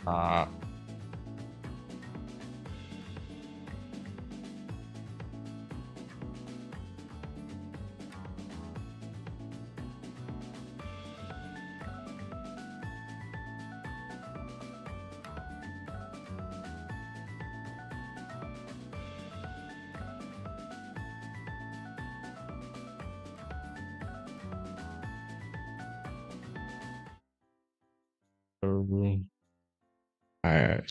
Uh,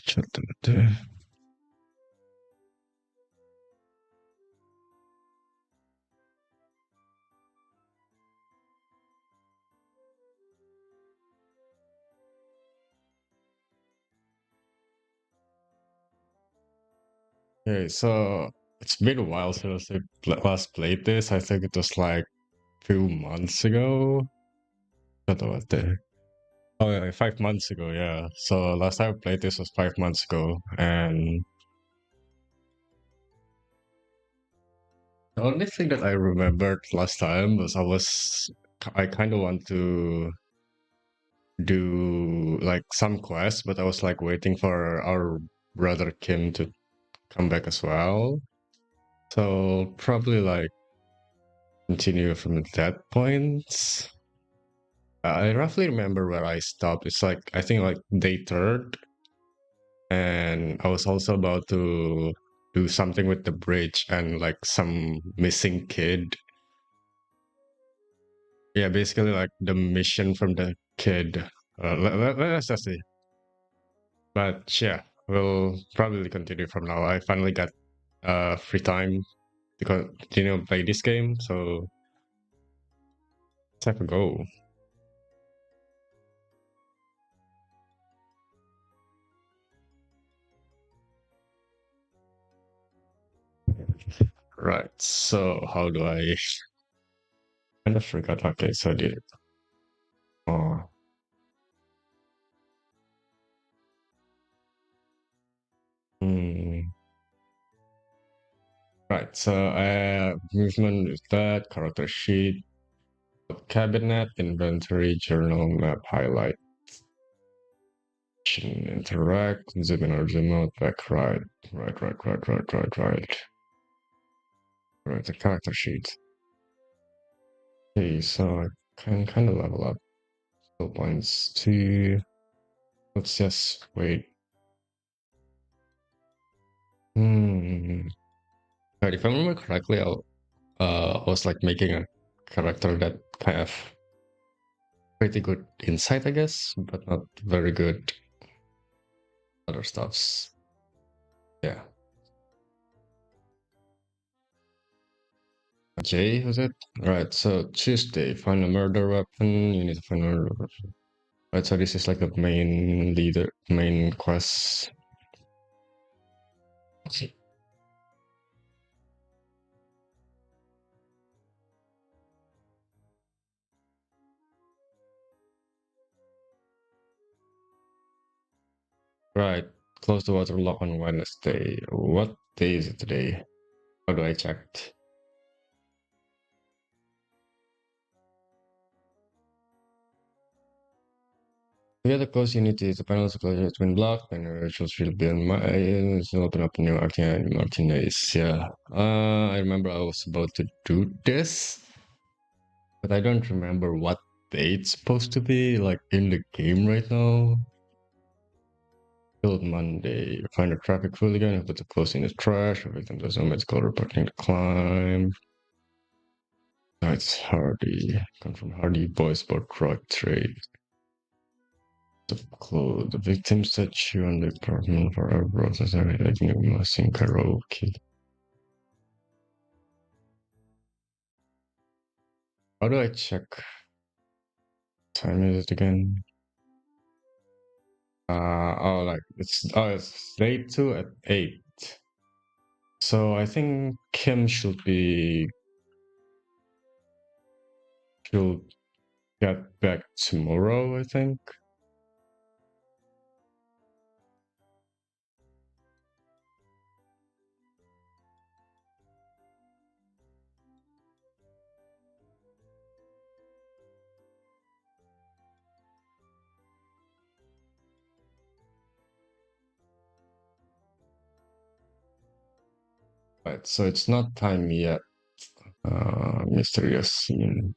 ちょっと待って。Okay, so it's been a while since I last played this. I think it was like 2 months ago. ちょっと待って。Oh, yeah, 5 months ago, yeah. So last time I played this was 5 months ago, and the only thing that I remembered last time was I kind of want to do like some quests, but I was like waiting for our brother Kim to come back as well. So probably like continue from that point. I roughly remember where I stopped. It's like I think like day third, and I was also about to do something with the bridge and like some missing kid. Yeah, basically like the mission from the kid. Let's just see. But yeah, we'll probably continue from now. I finally got free time to continue play this game, so let's have a go. Right, so how do I kind of forgot? Okay, so I did it. Oh. Hmm. Right, so movement is that, character sheet, cabinet, inventory, journal, map, highlight, interact, zoom in or zoom out, back, right, right, the character sheet. Okay, so I can kind of level up skill points to, let's just wait. Right, if I remember correctly, I was like making a character that kind of pretty good insight, I guess, but not very good other stuffs. Yeah. J, was it? Right, so Tuesday, find a murder weapon. You need to find a murder weapon. Right, so this is like the main quest. Right, close the water lock on Wednesday. What day is it today? How do I check? To get the close, you need to use the panels to close it's been blocked, and your rituals will be on my so open up a new arcane Martinez. Yeah. I remember I was about to do this, but I don't remember what day it's supposed to be, like in the game right now. Build Monday. Find a traffic hooligan, put the close in the trash, victim does no call reporting the climb. No, it's Hardy. Come from Hardy Boys about drug trade. The victim said she on the apartment for our brothers are like new missing karaoke. How do I check? What time is it again? It's day 2 at 8. So I think Kim should she'll get back tomorrow, I think. Right, so it's not time yet. Mysterious scene.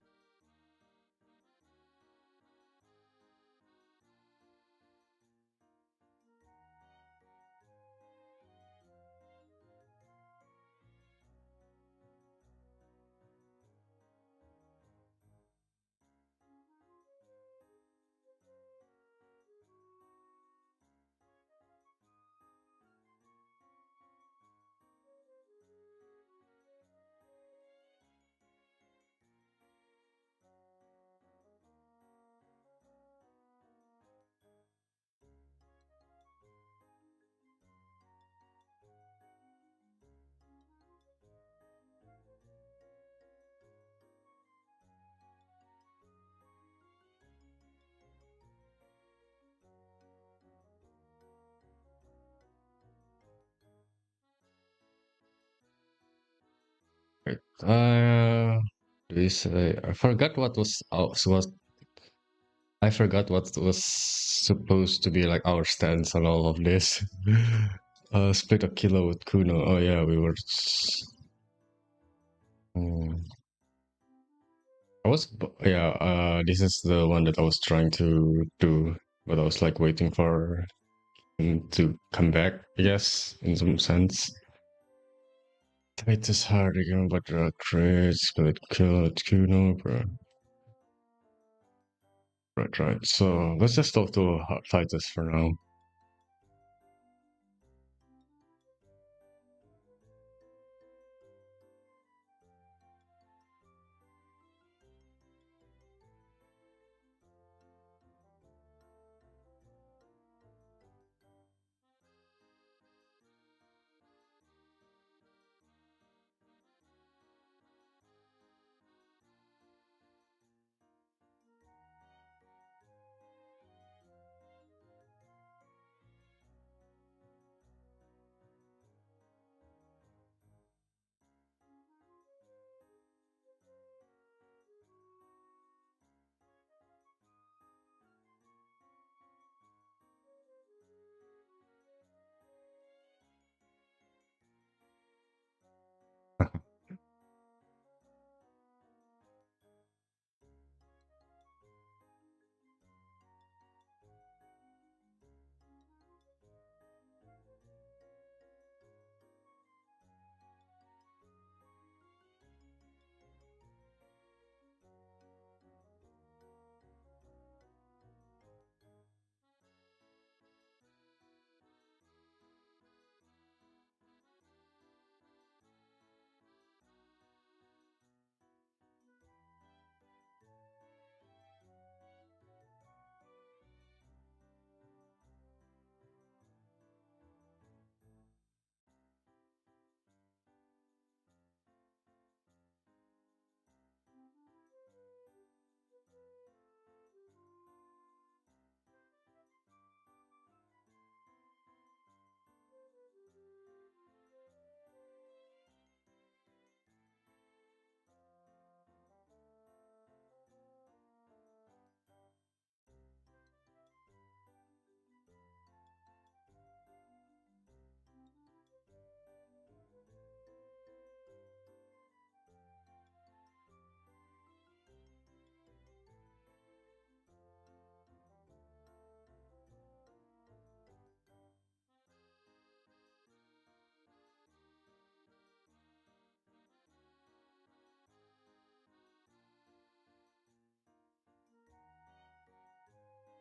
Right. Do you say I forgot what I forgot what was supposed to be like our stance on all of this. Split a kilo with Kuno. Oh yeah, we were. Hmm. Yeah. This is the one that I was trying to do, but I was like waiting for him to come back. I guess in some sense. Fight is hard again, but split kilo with Kuno, bro. Right. So let's just talk to fighters for now.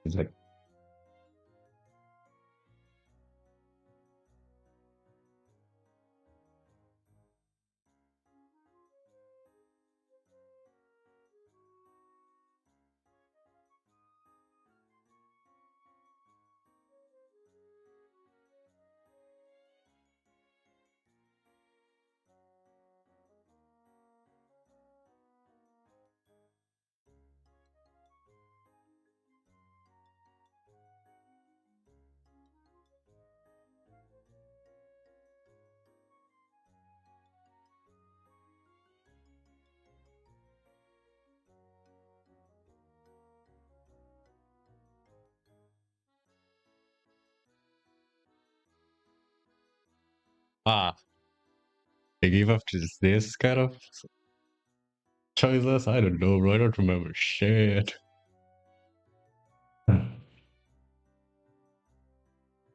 It's like ah they gave up to this kind of choices. I don't know, bro. I don't remember shit.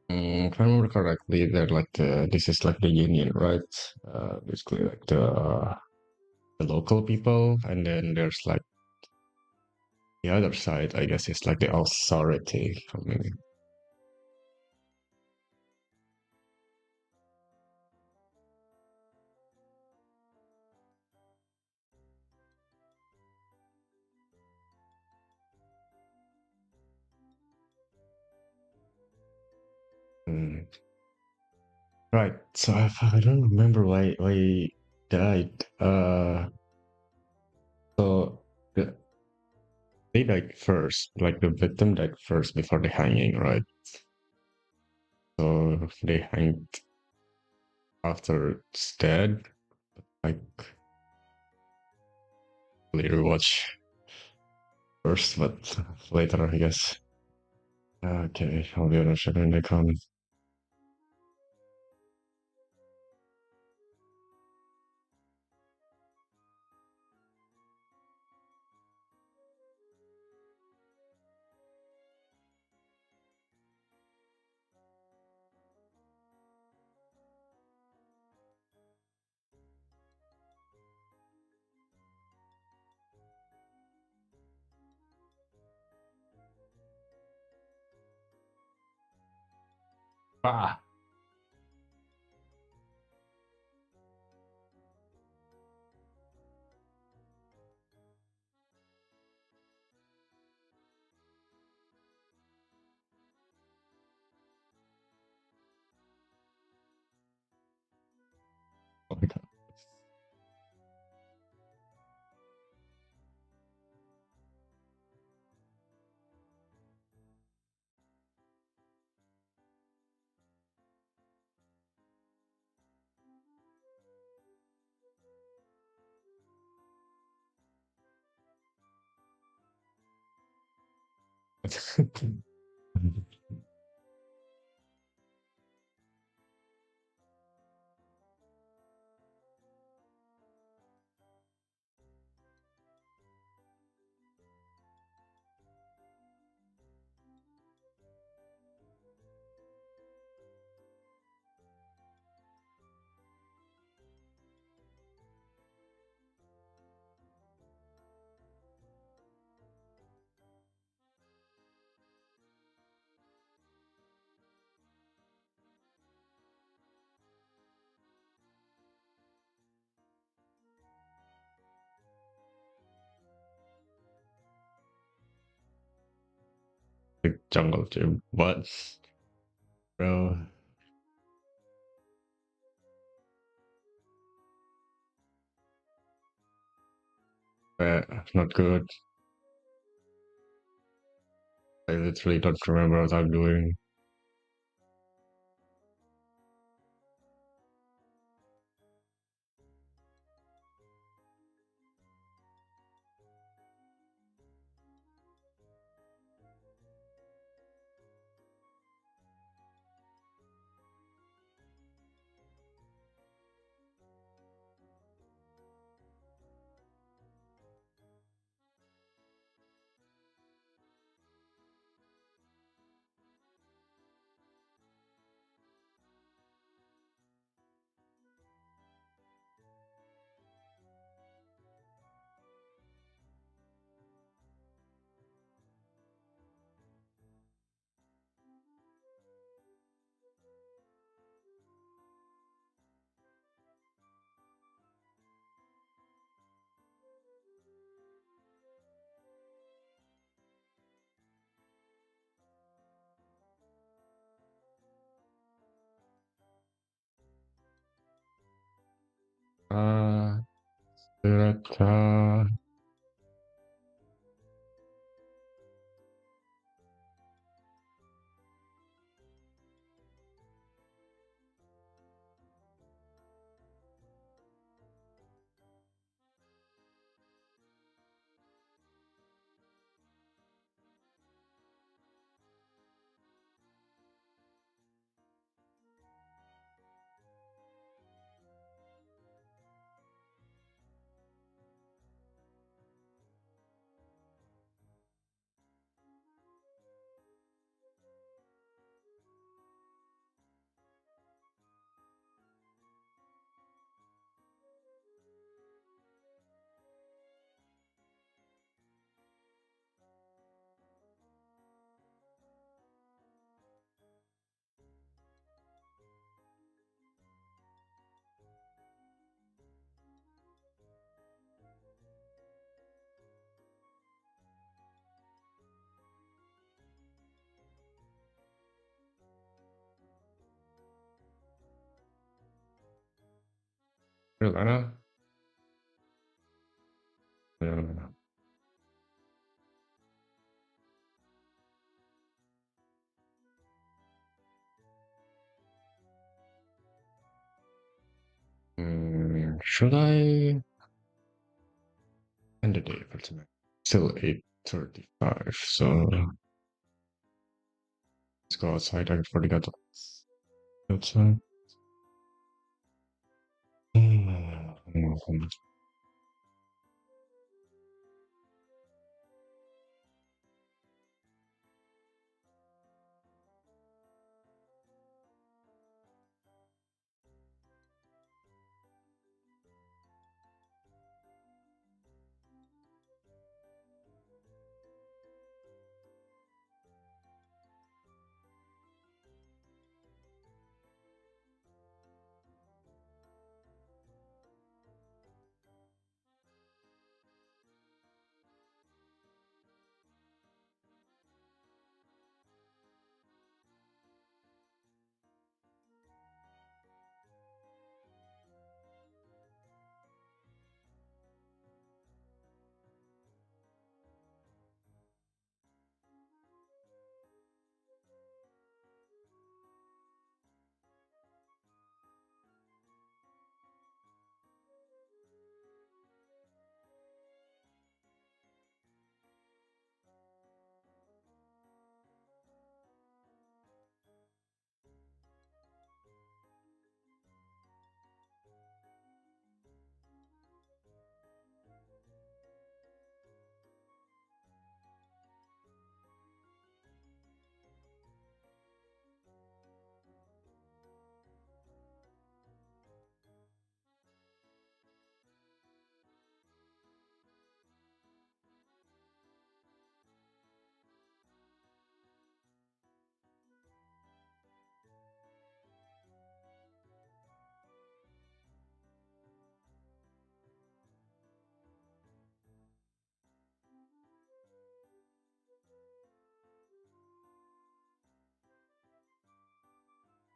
If I remember correctly, they're like this is like the union, right? Basically like the local people, and then there's like the other side. I guess it's like the authority. I mean, mm, right. So I don't remember why he died. So the, they died first, like the victim died first before the hanging, right? So they hanged after it's dead. Like later watch first, but later I guess. Okay, I'll be honest when they come. Ah, oh my god. The jungle gym. What? Bro. Not good. I literally don't remember what I'm doing. Uh, Spirit, Carolina? No. Should I end the day for tonight? Still 8:35, so let's go outside. I forgot to outside.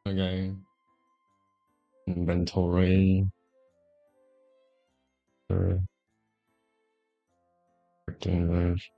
Okay. Inventory. English.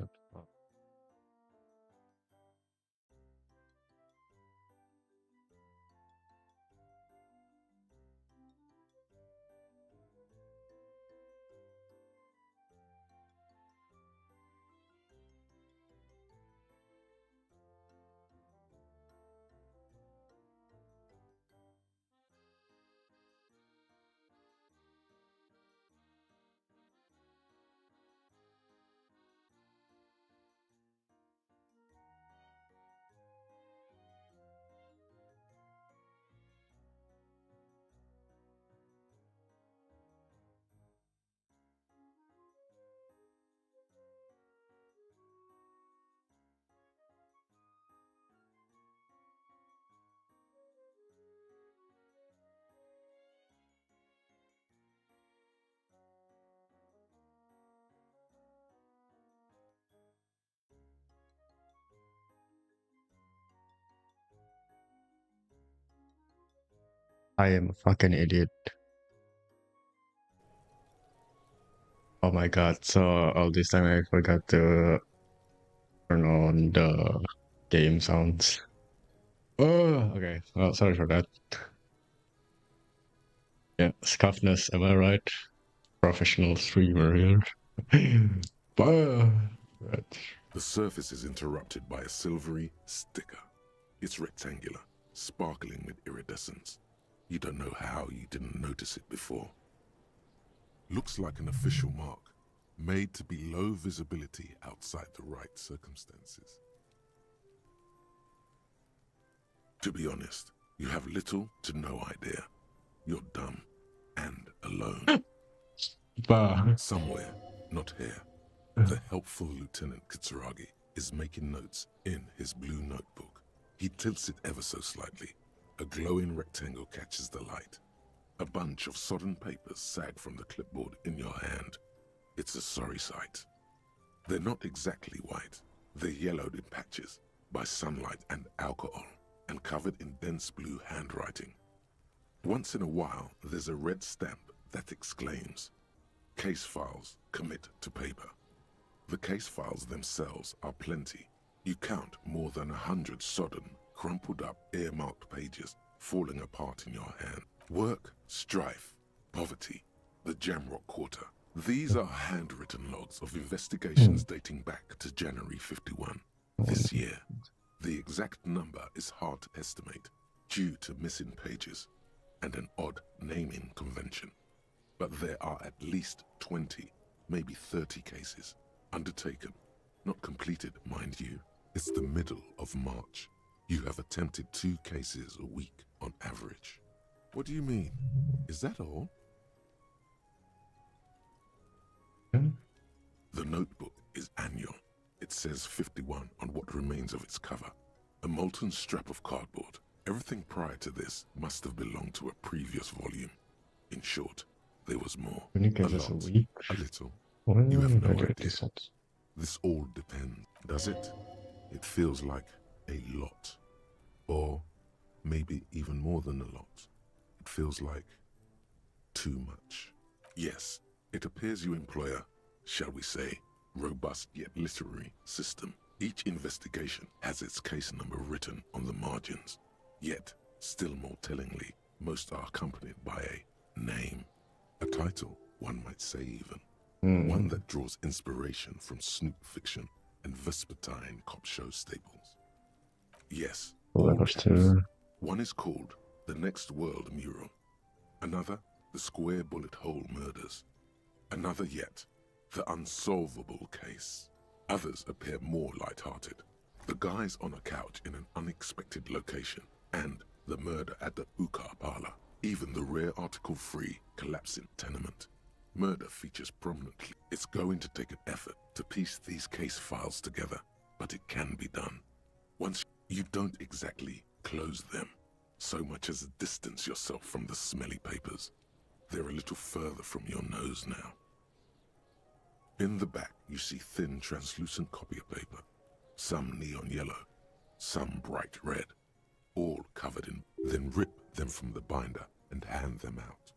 I am a fucking idiot. Oh my god, so all this time I forgot to turn on the game sounds. Oh, okay. Well, sorry for that. Yeah, scuffness, am I right? Professional streamer here. Right. The surface is interrupted by a silvery sticker. It's rectangular, sparkling with iridescence. You don't know how you didn't notice it before. Looks like an official mark, made to be low visibility outside the right circumstances. To be honest, you have little to no idea. You're dumb and alone. Bah. Somewhere, not here, the helpful Lieutenant Kitsuragi is making notes in his blue notebook. He tilts it ever so slightly. A glowing rectangle catches the light. A bunch of sodden papers sag from the clipboard in your hand. It's a sorry sight. They're not exactly white. They're yellowed in patches by sunlight and alcohol, and covered in dense blue handwriting. Once in a while, there's a red stamp that exclaims. Case files commit to paper. The case files themselves are plenty. You count more than 100 sodden, crumpled up, earmarked pages falling apart in your hand. Work, strife, poverty, the Jamrock Quarter. These are handwritten logs of investigations dating back to January 51, this year. The exact number is hard to estimate due to missing pages and an odd naming convention. But there are at least 20, maybe 30 cases undertaken, not completed, mind you. It's the middle of March. You have attempted 2 cases a week on average. What do you mean? Is that all? The notebook is annual. It says 51 on what remains of its cover. A molten strap of cardboard. Everything prior to this must have belonged to a previous volume. In short, there was more. A lot, a little. You have no idea. This all depends, does it? It feels like a lot. Or maybe even more than a lot. It feels like too much. Yes, it appears you employ a, shall we say, robust yet literary system. Each investigation has its case number written on the margins. Yet, still more tellingly, most are accompanied by a name. A title, one might say even. One that draws inspiration from snoop fiction and vespertine cop show staples. Yes, all caps. One is called The Next World Mural. Another, The Square Bullet Hole Murders. Another yet, The Unsolvable Case. Others appear more light-hearted. The guys on a couch in an unexpected location, and the murder at the Ukar Parlor. Even the rare article-free collapsing tenement. Murder features prominently. It's going to take an effort to piece these case files together, but it can be done. Once you don't exactly close them, so much as distance yourself from the smelly papers. They're a little further from your nose now. In the back, you see thin, translucent copy of paper. Some neon yellow, some bright red, all covered in. Then rip them from the binder and hand them out.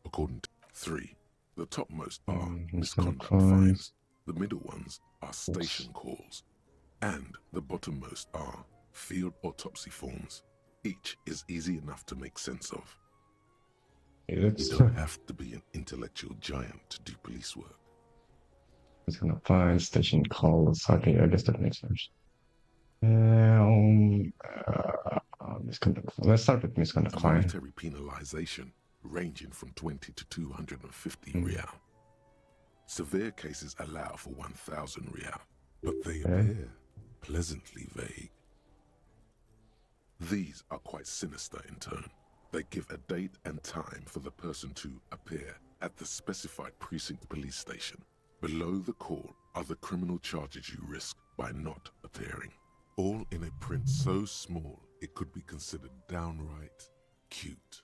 According to 3, the topmost are misconduct fines, the middle ones are station calls, and the bottommost are field autopsy forms. Each is easy enough to make sense of. You don't have to be an intellectual giant to do police work. It's gonna find station calls. Okay, I guess that makes sense. Misconduct. Let's start with misconduct fine. Monetary penalization ranging from 20 to 250 real. Severe cases allow for 1,000 real, but they appear pleasantly vague. These are quite sinister in tone. They give a date and time for the person to appear at the specified precinct police station. Below the call are the criminal charges you risk by not appearing. All in a print so small it could be considered downright cute.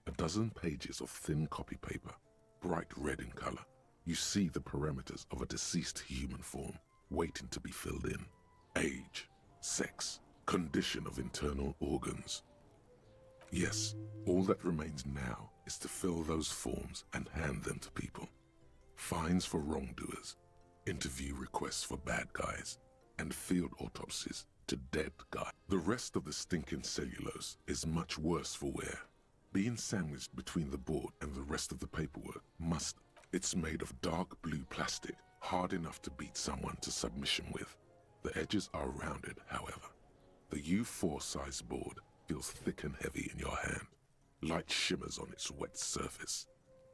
A dozen pages of thin copy paper, bright red in color. You see the parameters of a deceased human form waiting to be filled in. Age, sex, condition of internal organs. Yes, all that remains now is to fill those forms and hand them to people. Fines for wrongdoers, interview requests for bad guys, and field autopsies to dead guys. The rest of the stinking cellulose is much worse for wear. Being sandwiched between the board and the rest of the paperwork must. It's made of dark blue plastic, hard enough to beat someone to submission with. The edges are rounded, however. The U4 size board feels thick and heavy in your hand. Light shimmers on its wet surface.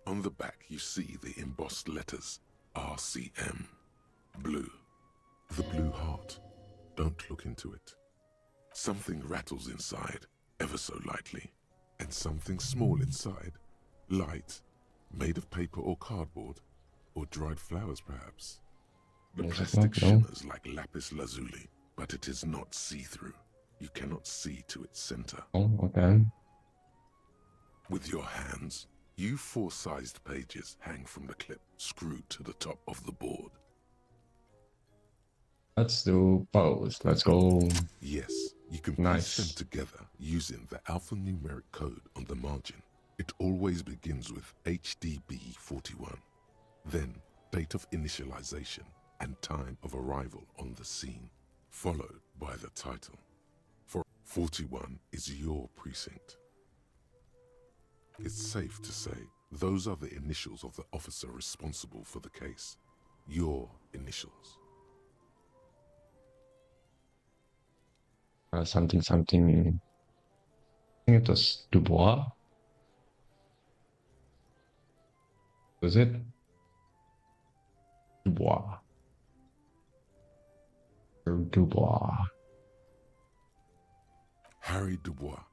On the back you see the embossed letters, RCM. Blue. The blue heart. Don't look into it. Something rattles inside, ever so lightly. And something small inside, light, made of paper or cardboard, or dried flowers perhaps. The plastic shimmers like lapis lazuli, but it is not see-through. You cannot see to its center. Oh, okay. With your hands, U4-sized pages hang from the clip screwed to the top of the board. Let's do both. Let's go. Yes, you can piece them together using the alphanumeric code on the margin. It always begins with HDB 41, then date of initialization and time of arrival on the scene, followed by the title. For 41 is your precinct. It's safe to say those are the initials of the officer responsible for the case. Your initials. Something. I think it was Dubois. Was it? Dubois. Dubois. Harry Dubois,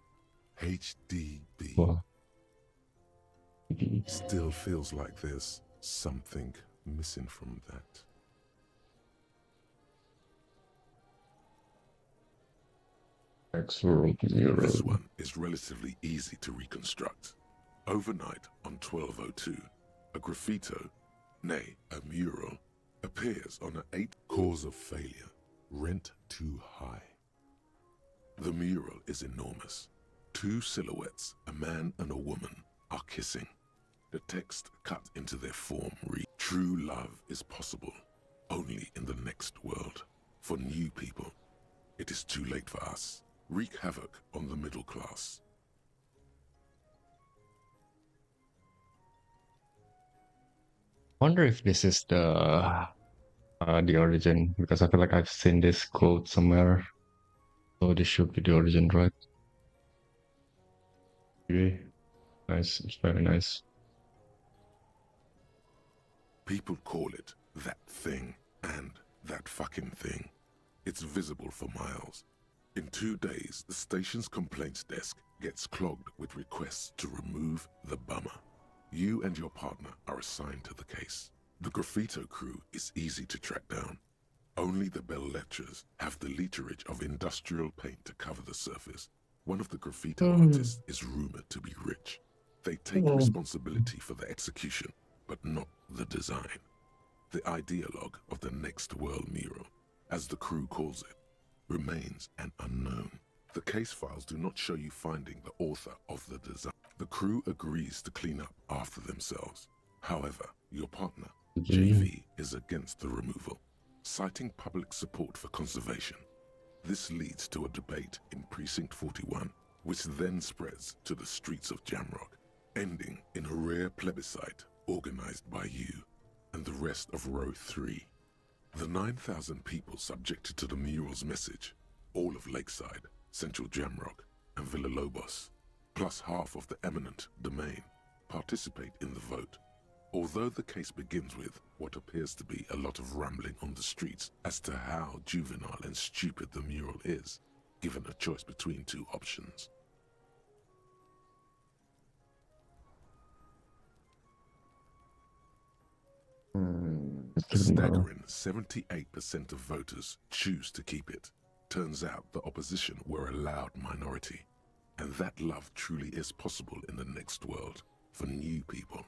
HDB. Dubois. Still feels like there's something missing from that. This one is relatively easy to reconstruct. Overnight on 1202, a graffito, nay, a mural, appears on an 8 cause of failure, rent too high. The mural is enormous. 2 silhouettes, a man and a woman, are kissing. The text cut into their form reads, "True love is possible only in the next world. For new people, it is too late for us. Wreak havoc on the middle class." Wonder if this is the origin, because I feel like I've seen this quote somewhere. So this should be the origin, right? Okay. Nice. It's very nice. People call it that thing and that fucking thing. It's visible for miles. In 2 days, the station's complaints desk gets clogged with requests to remove the bummer. You and your partner are assigned to the case. The graffito crew is easy to track down. Only the bell-lectures have the literage of industrial paint to cover the surface. One of the graffito artists is rumored to be rich. They take responsibility for the execution, but not the design. The ideologue of the Next World mural, as the crew calls it, remains an unknown. The case files do not show you finding the author of the design. The crew agrees to clean up after themselves. However, your partner, JV, is against the removal, citing public support for conservation. This leads to a debate in Precinct 41, which then spreads to the streets of Jamrock, ending in a rare plebiscite organized by you and the rest of Row 3. The 9,000 people subjected to the mural's message, all of Lakeside, Central Jamrock, and Villalobos, plus half of the eminent domain, participate in the vote. Although the case begins with what appears to be a lot of rambling on the streets as to how juvenile and stupid the mural is, given a choice between 2 options. A staggering 78% of voters choose to keep it. Turns out the opposition were a loud minority, and that love truly is possible in the next world for new people,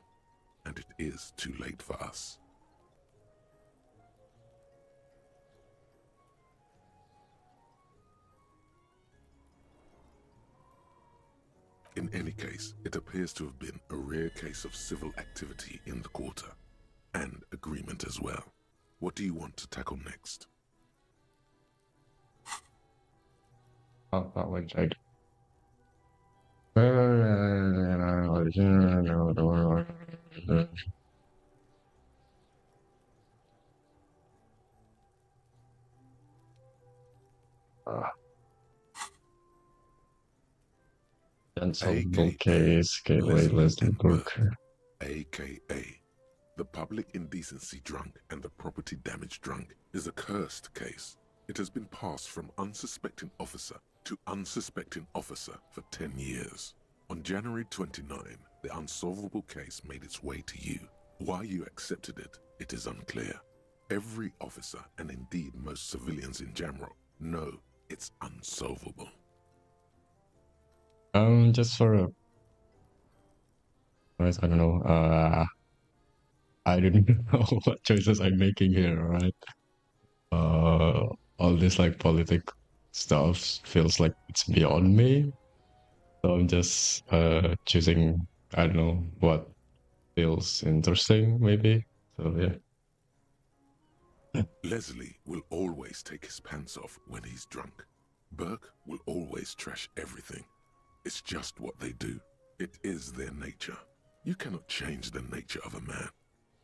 and it is too late for us. In any case, it appears to have been a rare case of civil activity in the quarter, and agreement as well. What do you want to tackle next? Oh, that went right. Unsolvable case, gateway listed book. AKA the public indecency drunk and the property damage drunk is a cursed case. It has been passed from unsuspecting officer to unsuspecting officer for 10 years. On January 29, the unsolvable case made its way to you. Why you accepted it, it is unclear. Every officer, and indeed most civilians in Jamrock, know it's unsolvable. Just for a... I don't know, I didn't know what choices I'm making here, right? All this like politic stuff feels like it's beyond me. So I'm just choosing I don't know what feels interesting, maybe. So yeah. Leslie will always take his pants off when he's drunk. Burke will always trash everything. It's just what they do. It is their nature. You cannot change the nature of a man,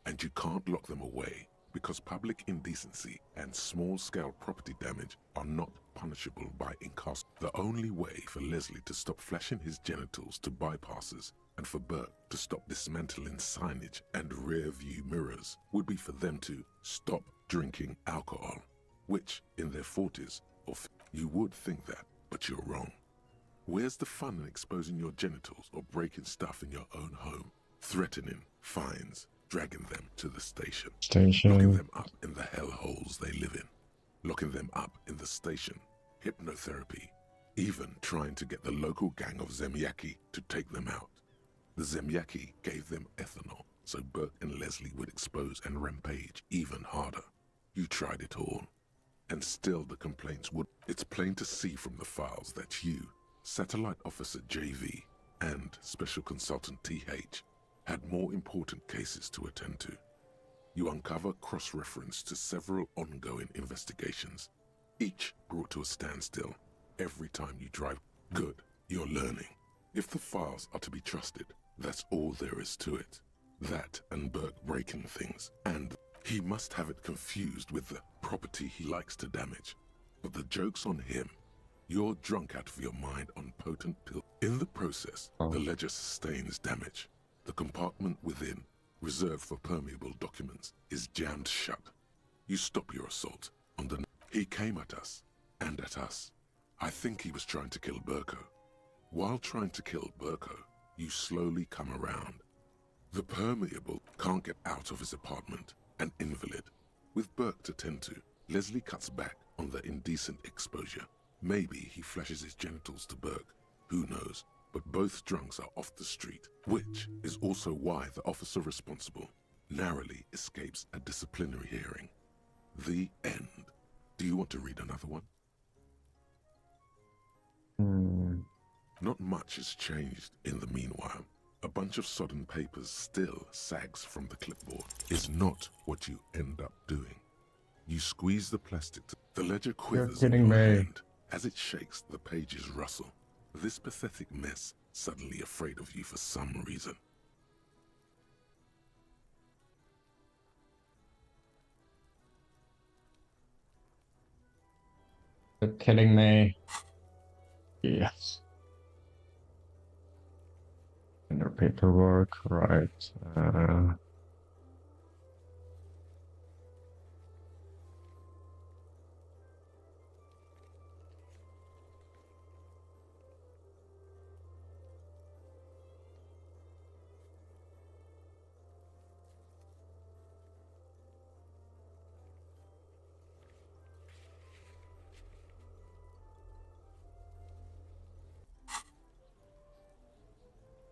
and you can't lock them away because public indecency and small-scale property damage are not punishable by incarceration. The only way for Leslie to stop flashing his genitals to bypassers and for Burke to stop dismantling signage and rear-view mirrors would be for them to stop drinking alcohol, which, in their 40s, you would think that, but you're wrong. Where's the fun in exposing your genitals or breaking stuff in your own home, threatening fines, dragging them to the station, locking them up in the hellholes they live in, locking them up in the station, hypnotherapy, even trying to get the local gang of Zemyaki to take them out. The Zemyaki gave them ethanol, so Burke and Leslie would expose and rampage even harder. You tried it all, and still the complaints would. It's plain to see from the files that you, Satellite Officer JV, and Special Consultant TH, had more important cases to attend to. You uncover cross-reference to several ongoing investigations, each brought to a standstill every time you drive. Good, you're learning. If the files are to be trusted, that's all there is to it. That and Burke breaking things, and he must have it confused with the property he likes to damage. But the joke's on him. You're drunk out of your mind on potent pills. In the process, the ledger sustains damage. The compartment within, reserved for permeable documents, is jammed shut. You stop your assault on the... He came at us, and at us. I think he was trying to kill Burko. While trying to kill Burko, you slowly come around. The permeable can't get out of his apartment, an invalid. With Burke to tend to, Leslie cuts back on the indecent exposure. Maybe he flashes his genitals to Burke, who knows, but both drunks are off the street, which is also why the officer responsible narrowly escapes a disciplinary hearing. The end. Do you want to read another one? Not much has changed in the meanwhile. A bunch of sodden papers still sags from the clipboard. Is not what you end up doing. You squeeze the plastic. The ledger quivers in your hand. As it shakes, the pages rustle. This pathetic mess suddenly afraid of you for some reason. You're kidding me. Yes. Under paperwork, right.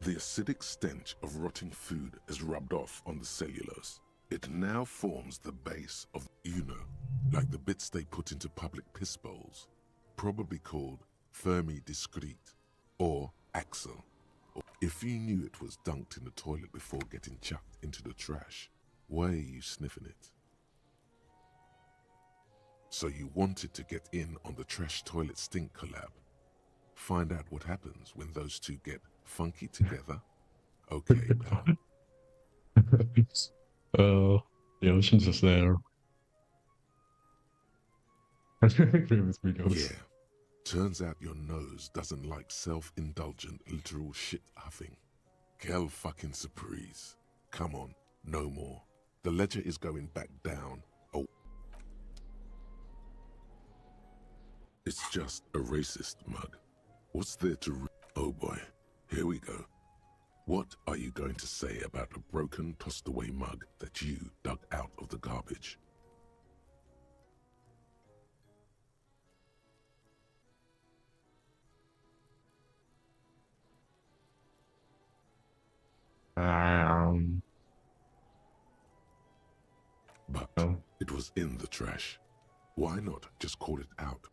The acidic stench of rotting food is rubbed off on the cellulose. It now forms the base of, like the bits they put into public piss bowls, probably called Fermi Discrete or Axle. If you knew it was dunked in the toilet before getting chucked into the trash, why are you sniffing it? So you wanted to get in on the trash toilet stink collab. Find out what happens when those two get funky together? Okay, pal. Oh, the ocean's just there. Previous videos. Yeah. Turns out your nose doesn't like self-indulgent literal shit huffing. Quelle fucking surprise. Come on, no more. The ledger is going back down. Oh. It's just a racist mug. What's there to oh boy, here we go. What are you going to say about a broken, tossed-away mug that you dug out of the garbage? But it was in the trash. Why not just call it out?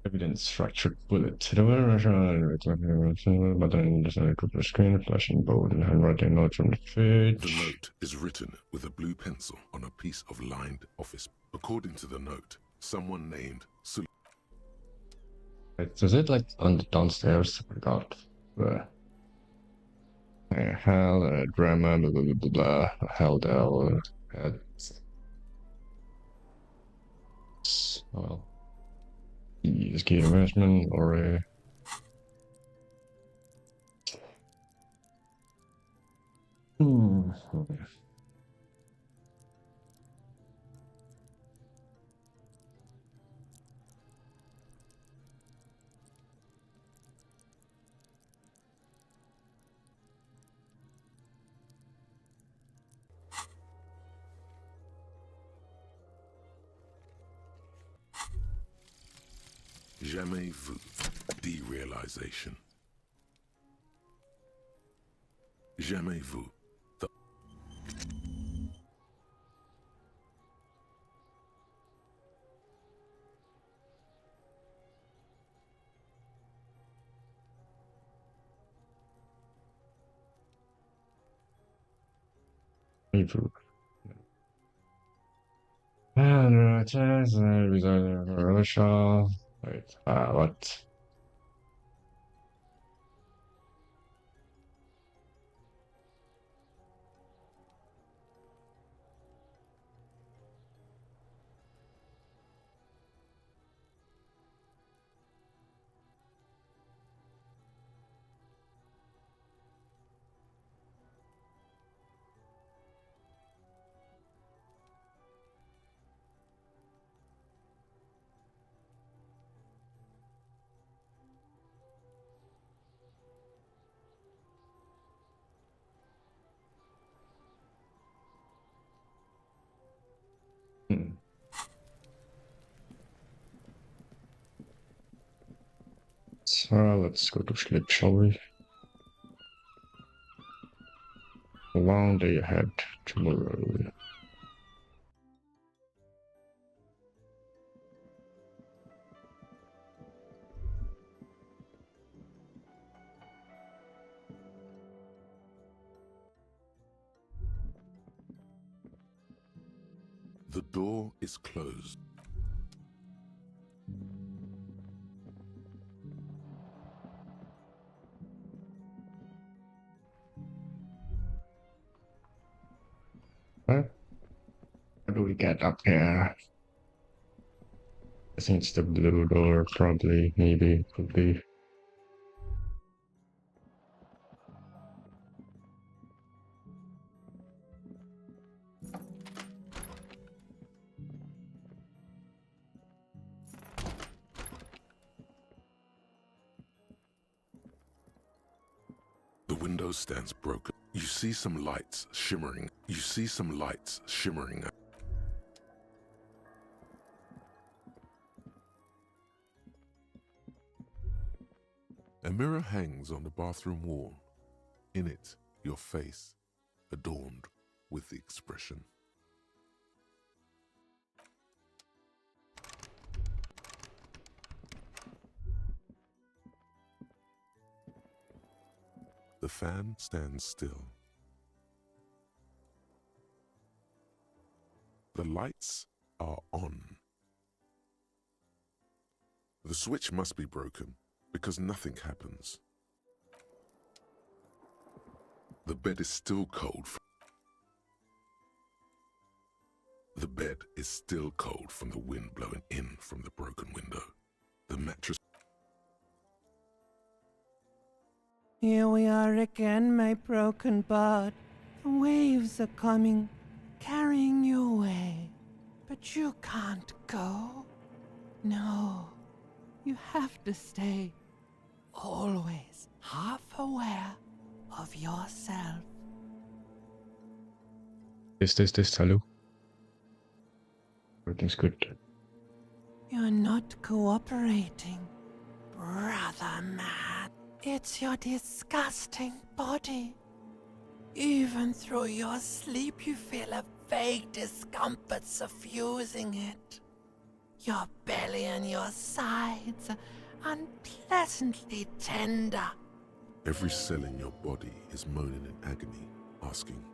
Evidence structured bullet. The button decided to the screen, flashing bold and handwriting notes from the page. The note is written with a blue pencil on a piece of lined office. According to the note, someone named Is it like on the downstairs? I forgot. Hell, drama, blah, blah, blah, blah, blah. Hell, Dell. Well, is key investment or a. Jamais vu, derealization. Jamais vu, the Russia. Wait, what? So let's go to sleep, shall we? A long day ahead tomorrow. The door is closed. How do we get up here? I think it's the blue door, probably, maybe, could be. The window stands broken. You see some lights shimmering. You see some lights shimmering. A mirror hangs on the bathroom wall. In it, your face, adorned with the expression. The fan stands still. The lights are on. The switch must be broken because nothing happens. The bed is still cold. The bed is still cold from the wind blowing in from the broken window. The mattress. Here we are again, my broken bird. The waves are coming, carrying you away. But you can't go. No, you have to stay. Always half aware of yourself. Hello. Everything's good. You're not cooperating, brother man. It's your disgusting body. Even through your sleep, you feel a vague discomfort suffusing it. Your belly and your sides are unpleasantly tender. Every cell in your body is moaning in agony, asking,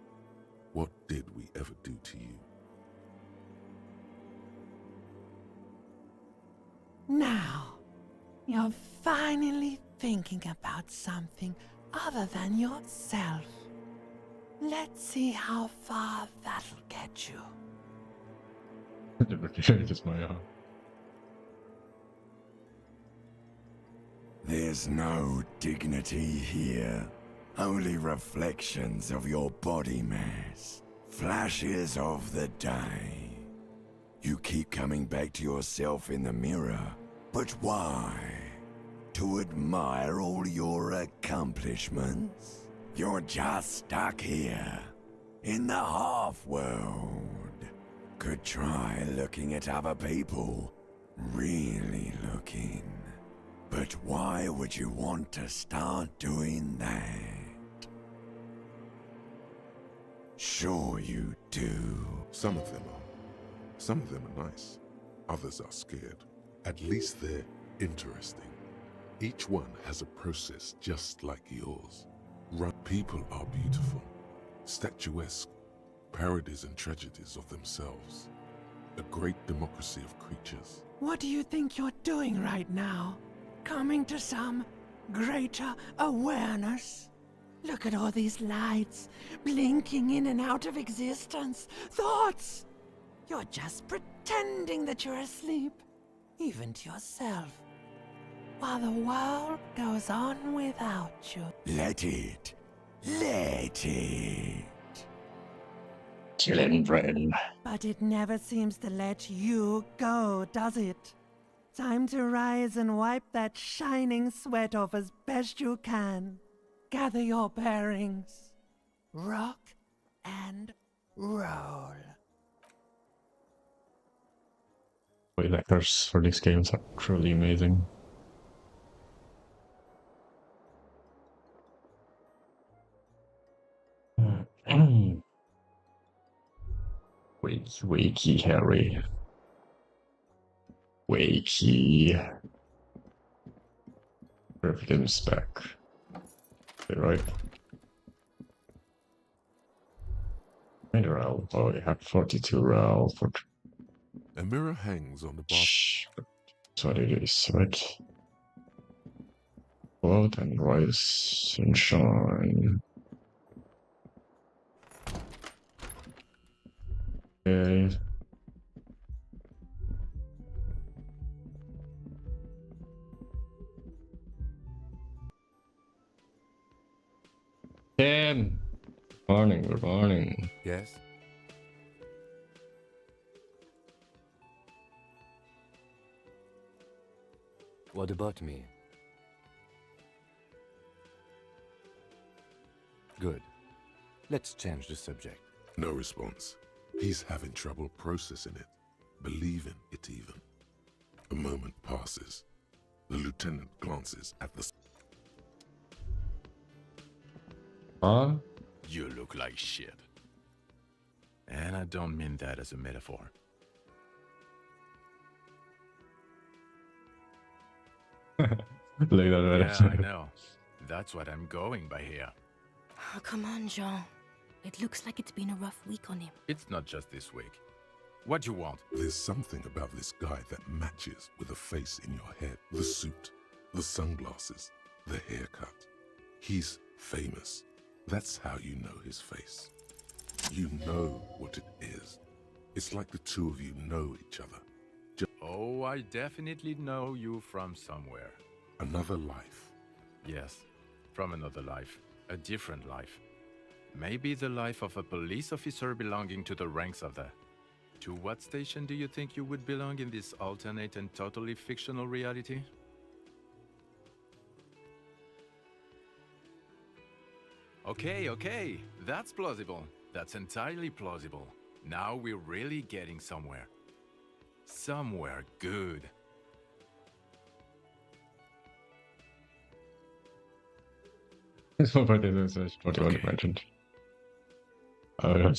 what did we ever do to you? Now, you're finally thinking about something other than yourself. Let's see how far that'll get you. Just my arm. There's no dignity here. Only reflections of your body mass. Flashes of the day. You keep coming back to yourself in the mirror. But why? To admire all your accomplishments? You're just stuck here. In the half-world. Could try looking at other people. Really looking. But why would you want to start doing that? Sure you do. Some of them are. Some of them are nice. Others are scared. At least they're interesting. Each one has a process just like yours. People are beautiful, statuesque, parodies and tragedies of themselves. A great democracy of creatures. What do you think you're doing right now? Coming to some greater awareness? Look at all these lights, blinking in and out of existence. Thoughts! You're just pretending that you're asleep, even to yourself, while the world goes on without you. Let it. Let it. Children. But it never seems to let you go, does it? Time to rise and wipe that shining sweat off as best you can. Gather your bearings. Rock and roll. Voice actors for these games are truly amazing. Wakey, Harry. Wakey. Everything's back. Okay, right. And RAL. Oh, we have 42 RAL for. A mirror hangs on the bar. Shh. That's what it is, right? Blood and rise and shine. Okay. Tim! Good morning. Yes? What about me? Good. Let's change the subject. No response. He's having trouble processing it, believing it even. A moment passes. The lieutenant glances at the... Huh? You look like shit. And I don't mean that as a metaphor. Look at that. Yeah, I know. That's what I'm going by here. Oh, come on, Jean. It looks like it's been a rough week on him. It's not just this week. What you want? There's something about this guy that matches with the face in your head. The suit, the sunglasses, the haircut. He's famous. That's how you know his face. You know what it is. It's like the two of you know each other. Oh, I definitely know you from somewhere. Another life. Yes, from another life. A different life. Maybe the life of a police officer belonging to the ranks of the... To what station do you think you would belong in this alternate and totally fictional reality? Okay, that's plausible. That's entirely plausible. Now we're really getting somewhere. Somewhere good. But it is what you mentioned. Oh,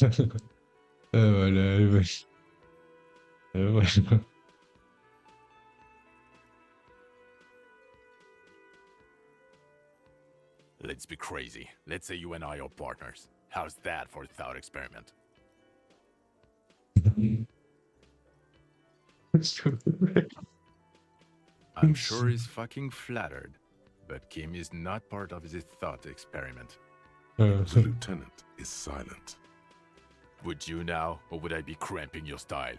Let's be crazy. Let's say you and I are partners. How's that for a thought experiment? I'm sure he's fucking flattered, but Kim is not part of his thought experiment. The lieutenant is silent. Would you now, or would I be cramping your style?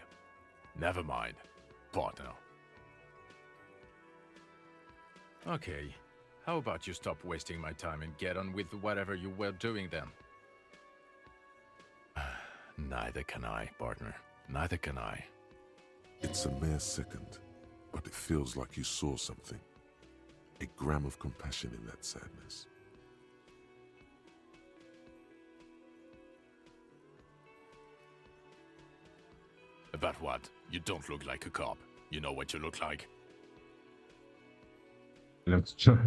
Never mind, partner. Okay, how about you stop wasting my time and get on with whatever you were doing then? Neither can I, partner. Neither can I. It's a mere second, but it feels like you saw something. A gram of compassion in that sadness. About what? You don't look like a cop. You know what you look like? Let's try.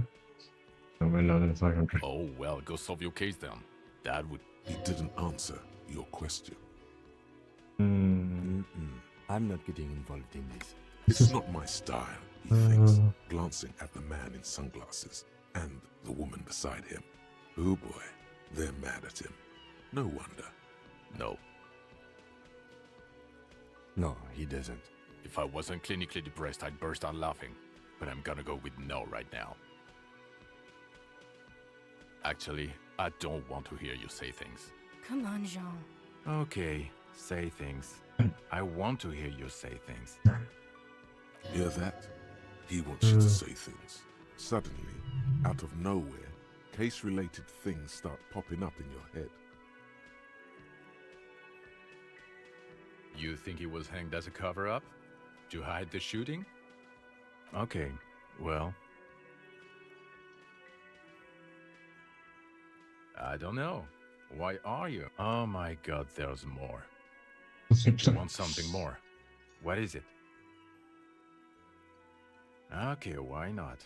Another second. Oh, well, go solve your case then. That would... He didn't answer your question. I'm not getting involved in this. It's not my style, he thinks, glancing at the man in sunglasses and the woman beside him. Oh boy, they're mad at him. No wonder. No. No, he doesn't. If I wasn't clinically depressed, I'd burst out laughing. But I'm gonna go with no right now. Actually, I don't want to hear you say things. Come on, Jean. Okay, say things. I want to hear you say things. Hear that? He wants you to say things. Suddenly, out of nowhere, case-related things start popping up in your head. You think he was hanged as a cover-up? To hide the shooting? Okay, well... I don't know. Why are you? Oh my god, there's more. You want something more? What is it? Okay, why not?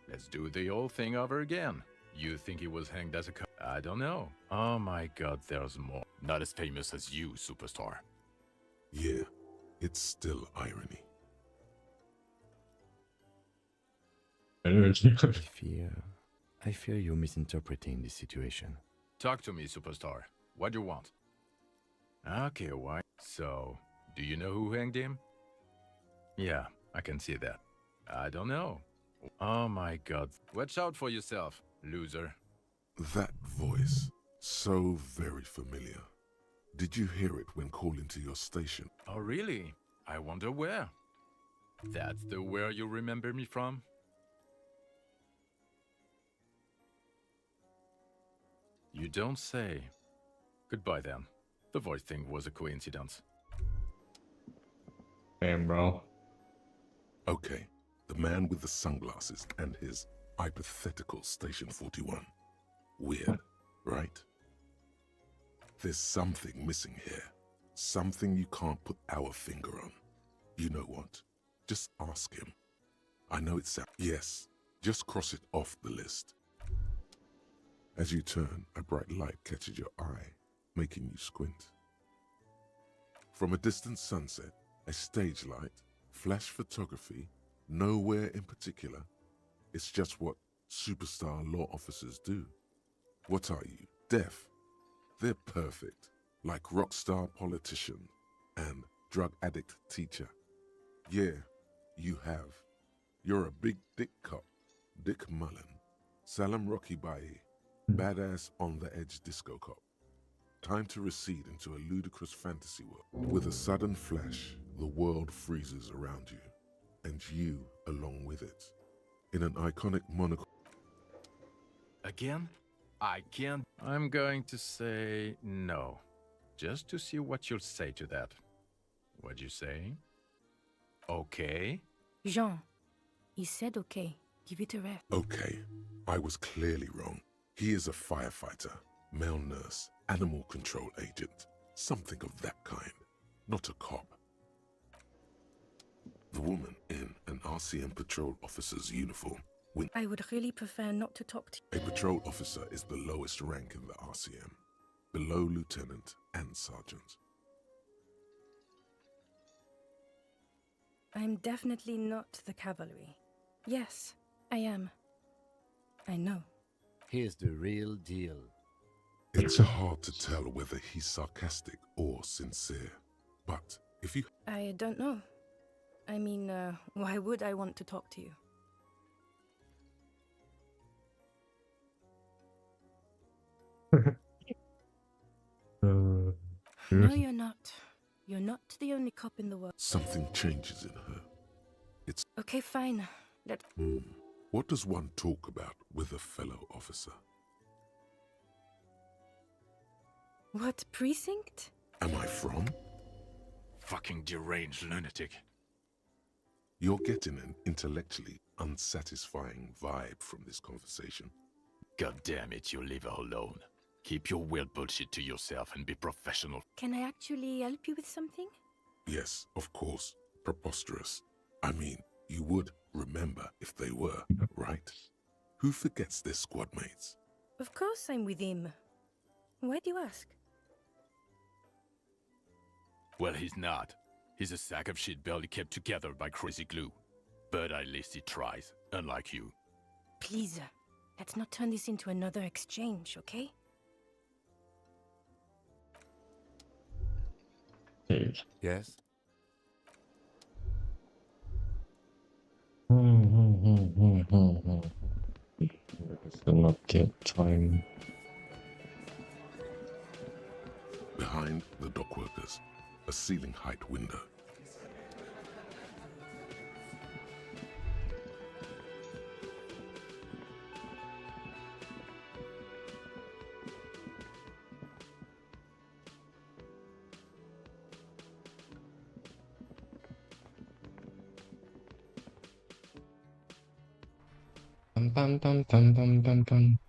Let's do the old thing over again. You think he was hanged as a I don't know. Oh my god, there's more. Not as famous as you, superstar. Yeah, it's still irony. I fear you're misinterpreting the situation. Talk to me, superstar. What do you want? Okay, why? So, do you know who hanged him? Yeah, I can see that. I don't know. Oh my god. Watch out for yourself, loser. That voice, so very familiar. Did you hear it when calling to your station? Oh really? I wonder where. That's the where you remember me from? You don't say. Goodbye then. The voice thing was a coincidence. Damn, bro. Okay, the man with the sunglasses and his hypothetical Station 41. Weird, right? There's something missing here. Something you can't put our finger on. You know what? Just ask him. I know it's... Yes, just cross it off the list. As you turn, a bright light catches your eye, making you squint. From a distant sunset, a stage light, flash photography, nowhere in particular. It's just what superstar law officers do. What are you, deaf? They're perfect, like rock star politician and drug addict teacher. Yeah, you have. You're a big dick cop, Dick Mullen, Salam Rocky Baye, badass on the edge disco cop. Time to recede into a ludicrous fantasy world. With a sudden flash, the world freezes around you, and you along with it. In an iconic monocle. Again? I can't. I'm going to say no. Just to see what you'll say to that. What'd you say? Okay? Jean, he said okay. Give it a rest. Okay, I was clearly wrong. He is a firefighter, male nurse, animal control agent, something of that kind, not a cop. The woman in an RCM patrol officer's uniform. I would really prefer not to talk to you. A patrol officer is the lowest rank in the RCM, below lieutenant and sergeant. I'm definitely not the cavalry. Yes, I am. I know. He's the real deal. It's hard to tell whether he's sarcastic or sincere. But if you I don't know. I mean, why would I want to talk to you? No, you're not. You're not the only cop in the world. something changes in her. Okay, fine. What does one talk about with a fellow officer? What precinct? Am I from? Fucking deranged lunatic. You're getting an intellectually unsatisfying vibe from this conversation. God damn it, you leave her alone. Keep your weird bullshit to yourself and be professional. Can I actually help you with something? Yes, of course. Preposterous. I mean, you would remember if they were, right? Who forgets their squad mates? Of course I'm with him. Why do you ask? Well, he's not. He's a sack of shit barely kept together by crazy glue. But at least he tries, unlike you. Please, let's not turn this into another exchange, okay? Okay. Yes? Still not get time. Behind the dockworkers, a ceiling height window.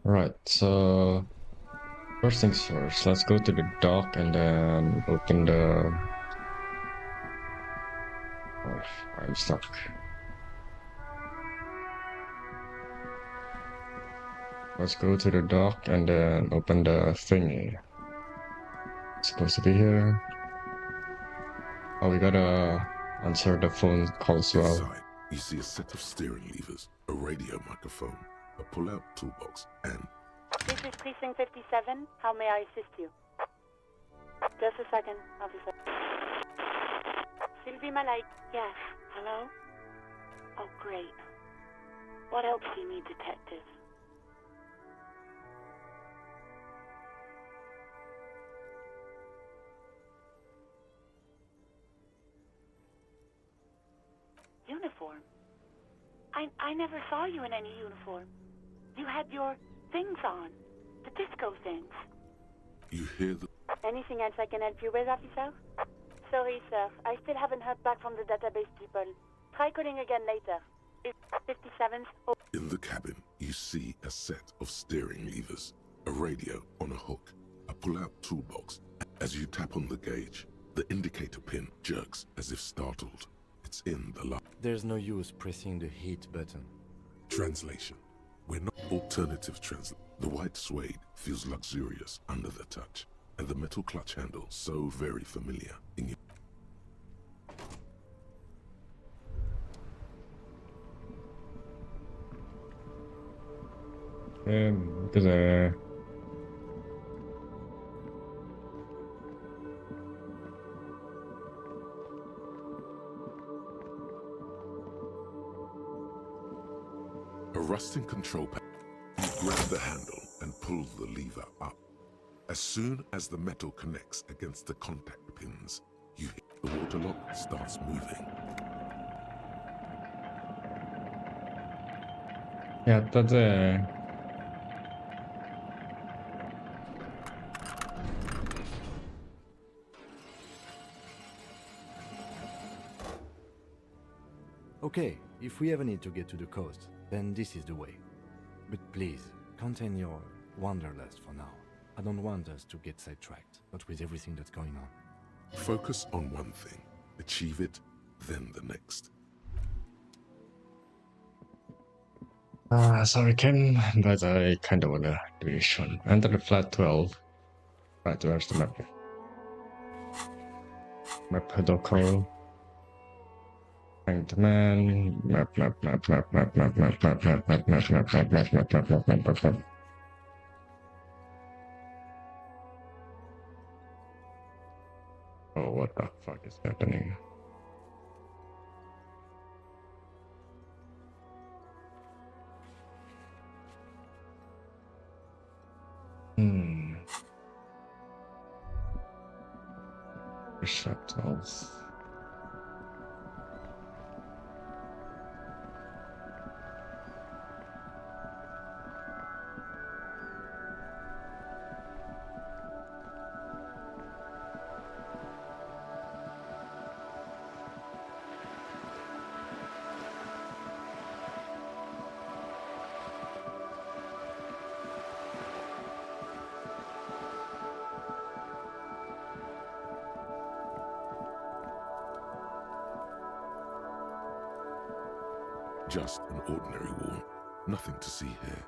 Right, so first things first, let's go to the dock and then open the... Oh, I'm stuck. Let's go to the dock and then open the thingy. It's supposed to be here. Oh, we gotta answer the phone call as well. Inside, you see a set of steering levers, a radio microphone, a pull-out toolbox, and This is Precinct 57. How may I assist you? Just a second, officer. Sylvie Malay. Yes. Hello? Oh, great. What else do you need, detective? Uniform? I never saw you in any uniform. You had your things on. The disco things. you hear the Anything else I can help you with, officer? Sorry, sir. I still haven't heard back from the database people. Try calling again later. It's 57's. Oh, In the cabin, you see a set of steering levers, a radio on a hook, a pull-out toolbox. As you tap on the gauge, the indicator pin jerks as if startled. It's in the light. There's no use pressing the hit button. Translation. We're not alternative translation. The white suede feels luxurious under the touch, and the metal clutch handle so very familiar in your... 그래. A rusting control panel. You grab the handle and pull the lever up. As soon as the metal connects against the contact pins, you hit the water lock starts moving. 야따제. Okay, if we ever need to get to the coast, then this is the way. But please, contain your wanderlust for now. I don't want us to get sidetracked, not with everything that's going on. Focus on one thing, achieve it, then the next. Sorry, Kim, but I kind of wanna do this one. Enter the flat 12. Right, where's the map? Map Hidoko. Hanged man. Map. Oh, what the fuck is happening? Receptacles. Just an ordinary wall. Nothing to see here.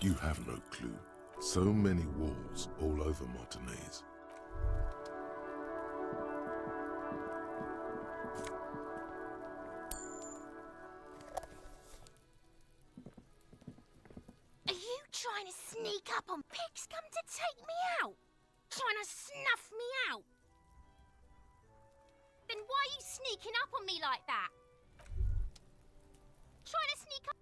You have no clue. So many walls all over Martinez. Are you trying to sneak up on pigs come to take me out? Trying to snuff me out? Then why are you sneaking up on me like that? Trying to sneak up.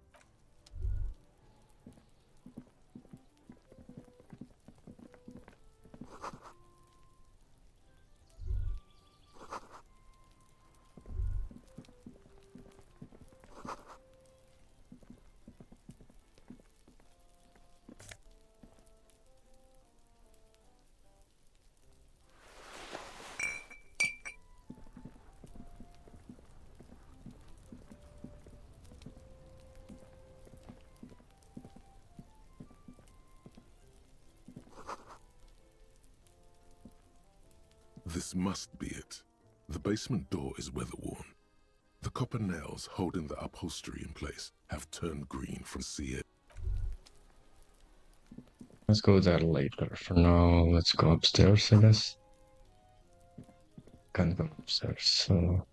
This must be it. The basement door is weather-worn. The copper nails holding the upholstery in place have turned green from sea air. Let's go there later. For now, let's go upstairs, I guess. Can't go upstairs, so...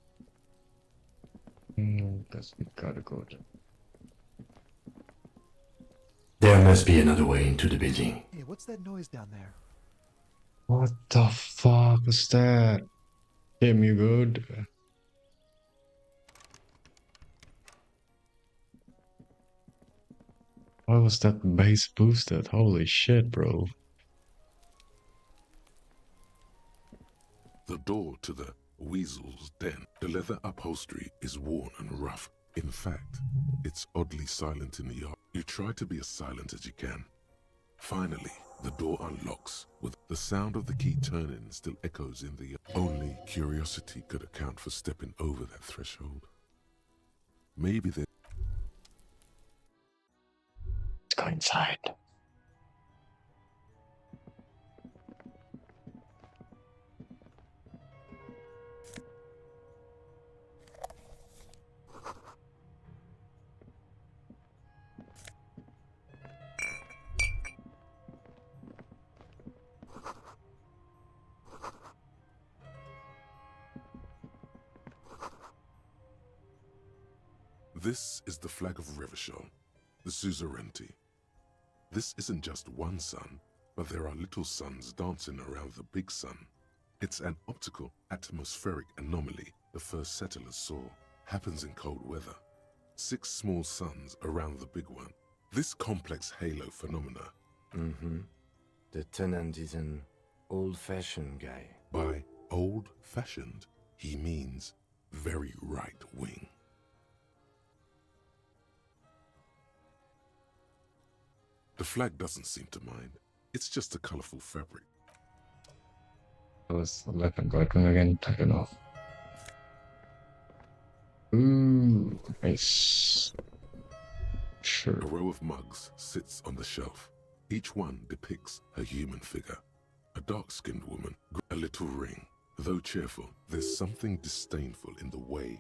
guess we gotta go there. There must be another way into the building. Hey, what's that noise down there? What the fuck was that? Tim, you good? Why was that base boosted? Holy shit, bro. The door to the weasel's den. The leather upholstery is worn and rough. In fact, it's oddly silent in the yard. You try to be as silent as you can. Finally, the door unlocks, with the sound of the key turning still echoes in the yard. Only curiosity could account for stepping over that threshold. Maybe there... Let's go inside. This is the flag of Revachol, the suzerainty. This isn't just one sun, but there are little suns dancing around the big sun. It's an optical atmospheric anomaly the first settlers saw. Happens in cold weather. 6 small suns around the big one. This complex halo phenomena. The tenant is an old-fashioned guy. By old-fashioned, he means very right-wing. The flag doesn't seem to mind. It's just a colorful fabric. Was the left and right one again? I don't know. Ooh, nice. Sure. A row of mugs sits on the shelf. Each one depicts a human figure. A dark-skinned woman, a little ring. Though cheerful, there's something disdainful in the way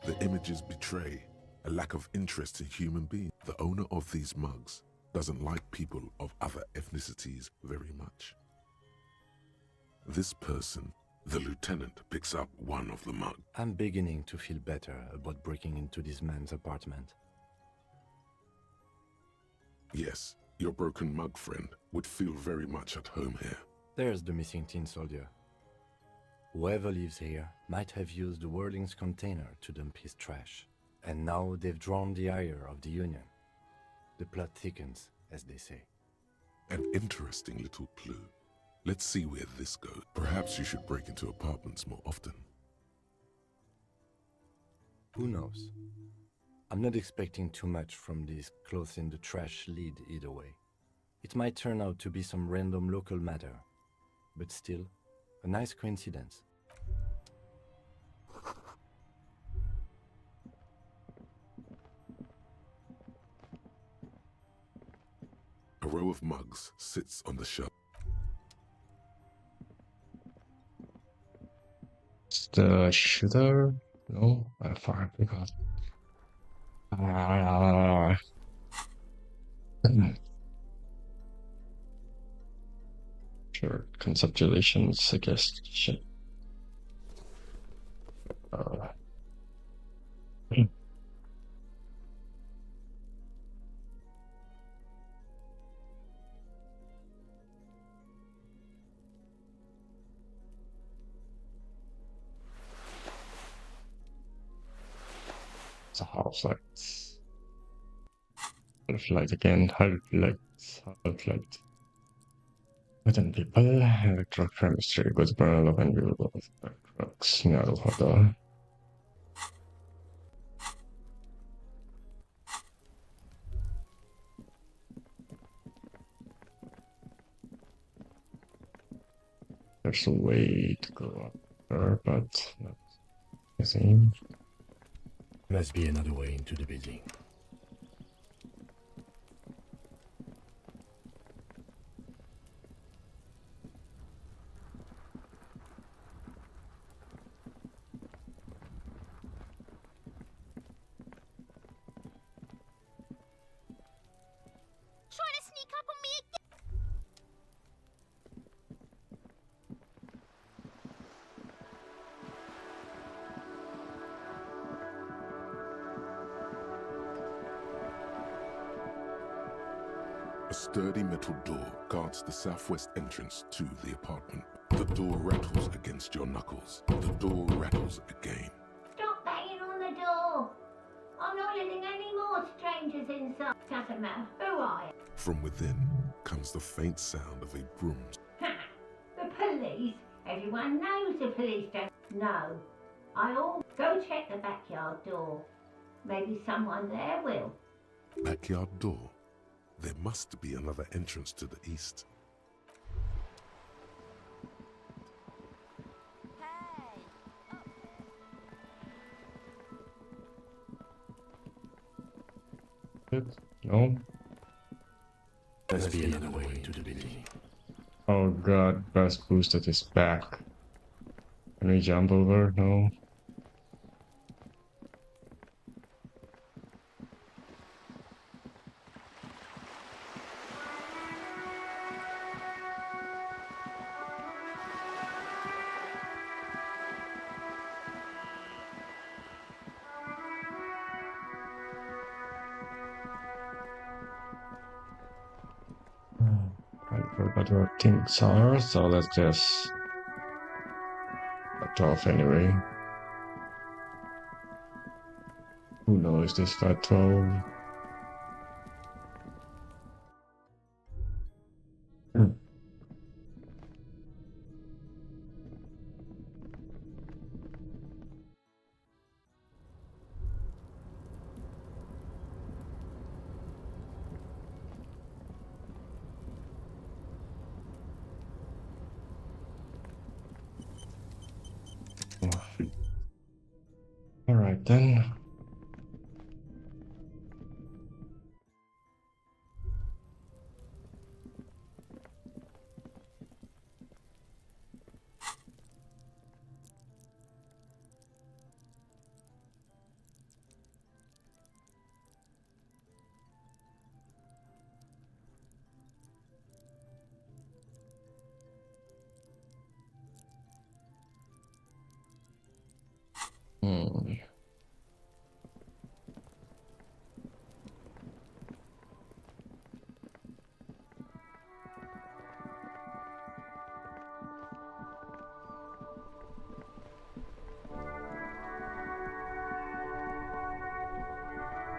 the images betray a lack of interest in human beings. The owner of these mugs doesn't like people of other ethnicities very much. This person, the lieutenant, picks up one of the mugs. I'm beginning to feel better about breaking into this man's apartment. Yes, Your broken mug friend would feel very much at home here. There's the missing tin soldier. Whoever lives here might have used the Whirling's container to dump his trash. And now they've drawn the ire of the Union. The plot thickens, as they say. An interesting little clue. Let's see where this goes. Perhaps you should break into apartments more often. Who knows? I'm not expecting too much from this clothes in the trash lead either way. It might turn out to be some random local matter, but still, a nice coincidence. A row of mugs sits on the shelf. It's the shooter? No, I forgot. Sure, conceptualization, suggestion. It's a house light. Half light again, half light. Within people, electrochemistry, good burn of unviewable drugs, なるほど。There's a way to go up there, but not easy. Must be another way into the building. Trying to sneak up on me again. A sturdy metal door guards the southwest entrance to the apartment. The door rattles against your knuckles. The door rattles again. Stop banging on the door. I'm not letting any more strangers inside. Doesn't matter who I am. From within comes the faint sound of a broom. Ha! The police? Everyone knows the police don't know. I'll go check the backyard door. Maybe someone there will. Backyard door. There must be another entrance to the east. No? Must be another way into the building. Oh god, best boosted is back. Can we jump over? No. I forgot where things are, so let's just cut off anyway. Who knows this got 12? Alright then.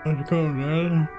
Let's go, man.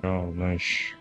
Oh, nice.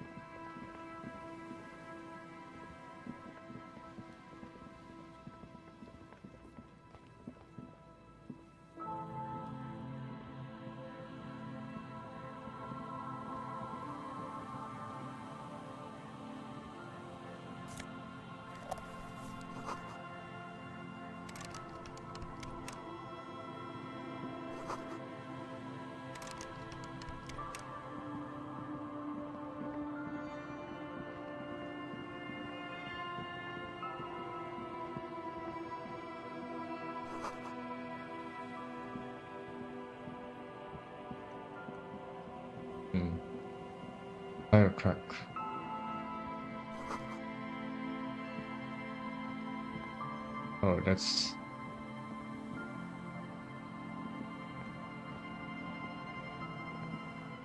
Tire crack. Oh, that's...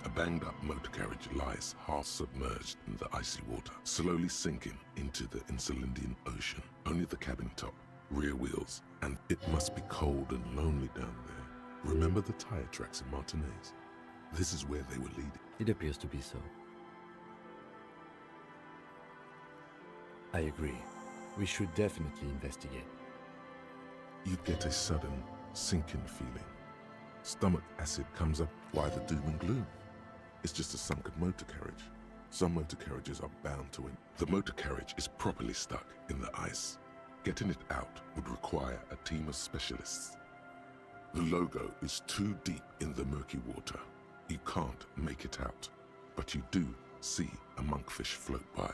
A banged-up motor carriage lies half submerged in the icy water, slowly sinking into the Insulindian Ocean. Only the cabin top, rear wheels, and it must be cold and lonely down there. Remember the tire tracks in Martinez? This is where they were leading. It appears to be so. I agree. We should definitely investigate. You get a sudden sinking feeling. Stomach acid comes up. Why the doom and gloom? It's just a sunken motor carriage. Some motor carriages are bound to it. The motor carriage is properly stuck in the ice. Getting it out would require a team of specialists. The logo is too deep in the murky water. You can't make it out, but you do see a monkfish float by.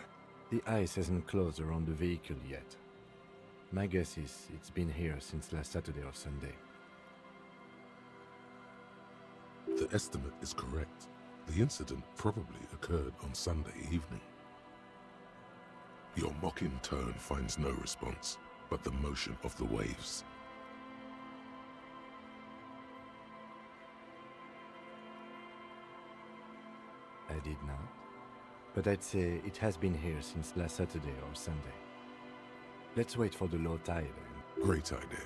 The ice hasn't closed around the vehicle yet. My guess is it's been here since last Saturday or Sunday. The estimate is correct. The incident probably occurred on Sunday evening. Your mocking tone finds no response, but the motion of the waves. I did not. But I'd say it has been here since last Saturday or Sunday. Let's wait for the low tide and... Great idea.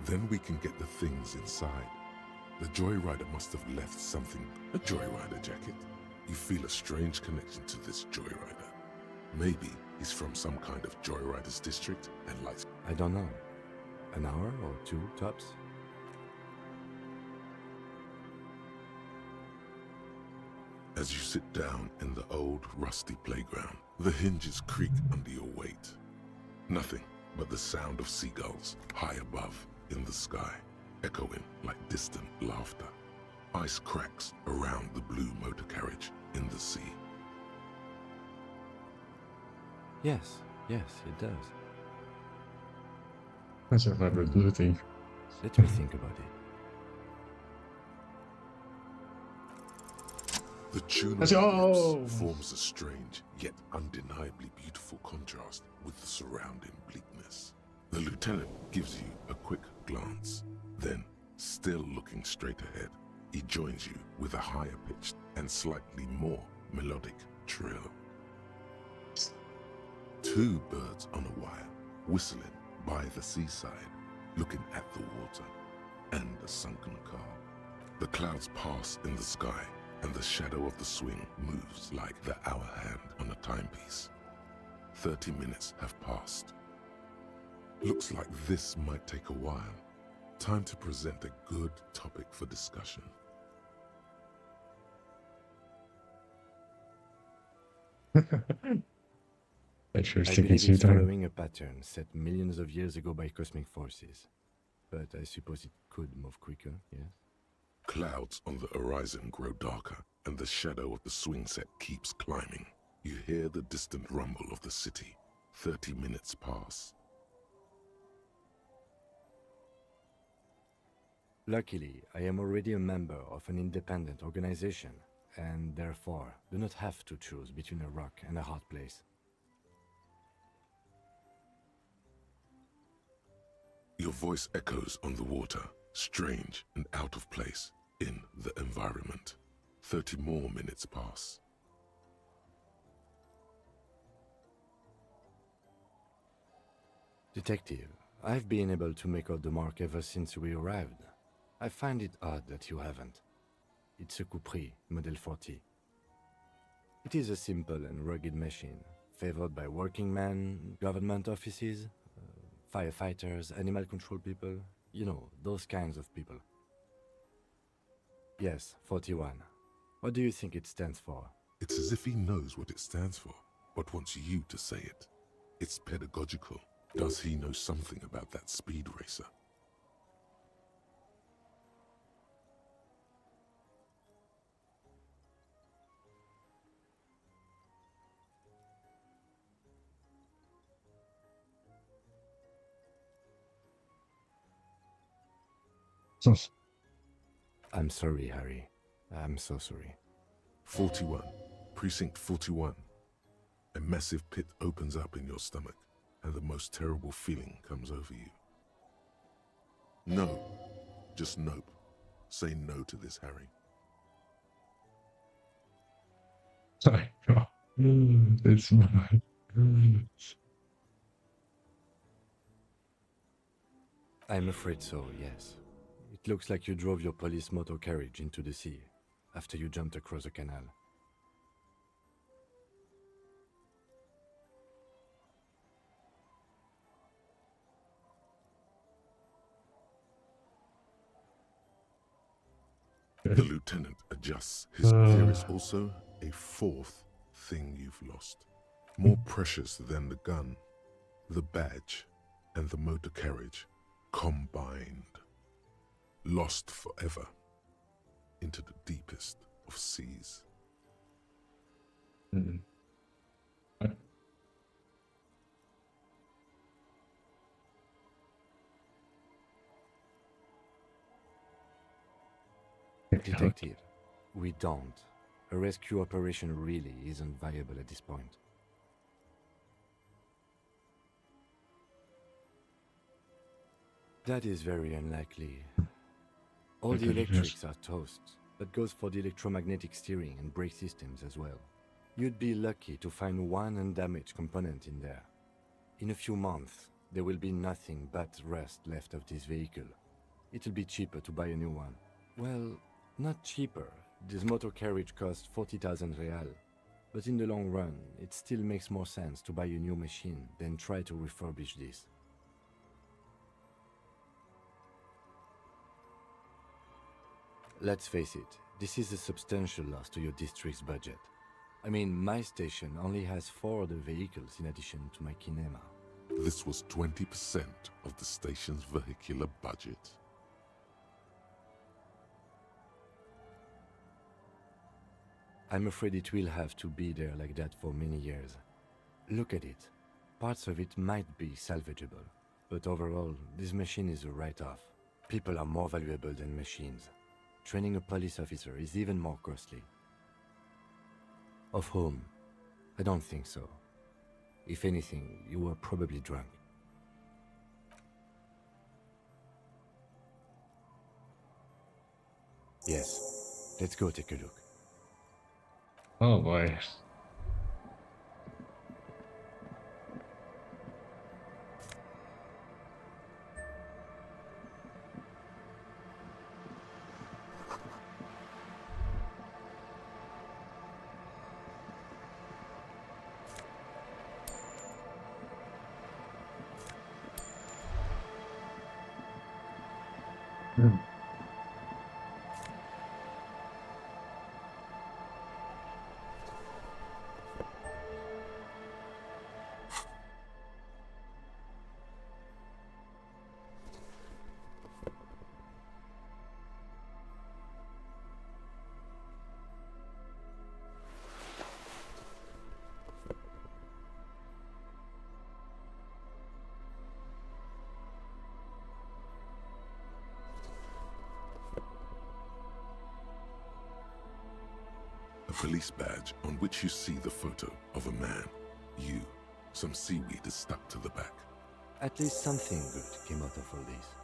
Then we can get the things inside. The joyrider must have left something. A joyrider jacket. You feel a strange connection to this joyrider. Maybe he's from some kind of joyriders district and likes... I don't know. An hour or two, tops? As you sit down in the old, rusty playground, the hinges creak under your weight. Nothing but the sound of seagulls high above in the sky, echoing like distant laughter. Ice cracks around the blue motor carriage in the sea. Yes, it does. That's a favorite blue thing. Let me think about it. The tune Let's of the go! lips forms a strange, yet undeniably beautiful contrast with the surrounding bleakness. The lieutenant gives you a quick glance. Then, still looking straight ahead, he joins you with a higher-pitched and slightly more melodic trill. Two birds on a wire, whistling by the seaside, looking at the water, and a sunken car. The clouds pass in the sky, and the shadow of the swing moves like the hour hand on a timepiece. 30 minutes have passed. Looks like this might take a while. Time to present a good topic for discussion. Adventurous I taking believe some it's time. following a pattern set millions of years ago by cosmic forces. But I suppose it could move quicker, yes? Clouds on the horizon grow darker, and the shadow of the swing set keeps climbing. You hear the distant rumble of the city. 30 minutes pass. Luckily, I am already a member of an independent organization, and therefore do not have to choose between a rock and a hard place. Your voice echoes on the water, strange and out of place in the environment. 30 more minutes pass. Detective, I've been able to make out the mark ever since we arrived. I find it odd that you haven't. It's a Coupris, Model 40. It is a simple and rugged machine, favored by working men, government offices, firefighters, animal control people, you know, those kinds of people. Yes, 41. What do you think it stands for? It's as if he knows what it stands for, but wants you to say it. It's pedagogical. Does he know something about that speed racer? I'm sorry, Harry. I'm so sorry. 41. Precinct 41. A massive pit opens up in your stomach, and the most terrible feeling comes over you. No. Just nope. Say no to this, Harry. Sorry. It's my. I'm afraid so, yes. It looks like you drove your police motor carriage into the sea after you jumped across the canal. The lieutenant adjusts. There is also a fourth thing you've lost. More precious than the gun, the badge, and the motor carriage combined. Lost forever into the deepest of seas. Detective, we don't. A rescue operation really isn't viable at this point. That is very unlikely. All the electrics are toast. That goes for the electromagnetic steering and brake systems as well. You'd be lucky to find one undamaged component in there. In a few months, there will be nothing but rust left of this vehicle. It'll be cheaper to buy a new one. Well, not cheaper. This motor carriage costs 40,000 real. But in the long run, it still makes more sense to buy a new machine than try to refurbish this. Let's face it, this is a substantial loss to your district's budget. I mean, my station only has 4 other vehicles in addition to my kinema. This was 20% of the station's vehicular budget. I'm afraid it will have to be there like that for many years. Look at it. Parts of it might be salvageable, but overall, this machine is a write-off. People are more valuable than machines. Training a police officer is even more costly. Of whom? I don't think so. If anything, you were probably drunk. Yes, let's go take a look. Oh boy. A police badge on which you see the photo of a man. You. Some seaweed is stuck to the back. At least something good came out of all this.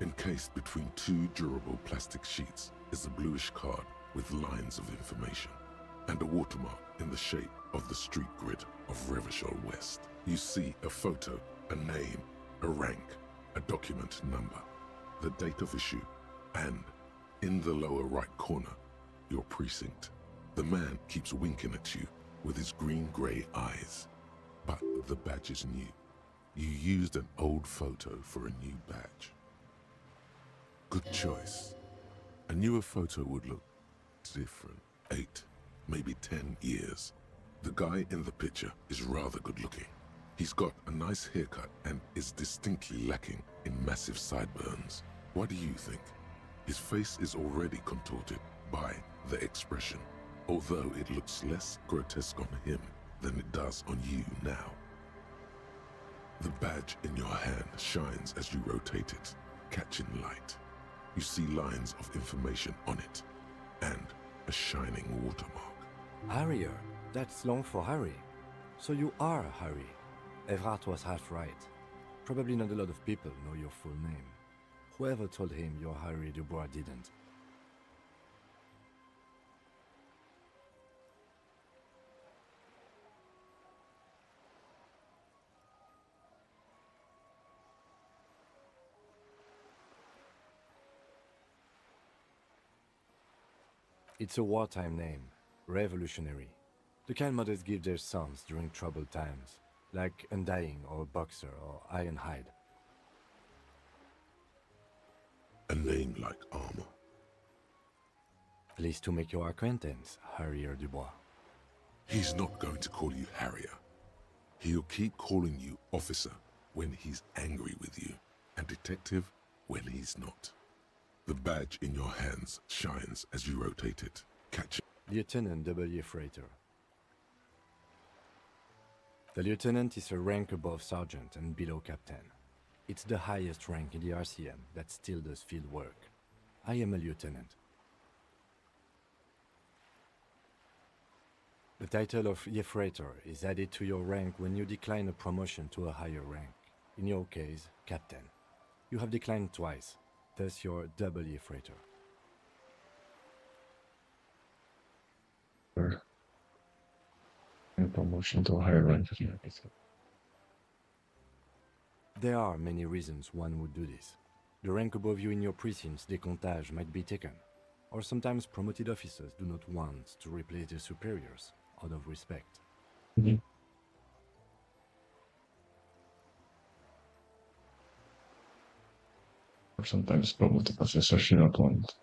Encased between two durable plastic sheets is a bluish card with lines of information and a watermark in the shape of the street grid of Revachol West. You see a photo, a name, a rank, a document number, the date of issue, and, in the lower right corner, your precinct. The man keeps winking at you with his green-grey eyes. But the badge is new. You used an old photo for a new badge. Good choice. A newer photo would look different. 8, maybe 10 years. The guy in the picture is rather good looking. He's got a nice haircut and is distinctly lacking in massive sideburns. What do you think? His face is already contorted by the expression, although it looks less grotesque on him than it does on you now. The badge in your hand shines as you rotate it, catching light. You see lines of information on it, and a shining watermark. Harrier, that's long for Harry. So you are Harry. Evrard was half right. Probably not a lot of people know your full name. Whoever told him you're Harry Dubois didn't. It's a wartime name, revolutionary. The kind mothers give their sons during troubled times, like Undying or Boxer or Ironhide. A name like armor. Pleased to make your acquaintance, Harrier Dubois. He's not going to call you Harrier. He'll keep calling you officer when he's angry with you, and detective when he's not. The badge in your hands shines as you rotate it, catching. Lieutenant W. Freighter. The lieutenant is a rank above sergeant and below captain. It's the highest rank in the RCM that still does field work. I am a lieutenant. The title of Freighter is added to your rank when you decline a promotion to a higher rank. In your case, captain. You have declined twice, thus you're double Freighter. And promotion to a higher rank. There are many reasons one would do this. The rank above you in your precinct's décomptage might be taken, or sometimes promoted officers do not want to replace their superiors out of respect. Mhm. Or sometimes promoted officers do not want.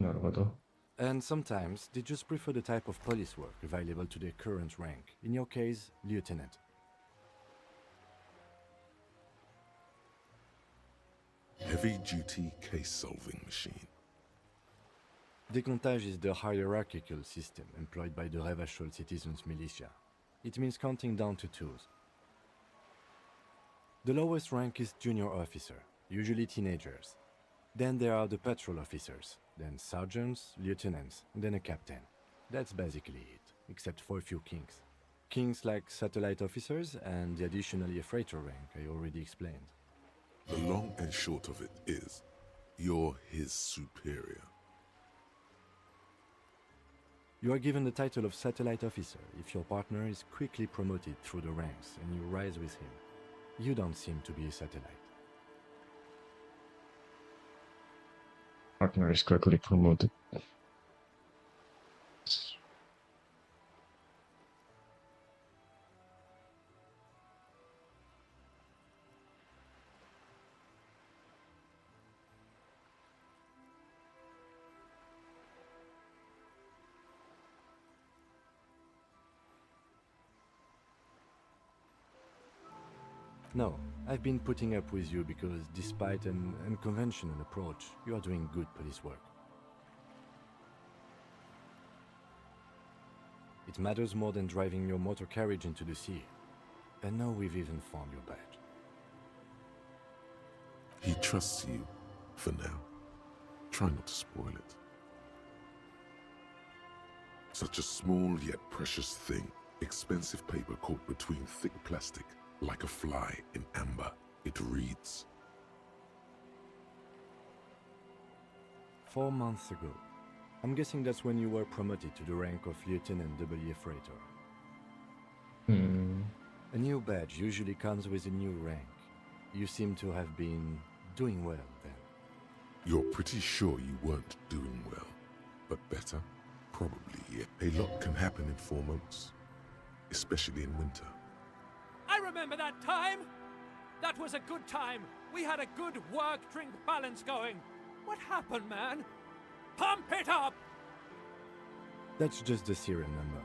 なるほど. And sometimes they just prefer the type of police work available to their current rank, in your case, lieutenant. Heavy-duty case-solving machine. Décomptage is the hierarchical system employed by the Revachol Citizens Militia. It means counting down to twos. The lowest rank is junior officer, usually teenagers. Then there are the patrol officers, then sergeants, lieutenants, and then a captain. That's basically it, except for a few kings. Kings like satellite officers and the additionally freighter rank I already explained. The long and short of it is, you're his superior. You are given the title of satellite officer if your partner is quickly promoted through the ranks and you rise with him. You don't seem to be a satellite. Partner is quickly promoted. No, I've been putting up with you because despite an unconventional approach, you are doing good police work. It matters more than driving your motor carriage into the sea. And now we've even found your badge. He trusts you, for now. Try not to spoil it. Such a small yet precious thing. Expensive paper caught between thick plastic, like a fly in amber. It reads, 4 months ago. I'm guessing that's when you were promoted to the rank of Lieutenant W. Freighter. A new badge usually comes with a new rank. You seem to have been doing well then. You're pretty sure you weren't doing well, but better? Probably, yeah. A lot can happen in 4 months, especially in winter. I remember that time! That was a good time. We had a good work-drink balance going. What happened, man? Pump it up! That's just the serial number.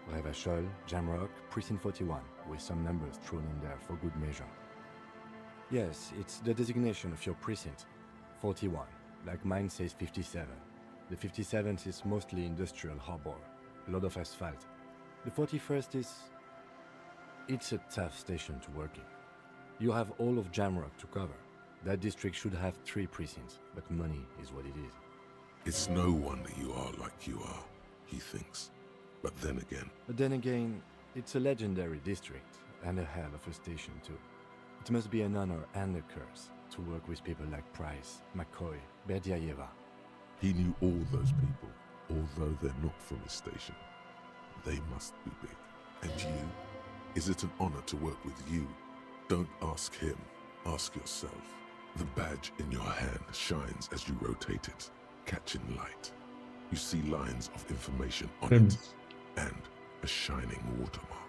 Revachol, Jamrock, Precinct 41, with some numbers thrown in there for good measure. Yes, it's the designation of your precinct. 41, like mine says 57. The 57th is mostly industrial harbor, a lot of asphalt. The 41st is... it's a tough station to work in. You have all of Jamrock to cover. That district should have 3 precincts, but money is what it is. It's no wonder you are like you are, he thinks. But then again, it's a legendary district, and a hell of a station too. It must be an honor and a curse to work with people like Price, McCoy, Berdiaeva. he knew all those people, although they're not from his station. They must be big. And you? Is it an honor to work with you? Don't ask him, ask yourself. The badge in your hand shines as you rotate it, catching light. You see lines of information on it, and a shining watermark.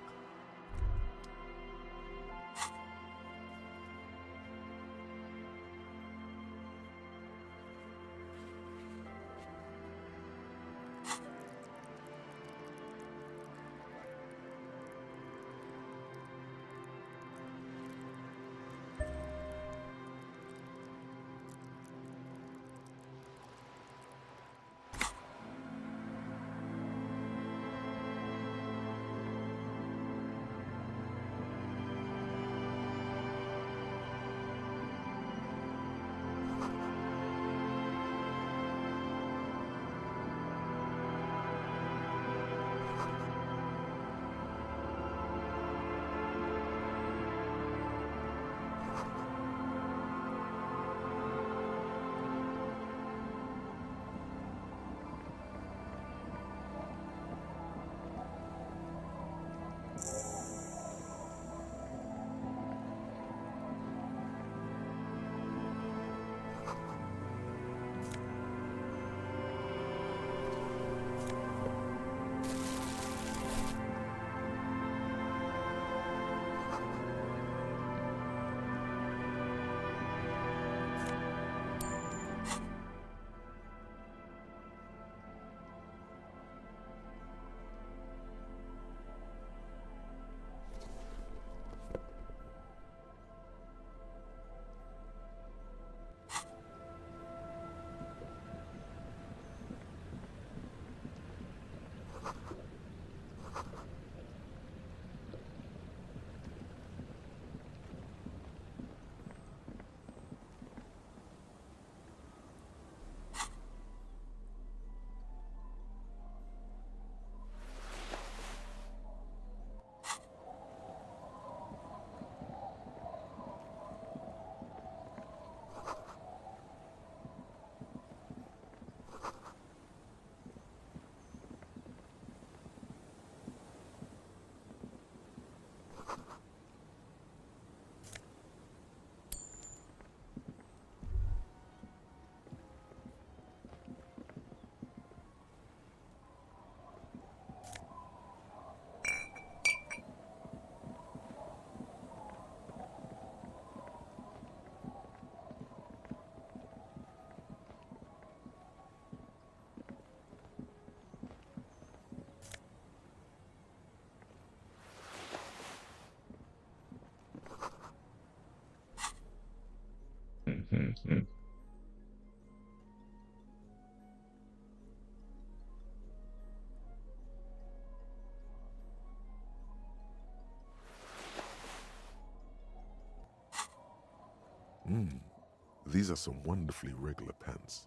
These are some wonderfully regular pants.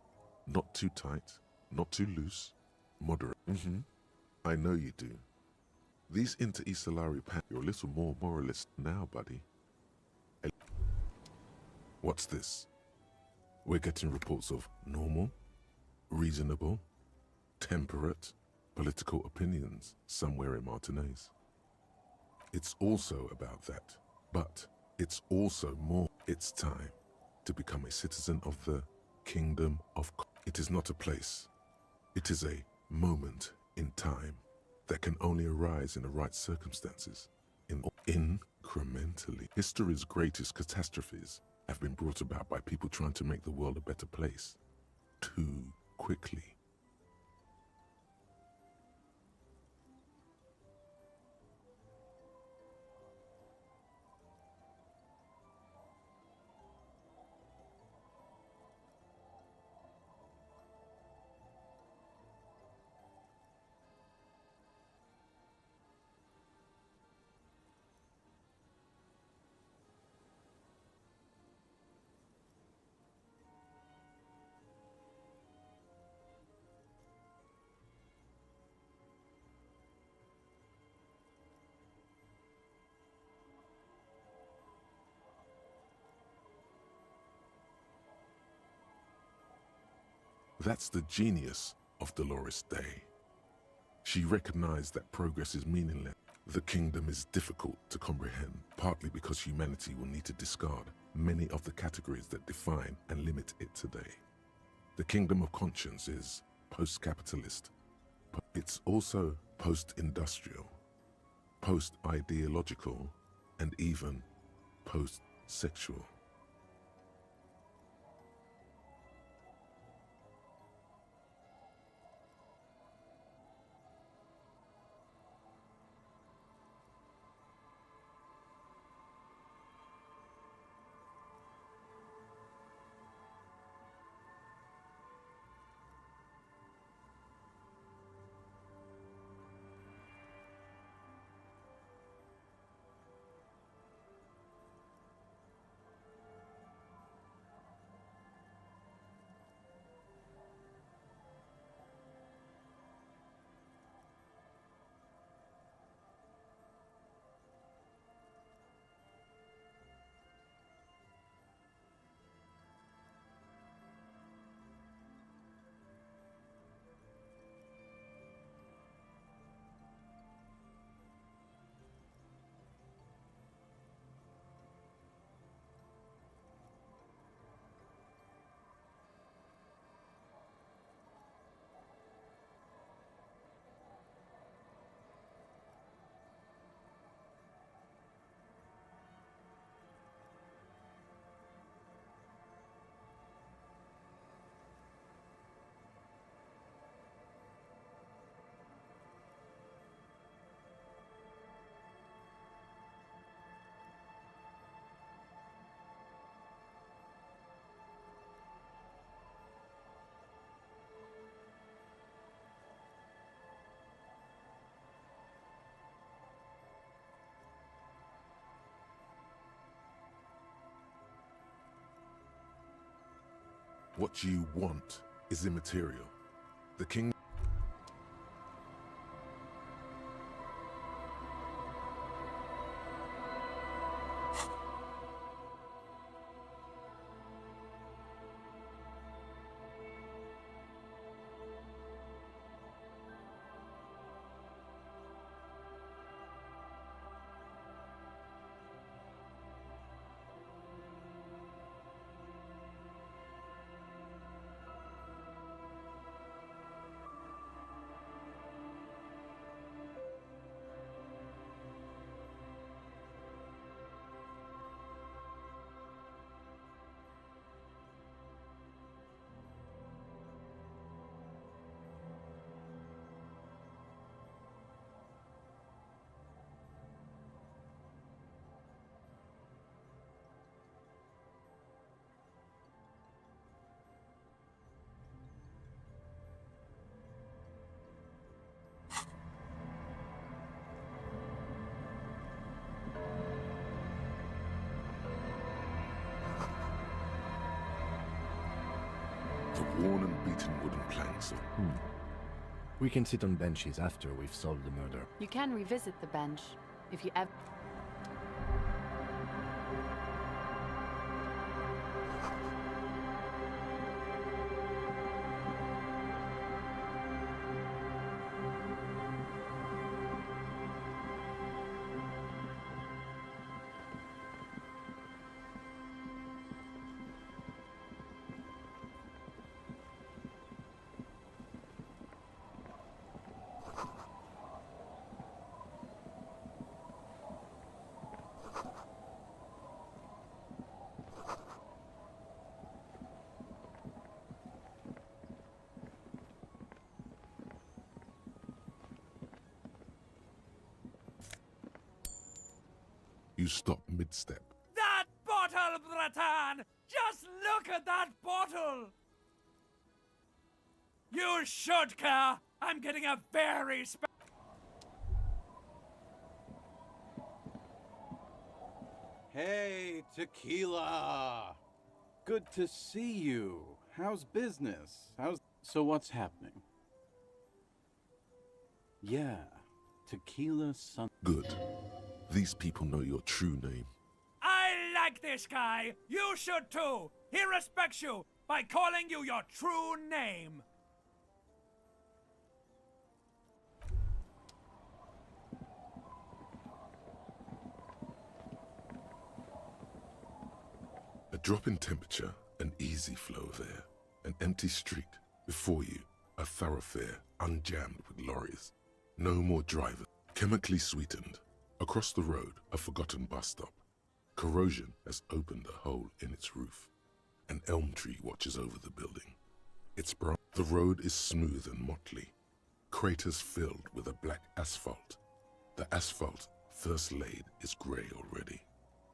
Not too tight, not too loose, moderate. I know you do. These inter-Isolari pants, you're a little more moralist now, buddy. What's this? We're getting reports of normal, reasonable, temperate, political opinions somewhere in Martinez. It's also about that, but it's also more. It's time to become a citizen of the Kingdom of... It is not a place. It is a moment in time that can only arise in the right circumstances. Incrementally. History's greatest catastrophes have been brought about by people trying to make the world a better place too quickly. That's the genius of Dolores Day. She recognized that progress is meaningless. The kingdom is difficult to comprehend, partly because humanity will need to discard many of the categories that define and limit it today. The kingdom of conscience is post-capitalist. It's also post-industrial, post-ideological, and even post-sexual. What you want is immaterial. The king... worn and beaten wooden planks. We can sit on benches after we've solved the murder. You can revisit the bench if you ever. You stop mid-step. That bottle, Bratan! Just look at that bottle! You should care! I'm getting a very Hey, Tequila! Good to see you. How's business? So what's happening? Yeah, Tequila Sun. Good. These people know your true name. I like this guy! You should too! He respects you by calling you your true name! A drop in temperature, an easy flow of air, an empty street. Before you, a thoroughfare unjammed with lorries. No more drivers. Chemically sweetened. Across the road, a forgotten bus stop. Corrosion has opened a hole in its roof. An elm tree watches over the building. It's brown. The road is smooth and motley. Craters filled with a black asphalt. The asphalt, first laid, is grey already.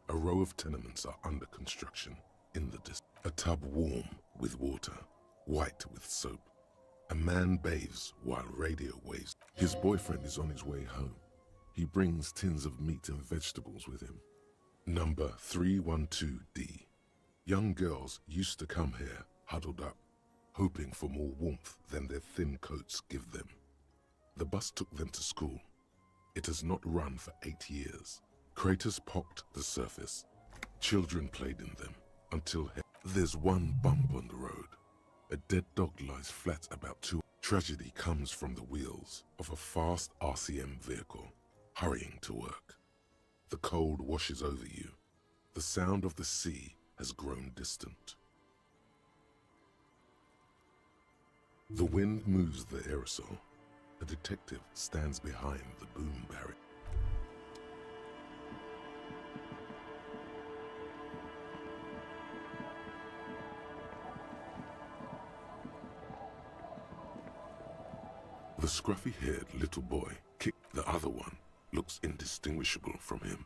A row of tenements are under construction. In the distance, a tub warm with water, white with soap. A man bathes while radio waves. His boyfriend is on his way home. He brings tins of meat and vegetables with him. Number 312D. Young girls used to come here, huddled up, hoping for more warmth than their thin coats give them. The bus took them to school. It has not run for 8 years. Craters pocked the surface. Children played in them until there's one bump on the road. A dead dog lies flat about 2. Tragedy comes from the wheels of a fast RCM vehicle, hurrying to work. The cold washes over you. The sound of the sea has grown distant. The wind moves the aerosol. A detective stands behind the boom barrier. The scruffy-haired little boy kicked the other one, looks indistinguishable from him.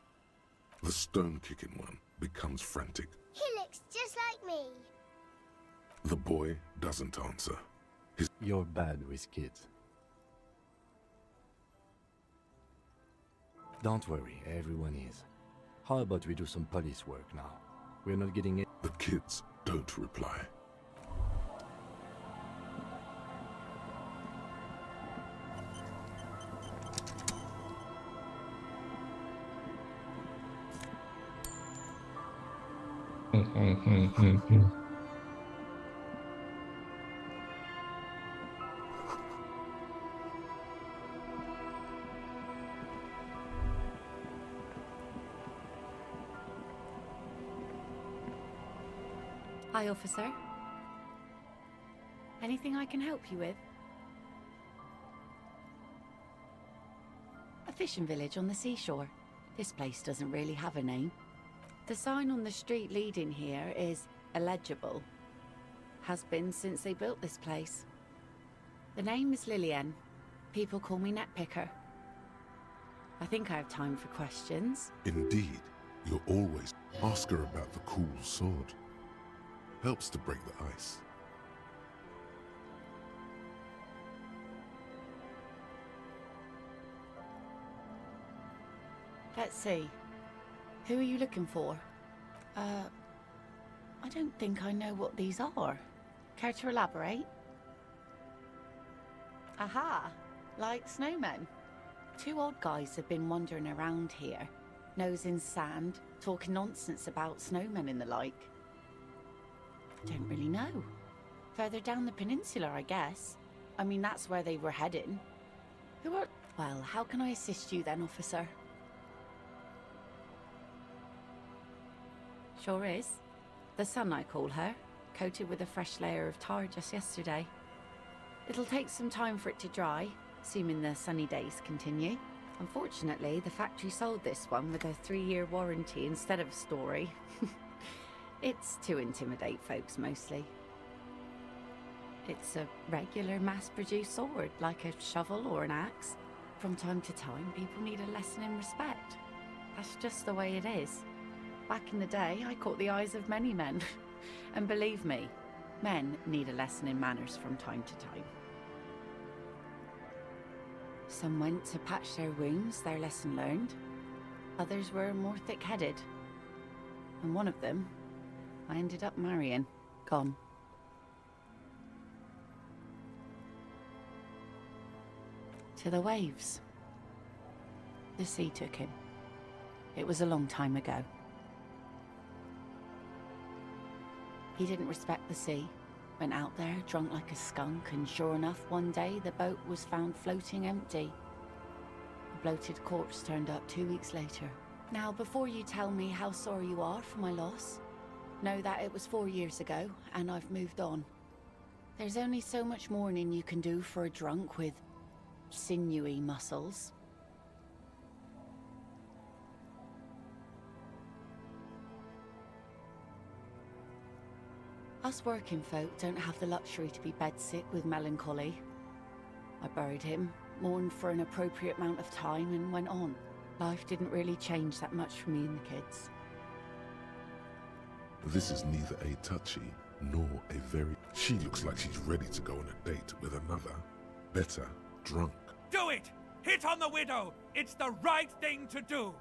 The stone-kicking one becomes frantic. He looks just like me. The boy doesn't answer. You're bad with kids. Don't worry, everyone is. How about we do some police work now? We're not getting it. The kids don't reply. Hi, officer. Anything I can help you with? A fishing village on the seashore. This place doesn't really have a name. The sign on the street leading here is illegible. Has been since they built this place. The name is Lillian. People call me Netpicker. I think I have time for questions. Indeed, you're always. Ask her about the cool sword. Helps to break the ice. Let's see. Who are you looking for? I don't think I know what these are. Care to elaborate? Aha, like snowmen. Two old guys have been wandering around here, nose in sand, talking nonsense about snowmen and the like. Don't really know. Further down the peninsula, I guess. I mean, that's where they were heading. Who are... Well, how can I assist you then, officer? Sure is. The sun, I call her, coated with a fresh layer of tar just yesterday. It'll take some time for it to dry, assuming the sunny days continue. Unfortunately, the factory sold this one with a 3-year warranty instead of a story. It's to intimidate folks, mostly. It's a regular mass-produced sword, like a shovel or an axe. From time to time, people need a lesson in respect. That's just the way it is. Back in the day, I caught the eyes of many men. And believe me, men need a lesson in manners from time to time. Some went to patch their wounds, their lesson learned. Others were more thick-headed. And one of them, I ended up marrying. Gone. To the waves. The sea took him. It was a long time ago. He didn't respect the sea. Went out there, drunk like a skunk, and sure enough, one day the boat was found floating empty. A bloated corpse turned up 2 weeks later. Now, before you tell me how sorry you are for my loss, know that it was 4 years ago, and I've moved on. There's only so much mourning you can do for a drunk with sinewy muscles. Us working folk don't have the luxury to be bedsick with melancholy. I buried him, mourned for an appropriate amount of time, and went on. Life didn't really change that much for me and the kids. This is neither a touchy nor a very... She looks like she's ready to go on a date with another, better drunk. Do it! Hit on the widow! It's the right thing to do!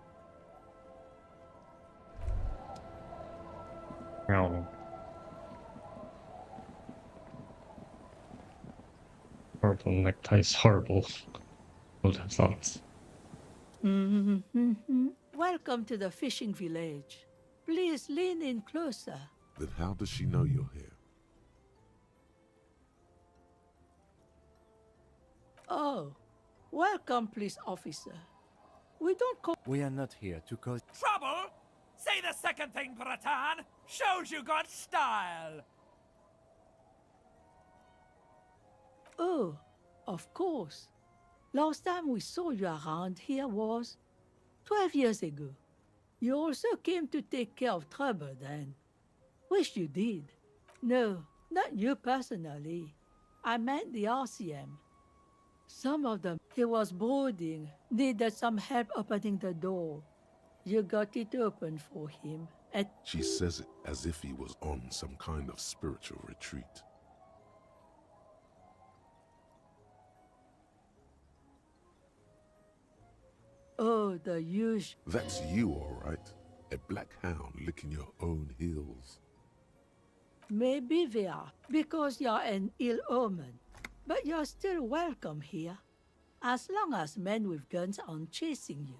No. Purple necktie is horrible. Would have thought. Welcome to the fishing village. Please lean in closer. Then how does she know you're here? Oh, welcome, police officer. We don't call... We are not here to cause... Trouble? Say the second thing, Bratan! Shows you got style! Oh, of course. Last time we saw you around here was 12 years ago. You also came to take care of trouble then. Wish you did. No, not you personally. I meant the RCM. Some of them, he was brooding, needed some help opening the door. You got it open for him. She says it as if he was on some kind of spiritual retreat. Oh, the usual. That's you, all right. A black hound licking your own heels. Maybe they are, because you're an ill omen. But you're still welcome here, as long as men with guns aren't chasing you.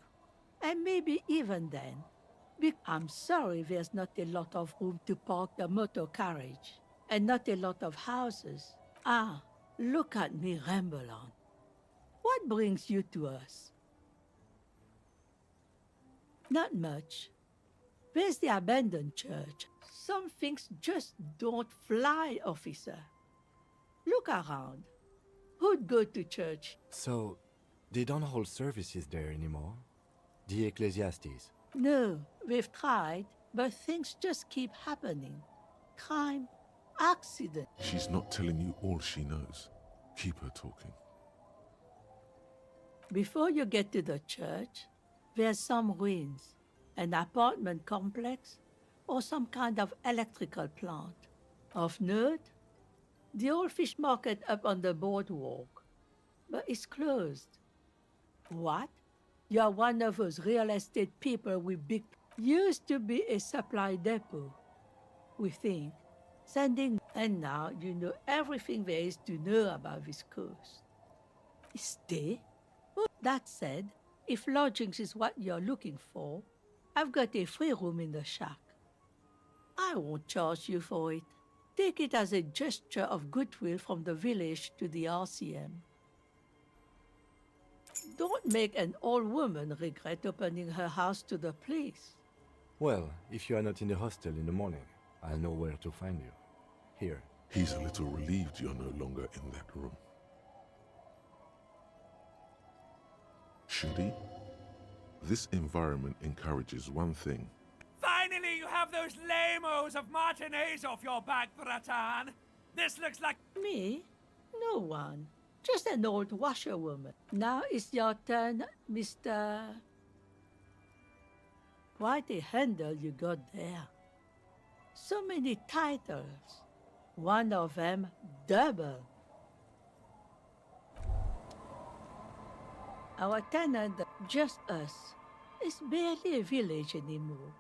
And maybe even then. I'm sorry there's not a lot of room to park the motor carriage, and not a lot of houses. Ah, look at me ramble on. What brings you to us? Not much. There's the abandoned church. Some things just don't fly, officer. Look around. Who'd go to church? So, they don't hold services there anymore? The Ecclesiastes? No, we've tried, but things just keep happening. Crime, accident. She's not telling you all she knows. Keep her talking. Before you get to the church, there's some ruins, an apartment complex, or some kind of electrical plant. Of note, the old fish market up on the boardwalk, but it's closed. What? You're one of those real estate people with big... Used to be a supply depot, we think. Sending, and now you know everything there is to know about this coast. Stay? Well, that said, if lodgings is what you're looking for, I've got a free room in the shack. I won't charge you for it. Take it as a gesture of goodwill from the village to the RCM. Don't make an old woman regret opening her house to the place. Well, if you are not in the hostel in the morning, I'll know where to find you. Here. He's a little relieved you're no longer in that room. Should he? This environment encourages one thing. Finally, you have those lamos of matinees off your back, Bratan. This looks like... Me? No one. Just an old washerwoman. Now it's your turn, Mr. Quite a handle you got there. So many titles. One of them double. Our tenant, just us, is barely a village anymore.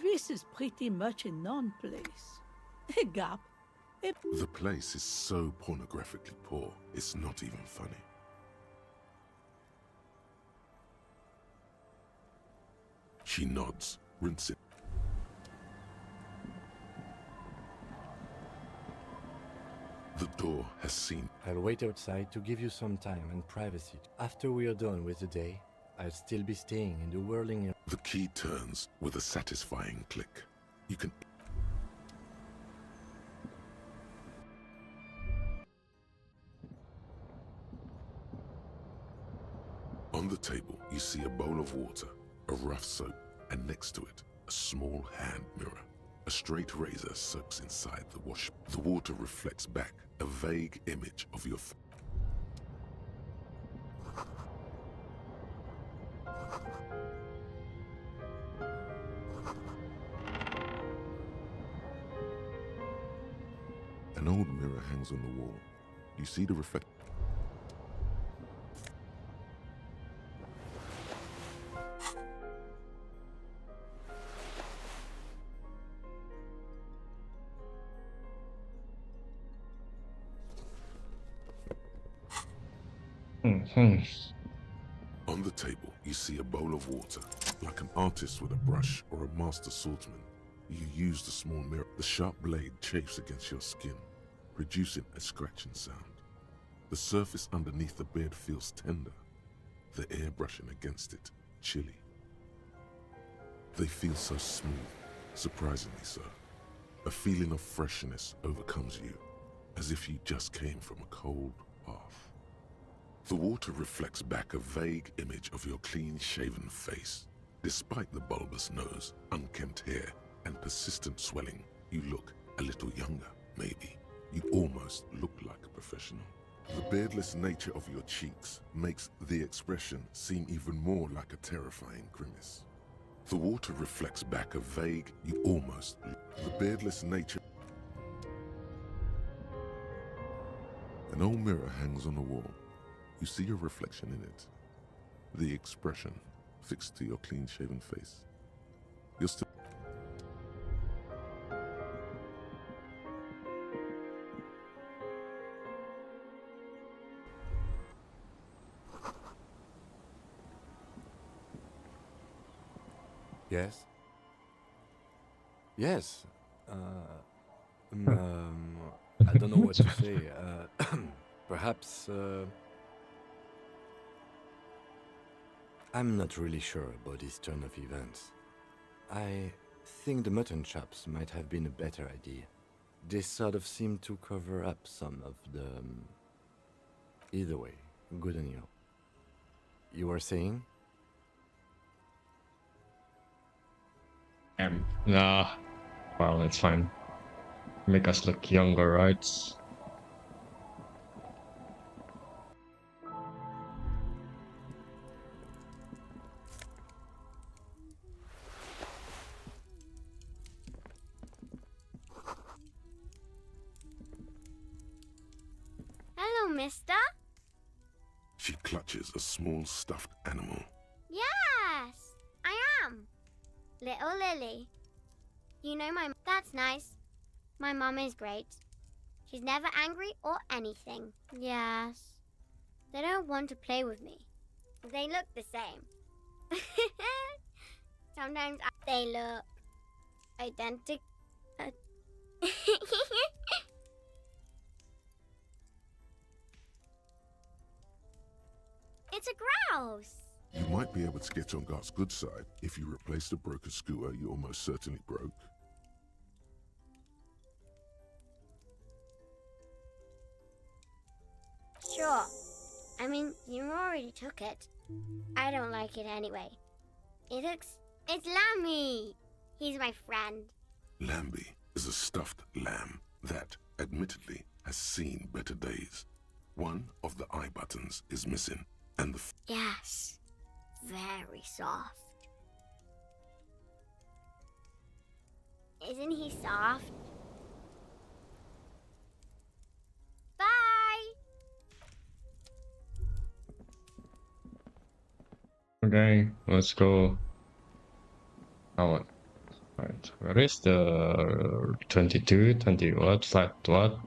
This is pretty much a non-place. A gap. The place is so pornographically poor, it's not even funny. She nods, rinse it. The door has seen. I'll wait outside to give you some time and privacy. After we are done with the day, I'll still be staying in the whirling... The key turns with a satisfying click. You can... On the table, you see a bowl of water, a rough soap, and next to it, a small hand mirror. A straight razor soaks inside the wash. The water reflects back a vague image of your An old mirror hangs on the wall. You see the reflect. On the table, you see a bowl of water. Like an artist with a brush or a master swordsman, you use the small mirror. The sharp blade chafes against your skin, producing a scratching sound. The surface underneath the beard feels tender, the air brushing against it, chilly. They feel so smooth, surprisingly so. A feeling of freshness overcomes you, as if you just came from a cold bath. The water reflects back a vague image of your clean-shaven face. Despite the bulbous nose, unkempt hair, and persistent swelling, you look a little younger, maybe. You almost look like a professional. The beardless nature of your cheeks makes the expression seem even more like a terrifying grimace. The water reflects back a vague, the beardless nature. An old mirror hangs on the wall. You see your reflection in it. The expression fixed to your clean-shaven face. You're still... Yes? Yes. I don't know what to say. Perhaps, I'm not really sure about this turn of events. I think the mutton chops might have been a better idea. They sort of seem to cover up some of the... Either way, good on you. You were saying? Nah. Well, it's fine. Make us look younger, right? Hello, mister. She clutches a small stuffed animal. Yes, I am. Little Lily. You know my... That's nice. My mum is great. She's never angry or anything. Yes. They don't want to play with me. They look the same. Sometimes they look identical. It's a grouse. You might be able to get on Gart's good side if you replace the broken scooter you almost certainly broke. Sure. I mean, you already took it. I don't like it anyway. It's Lammy. He's my friend. Lambie is a stuffed lamb that, admittedly, has seen better days. One of the eye buttons is missing, and the Yes. Very soft. Isn't he soft? Bye! Okay, let's go. Oh, right. Where is the 22, 20 what, flat what?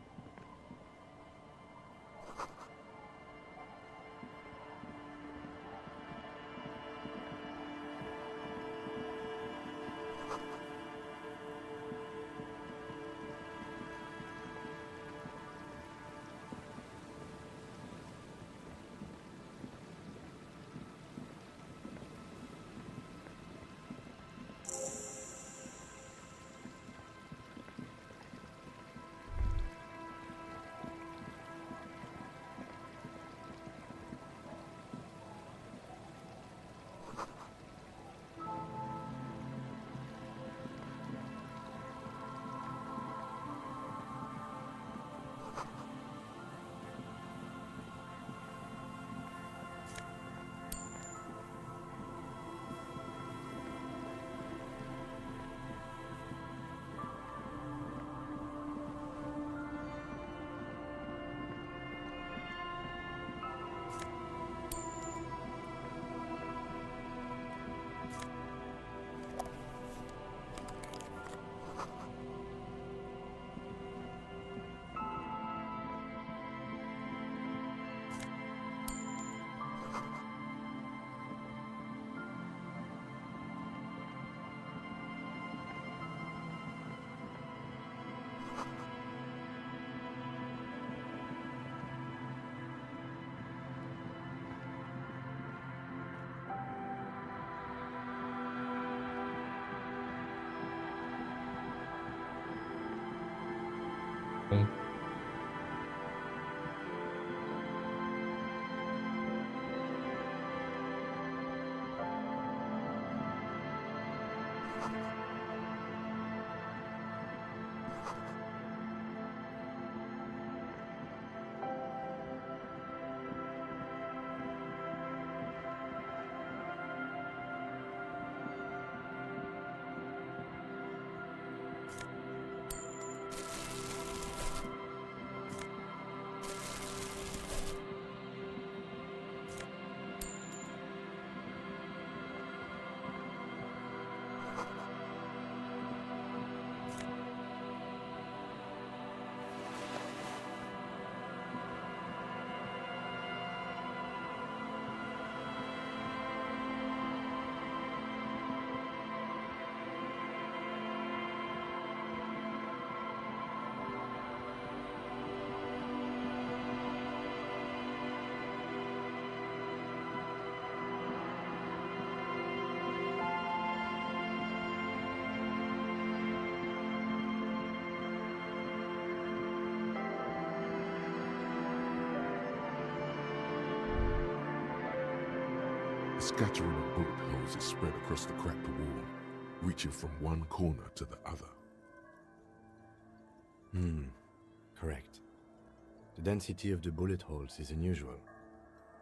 Scattering of bullet holes is spread across the cracked wall, reaching from one corner to the other. Correct. The density of the bullet holes is unusual,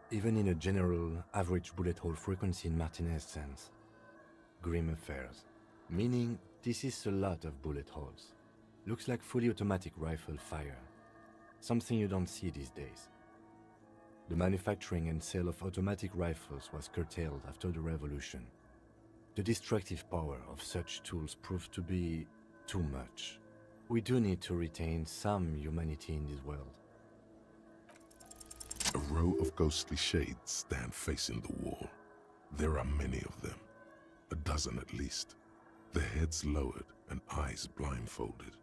even in a general average bullet hole frequency in Martinez's sense. Grim affairs. Meaning, this is a lot of bullet holes. Looks like fully automatic rifle fire. Something you don't see these days. The manufacturing and sale of automatic rifles was curtailed after the revolution. The destructive power of such tools proved to be too much. We do need to retain some humanity in this world. A row of ghostly shades stand facing the wall. There are many of them, a dozen at least, their heads lowered and eyes blindfolded.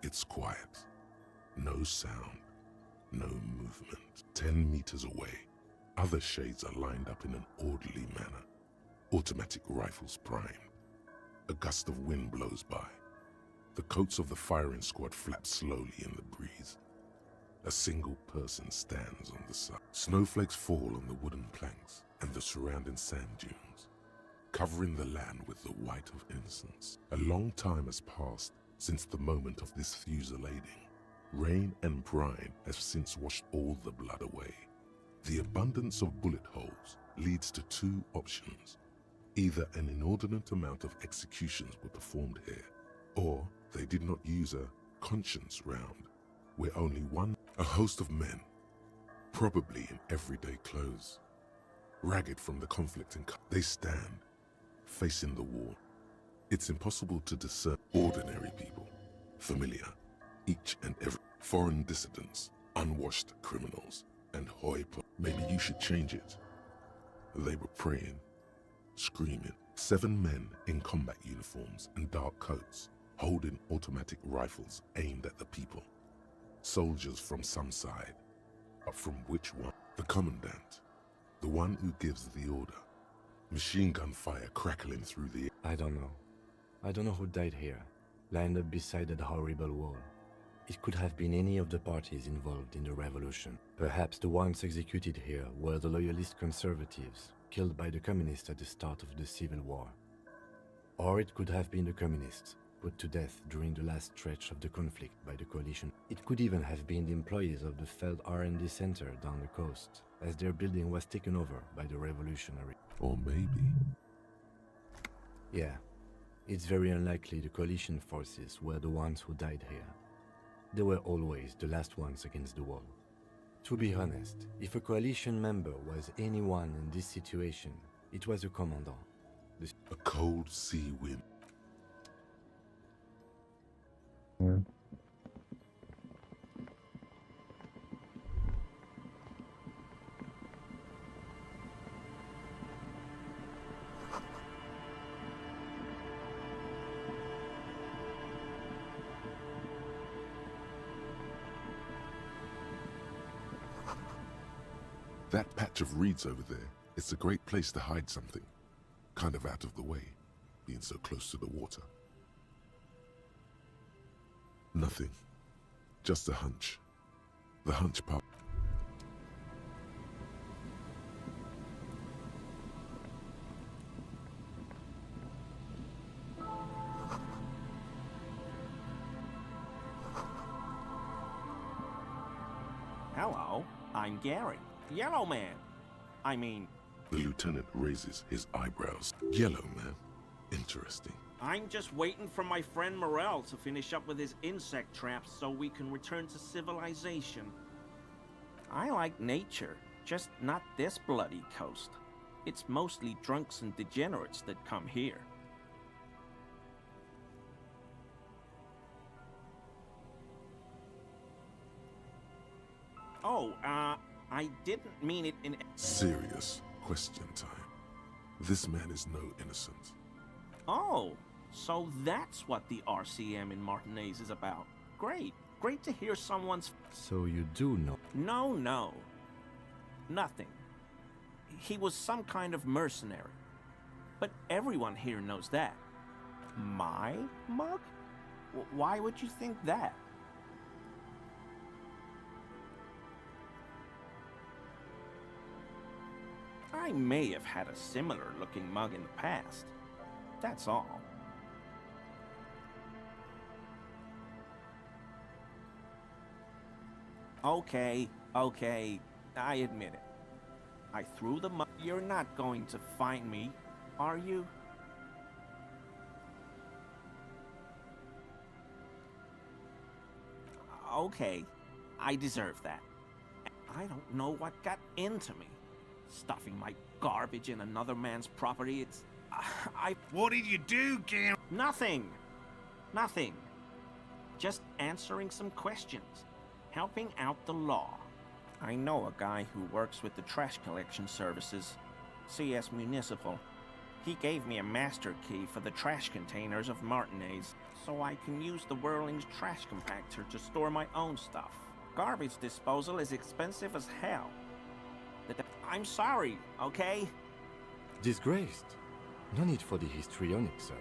It's quiet. No sound, no movement. 10 meters away, other shades are lined up in an orderly manner, automatic rifles primed. A gust of wind blows by. The coats of the firing squad flap slowly in the breeze. A single person stands on the side. Snowflakes fall on the wooden planks and the surrounding sand dunes, covering the land with the white of innocence. A long time has passed since the moment of this fusillading. Rain and brine have since washed all the blood away. The abundance of bullet holes leads to two options. Either an inordinate amount of executions were performed here, or they did not use a conscience round, where only a host of men, probably in everyday clothes, ragged from the conflict they stand, facing the wall. It's impossible to discern ordinary people, familiar, each and every, foreign dissidents, unwashed criminals, and maybe you should change it. They were praying, screaming. 7 men in combat uniforms and dark coats, holding automatic rifles aimed at the people. Soldiers from some side, but from which one? The commandant, the one who gives the order. Machine gun fire crackling through the air. I don't know. I don't know who died here, lined up beside that horrible wall. It could have been any of the parties involved in the revolution. Perhaps the ones executed here were the loyalist conservatives, killed by the communists at the start of the Civil War. Or it could have been the communists, put to death during the last stretch of the conflict by the coalition. It could even have been the employees of the failed R&D center down the coast, as their building was taken over by the revolutionary. Or maybe... Yeah, it's very unlikely the coalition forces were the ones who died here. They were always the last ones against the wall. To be honest, if a coalition member was anyone in this situation, it was a commandant. A cold sea wind. That patch of reeds over there, it's a great place to hide something. Kind of out of the way, being so close to the water. Nothing. Just a hunch. The hunch part. Hello, I'm Gary. Yellow Man. I mean... The lieutenant raises his eyebrows. Yellow Man. Interesting. I'm just waiting for my friend Morel to finish up with his insect traps so we can return to civilization. I like nature, just not this bloody coast. It's mostly drunks and degenerates that come here. Oh, I didn't mean it in... Serious question time. This man is no innocent. Oh, so that's what the RCM in Martinez is about. Great. Great to hear someone's... So you do know? No. Nothing. He was some kind of mercenary. But everyone here knows that. My mug? Why would you think that? I may have had a similar looking mug in the past. That's all. Okay, I admit it. I threw the mug. You're not going to find me, are you? Okay, I deserve that. I don't know what got into me. Stuffing my garbage in another man's property, it's... What did you do, Gam? Nothing. Just answering some questions. Helping out the law. I know a guy who works with the trash collection services. CS Municipal. He gave me a master key for the trash containers of Martinez, so I can use the Whirling's trash compactor to store my own stuff. Garbage disposal is expensive as hell. I'm sorry, okay? Disgraced. No need for the histrionic, sir.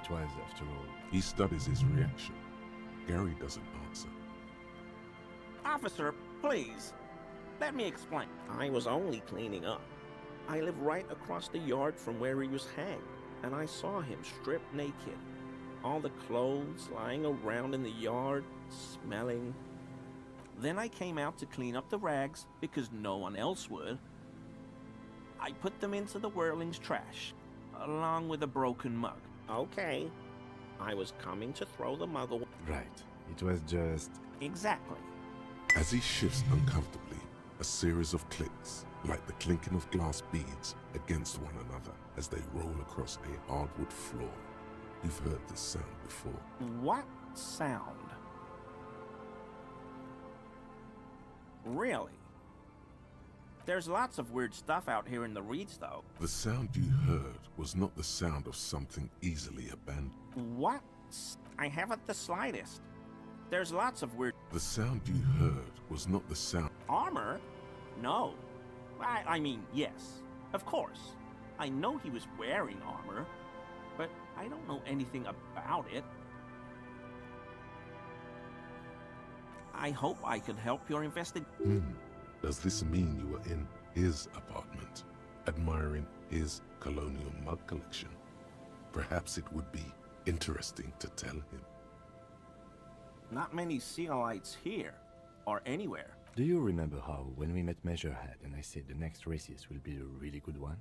It was, after all... He studies his reaction. Gary doesn't answer. Officer, please. Let me explain. I was only cleaning up. I live right across the yard from where he was hanged, and I saw him stripped naked. All the clothes lying around in the yard, smelling. Then I came out to clean up the rags, because no one else would. I put them into the Whirling's trash, along with a broken mug. Okay. I was coming to throw the mug away. Right. It was just... Exactly. As he shifts uncomfortably, a series of clicks, like the clinking of glass beads against one another as they roll across a hardwood floor. You've heard this sound before. What sound? Really? There's lots of weird stuff out here in the reeds, though. The sound you heard was not the sound of something easily abandoned. What? I haven't the slightest. There's lots of weird... The sound you heard was not the sound... Armor? No. I mean, yes. Of course. I know he was wearing armor, but I don't know anything about it. I hope I could help your investigation. Does this mean you were in his apartment, admiring his colonial mug collection? Perhaps it would be interesting to tell him. Not many Sealites here, or anywhere. Do you remember how, when we met Measurehead and I said the next racist will be a really good one?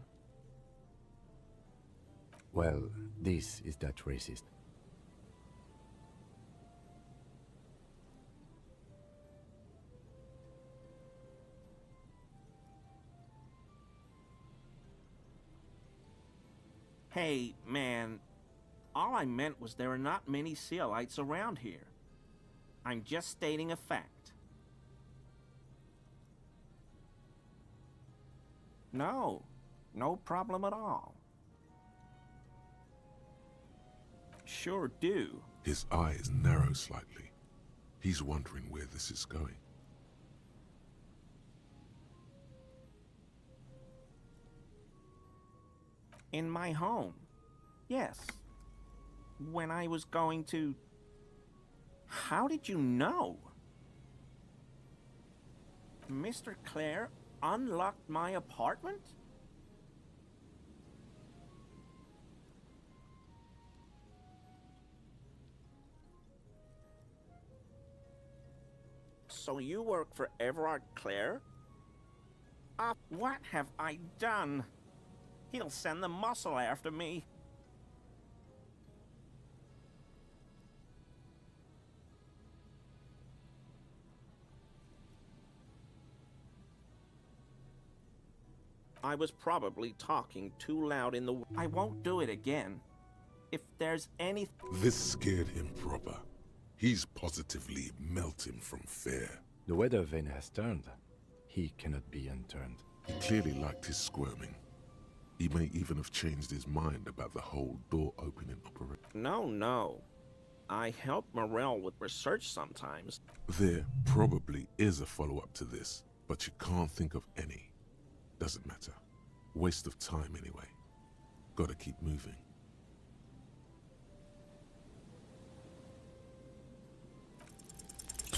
Well, this is that racist. Hey, man, all I meant was there are not many Sealites around here. I'm just stating a fact. No, no problem at all. Sure do. His eyes narrow slightly. He's wondering where this is going. In my home. Yes. When I was going to... How did you know? Mr. Clare unlocked my apartment? So you work for Everard Clare? What have I done? He'll send the muscle after me. I was probably talking too loud in the... I won't do it again. If there's any... This scared him proper. He's positively melting from fear. The weather vane has turned. He cannot be unturned. He clearly liked his squirming. He may even have changed his mind about the whole door opening operation. No. I help Morell with research sometimes. There probably is a follow-up to this, but you can't think of any. Doesn't matter. Waste of time anyway. Gotta keep moving.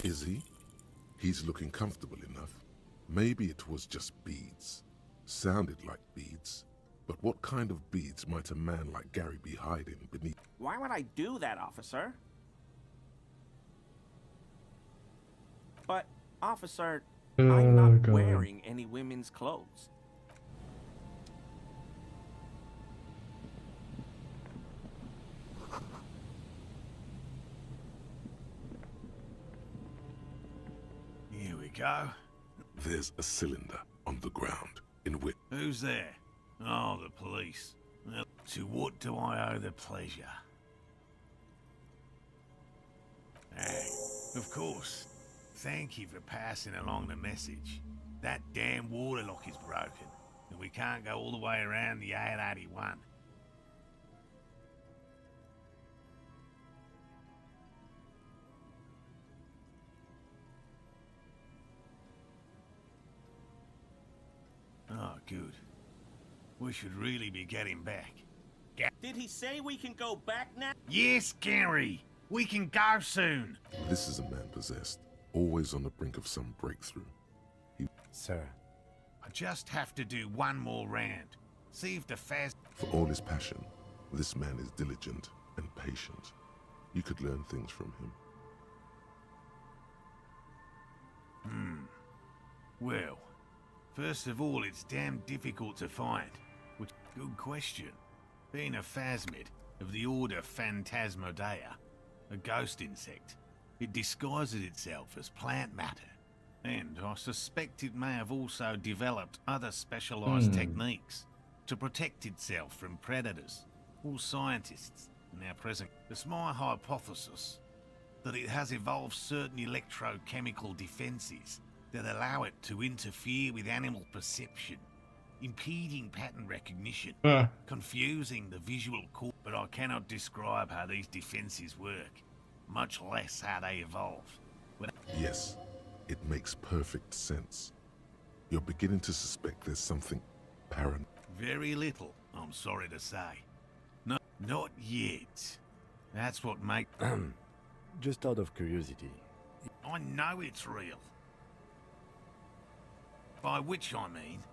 Is he? He's looking comfortable enough. Maybe it was just beads. Sounded like beads. But what kind of beads might a man like Gary be hiding beneath? Why would I do that, officer? But, officer, I'm not wearing any women's clothes. Here we go. There's a cylinder on the ground in which... Who's there? Oh, the police. Well, to what do I owe the pleasure? Of course. Thank you for passing along the message. That damn water lock is broken, and we can't go all the way around the 881. Oh, good. We should really be getting back. Did he say we can go back now? Yes, Gary! We can go soon! This is a man possessed, always on the brink of some breakthrough. Sir. I just have to do one more round. See if the Faz... For all his passion, this man is diligent and patient. You could learn things from him. Well, first of all, it's damn difficult to find. Which, good question. Being a phasmid of the order Phantasmodea, a ghost insect, it disguises itself as plant matter. And I suspect it may have also developed other specialized techniques to protect itself from predators. All scientists now present. It's my hypothesis that it has evolved certain electrochemical defenses that allow it to interfere with animal perception, impeding pattern recognition, confusing the visual cortex. But I cannot describe how these defenses work, much less how they evolve. Yes, it makes perfect sense. You're beginning to suspect there's something paranoid. Very little, I'm sorry to say. No, not yet. That's what makes... Just out of curiosity. I know it's real. By which I mean,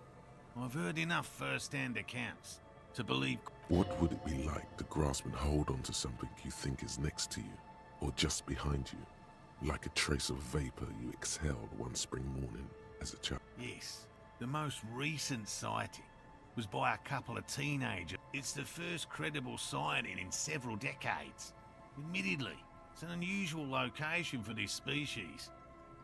I've heard enough first-hand accounts to believe... What would it be like to grasp and hold onto something you think is next to you, or just behind you, like a trace of vapor you exhaled one spring morning as a child? Yes, the most recent sighting was by a couple of teenagers. It's the first credible sighting in several decades. Admittedly, it's an unusual location for this species,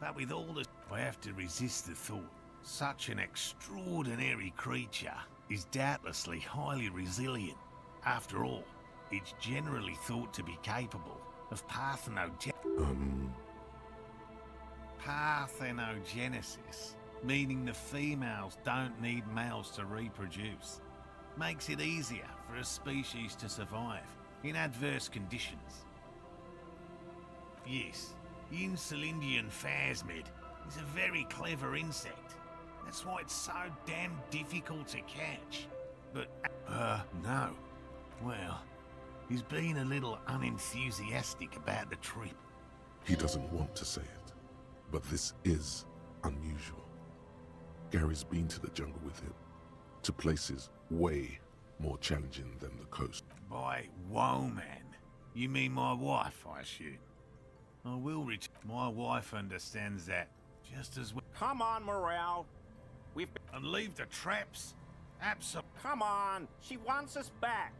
but with all this, I have to resist the thought. Such an extraordinary creature is doubtlessly highly resilient. After all, it's generally thought to be capable of parthenogenesis, meaning the females don't need males to reproduce. Makes it easier for a species to survive in adverse conditions. Yes, the Insulindian phasmid is a very clever insect. That's why it's so damn difficult to catch. But, no. Well, he's been a little unenthusiastic about the trip. He doesn't want to say it, but this is unusual. Gary's been to the jungle with him, to places way more challenging than the coast. By woman, you mean my wife, I assume? I will return. My wife understands that just as well. Come on, Morale. And leave the traps? Absolutely. Come on. She wants us back.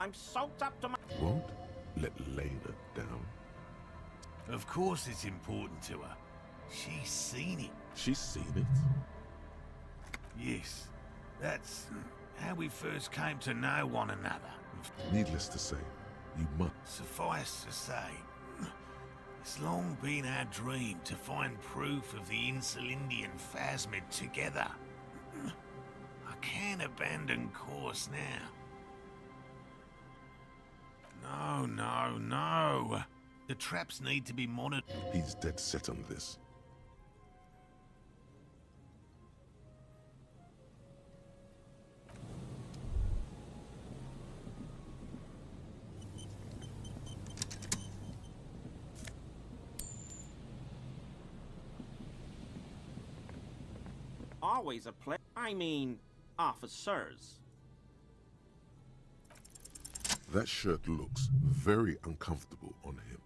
I'm soaked up to my... Won't let Lena down. Of course it's important to her. She's seen it. She's seen it? Yes. That's how we first came to know one another. Needless to say, you must... Suffice to say, it's long been our dream to find proof of the Insulindian phasmid together. I can't abandon course now. No. The traps need to be monitored. He's dead set on this. Always a play. I mean, officers. That shirt looks very uncomfortable on him.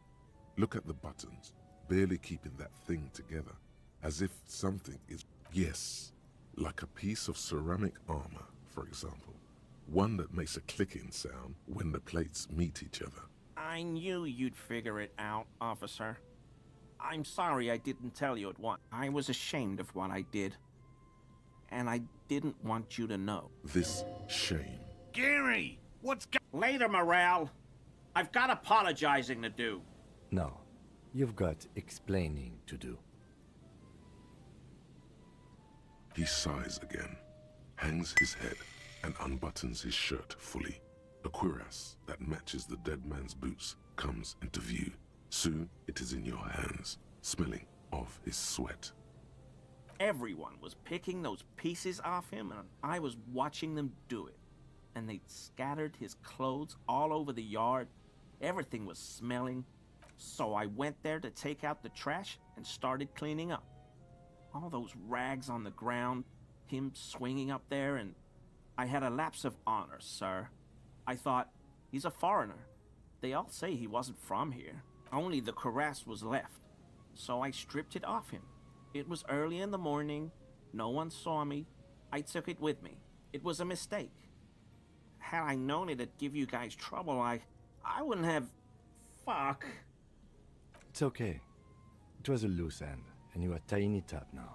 Look at the buttons, barely keeping that thing together, as if something is... Yes, like a piece of ceramic armor, for example. One that makes a clicking sound when the plates meet each other. I knew you'd figure it out, officer. I'm sorry I didn't tell you at once. I was ashamed of what I did. And I didn't want you to know. This shame. Gary! What's Later, Morale. I've got apologizing to do. No. You've got explaining to do. He sighs again, hangs his head, and unbuttons his shirt fully. A cuirass that matches the dead man's boots comes into view. Soon it is in your hands, smelling of his sweat. Everyone was picking those pieces off him, and I was watching them do it. And they'd scattered his clothes all over the yard. Everything was smelling. So I went there to take out the trash and started cleaning up. All those rags on the ground, him swinging up there, and I had a lapse of honor, sir. I thought, he's a foreigner. They all say he wasn't from here. Only the cuirass was left. So I stripped it off him. It was early in the morning. No one saw me. I took it with me. It was a mistake. Had I known it'd give you guys trouble, I wouldn't have... Fuck. It's okay. It was a loose end, and you are tying it up now.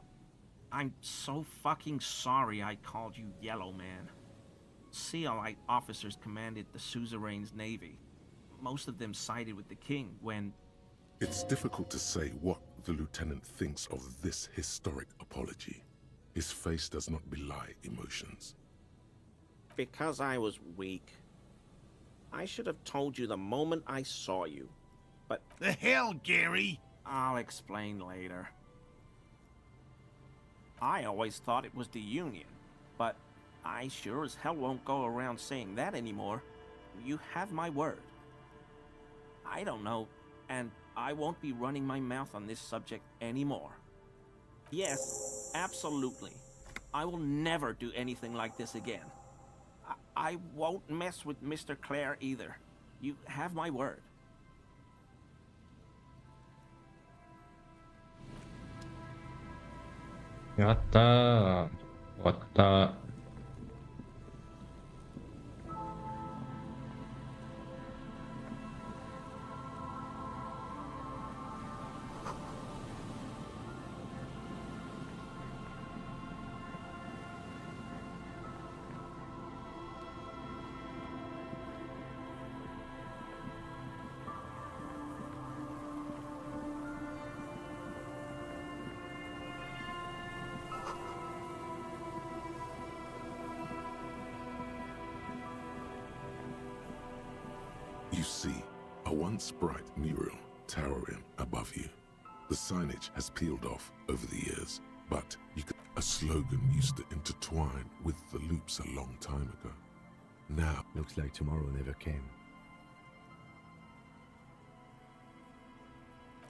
I'm so fucking sorry I called you Yellow Man. Sealite officers commanded the suzerain's navy. Most of them sided with the king when... It's difficult to say what the lieutenant thinks of this historic apology. His face does not belie emotions. Because I was weak. I should have told you the moment I saw you. But... The hell, Gary? I'll explain later. I always thought it was the Union, but I sure as hell won't go around saying that anymore. You have my word. I don't know, and I won't be running my mouth on this subject anymore. Yes, absolutely. I will never do anything like this again. I won't mess with Mr. Clare either. You have my word. Yatta. Watta. You see a once bright mural towering above you. The signage has peeled off over the years, but a slogan used to intertwine with the loops a long time ago. Now, looks like tomorrow never came.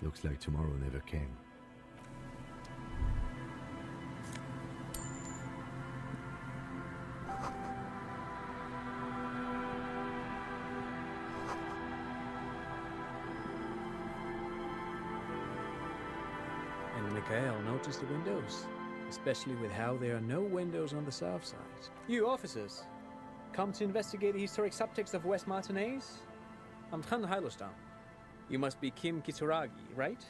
Looks like tomorrow never came. And Mikhail noticed the windows, especially with how there are no windows on the south side. You officers, come to investigate the historic subtext of West Martinez? I'm Untitled Chapter. You must be Kim Kitsuragi, right?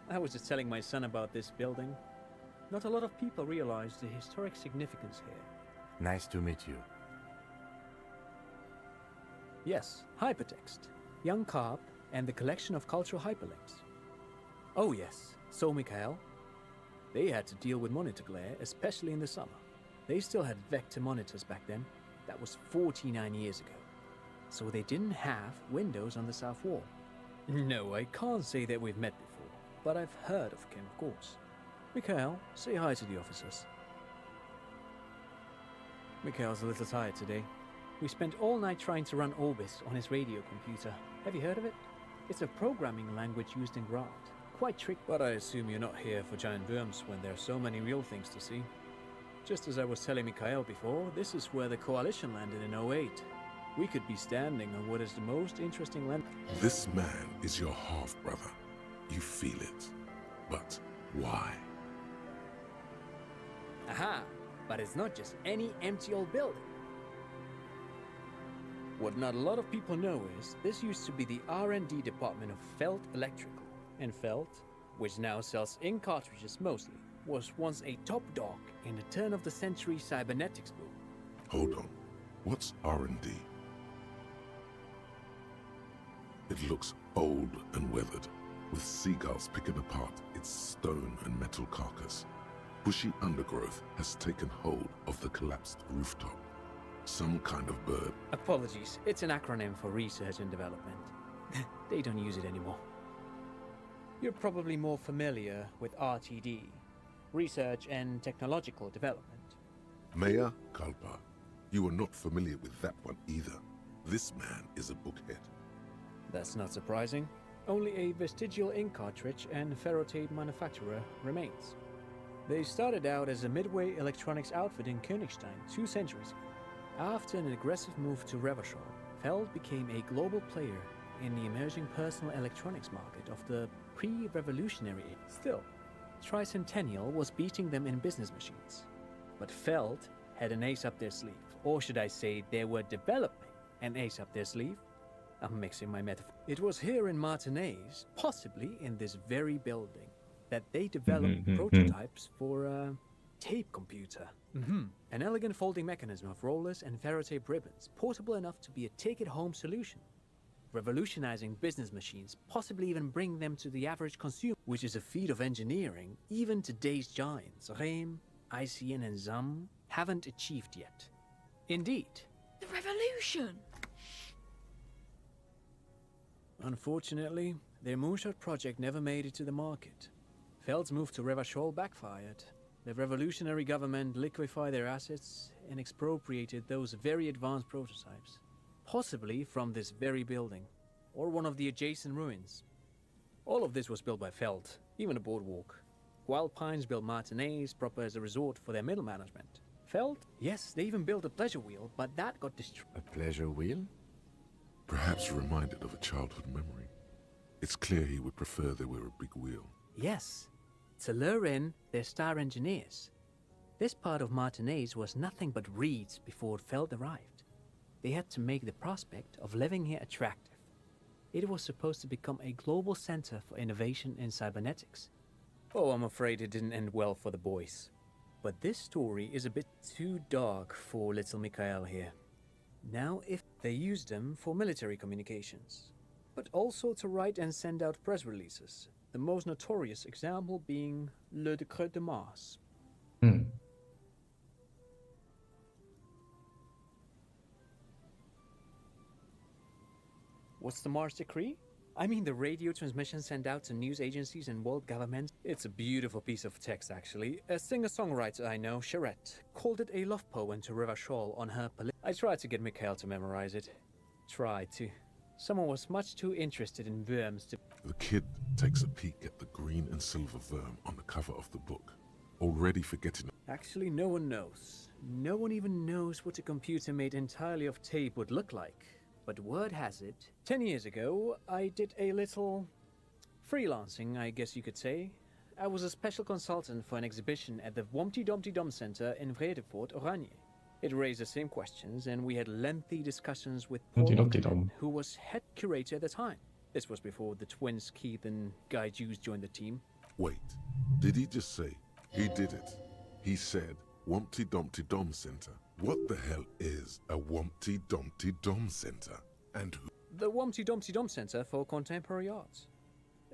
I was just telling my son about this building. Not a lot of people realize the historic significance here. Nice to meet you. Yes, hypertext, young carp, and the collection of cultural hyperlinks. Oh yes, so Mikhail. They had to deal with monitor glare, especially in the summer. They still had vector monitors back then. That was 49 years ago. So they didn't have windows on the south wall. No, I can't say that we've met before, but I've heard of Kim, of course. Mikhail, say hi to the officers. Mikhail's a little tired today. We spent all night trying to run Orbis on his radio computer. Have you heard of it? It's a programming language used in Graft. Quite tricky. But I assume you're not here for giant worms when there are so many real things to see. Just as I was telling Mikhail before, this is where the Coalition landed in 08. We could be standing on what is the most interesting land. This man is your half-brother. You feel it. But why? Aha! But it's not just any empty old building. What not a lot of people know is this used to be the R&D department of Felt Electrical. And Felt, which now sells ink cartridges mostly, was once a top dog in the turn-of-the-century cybernetics boom. Hold on. What's R&D? It looks old and weathered. with seagulls picking apart its stone and metal carcass. Bushy undergrowth has taken hold of the collapsed rooftop. Some kind of bird. Apologies, it's an acronym for research and development. They don't use it anymore. You're probably more familiar with RTD, Research and Technological Development. Mea culpa. You are not familiar with that one either. This man is a bookhead. That's not surprising. Only a vestigial ink cartridge and ferrotape manufacturer remains. They started out as a midway electronics outfit in Königstein 2 centuries ago. After an aggressive move to Revachol, Feld became a global player in the emerging personal electronics market of the pre-revolutionary age. Still, Tricentennial was beating them in business machines. But Feld had an ace up their sleeve. Or should I say, they were developing an ace up their sleeve? I'm mixing my metaphor. It was here in Martinez, possibly in this very building, that they developed prototypes for a tape computer. An elegant folding mechanism of rollers and ferrotape ribbons, portable enough to be a take-it-home solution. Revolutionizing business machines, possibly even bring them to the average consumer, which is a feat of engineering even today's giants, Rehm, ICN and ZAM, haven't achieved yet. Indeed. The revolution! Unfortunately, their moonshot project never made it to the market. Feld's move to Revachol backfired. The revolutionary government liquefied their assets and expropriated those very advanced prototypes. Possibly from this very building, or one of the adjacent ruins. All of this was built by Feld, even the boardwalk. Wild Pines built Martinez proper as a resort for their middle management. Feld? Yes, they even built a pleasure wheel, but that got destroyed. A pleasure wheel? Perhaps reminded of a childhood memory. It's clear he would prefer there were a big wheel. Yes, to lure in their star engineers. This part of Martinez was nothing but reeds before Feld arrived. They had to make the prospect of living here attractive. It was supposed to become a global center for innovation in cybernetics. Oh, I'm afraid it didn't end well for the boys. But this story is a bit too dark for little Mikhail here. Now, if they used them for military communications, but also to write and send out press releases, the most notorious example being Le Décret de Mars. What's the Mars Decree? I mean the radio transmission sent out to news agencies and world governments. It's a beautiful piece of text, actually. A singer-songwriter I know, Charette, called it a love poem to Revachol on her I tried to get Mikhail to memorize it. Tried to. Someone was much too interested in worms to... The kid takes a peek at the green and silver worm on the cover of the book, already forgetting... Actually, no one knows. No one even knows what a computer made entirely of tape would look like. But word has it, 10 years ago, I did a little freelancing, I guess you could say. I was a special consultant for an exhibition at the Womty Dumpty Dum Center in Vredefort, Oranje. It raised the same questions, and we had lengthy discussions with Paul Ackerman, who was head curator at the time. This was before the twins Keith and Guy Jews joined the team. Wait, did he just say he did it? He said Wumpty Dumpty Dom Center. What the hell is a Wumpty Dumpty Dom Center? And who? The Wumpty Dumpty Dom Center for Contemporary Arts.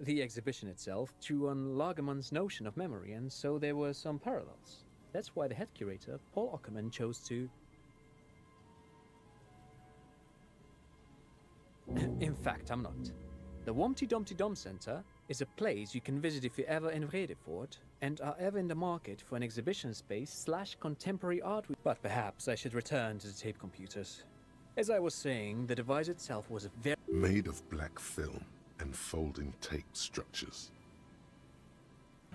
The exhibition itself drew on Lagerman's notion of memory, and so there were some parallels. That's why the head curator, Paul Ackerman, chose to... In fact, I'm not. The Wumpty Dumpty Dom Center is a place you can visit if you're ever in Vredefort and are ever in the market for an exhibition space / contemporary art. But perhaps I should return to the tape computers. As I was saying, the device itself was very... Made of black film and folding tape structures.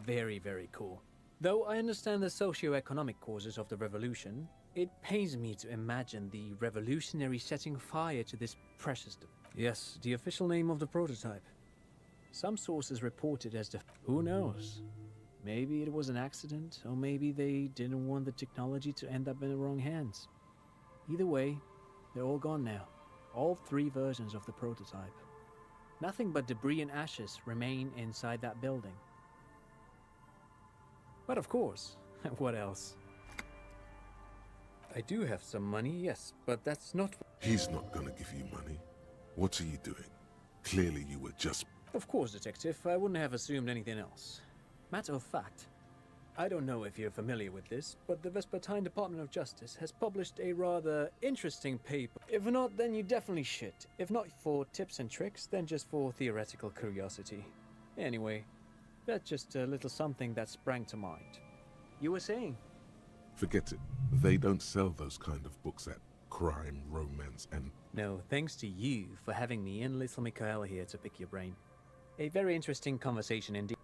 Very, very cool. Though I understand the socio-economic causes of the revolution, it pains me to imagine the revolutionary setting fire to this precious... Yes, the official name of the prototype. Some sources report it as the... Who knows? Maybe it was an accident, or maybe they didn't want the technology to end up in the wrong hands. Either way, they're all gone now. All 3 versions of the prototype. Nothing but debris and ashes remain inside that building. But of course, what else? I do have some money, yes, but that's not... He's not gonna give you money. What are you doing? Clearly you were just... Of course, Detective. I wouldn't have assumed anything else. Matter of fact, I don't know if you're familiar with this, but the Vespertine Department of Justice has published a rather interesting paper. If not, then you definitely should. If not for tips and tricks, then just for theoretical curiosity. Anyway, that's just a little something that sprang to mind. You were saying? Forget it. They don't sell those kind of books at crime, romance, and... No, thanks to you for having me and little Mikhail here to pick your brain. A very interesting conversation indeed.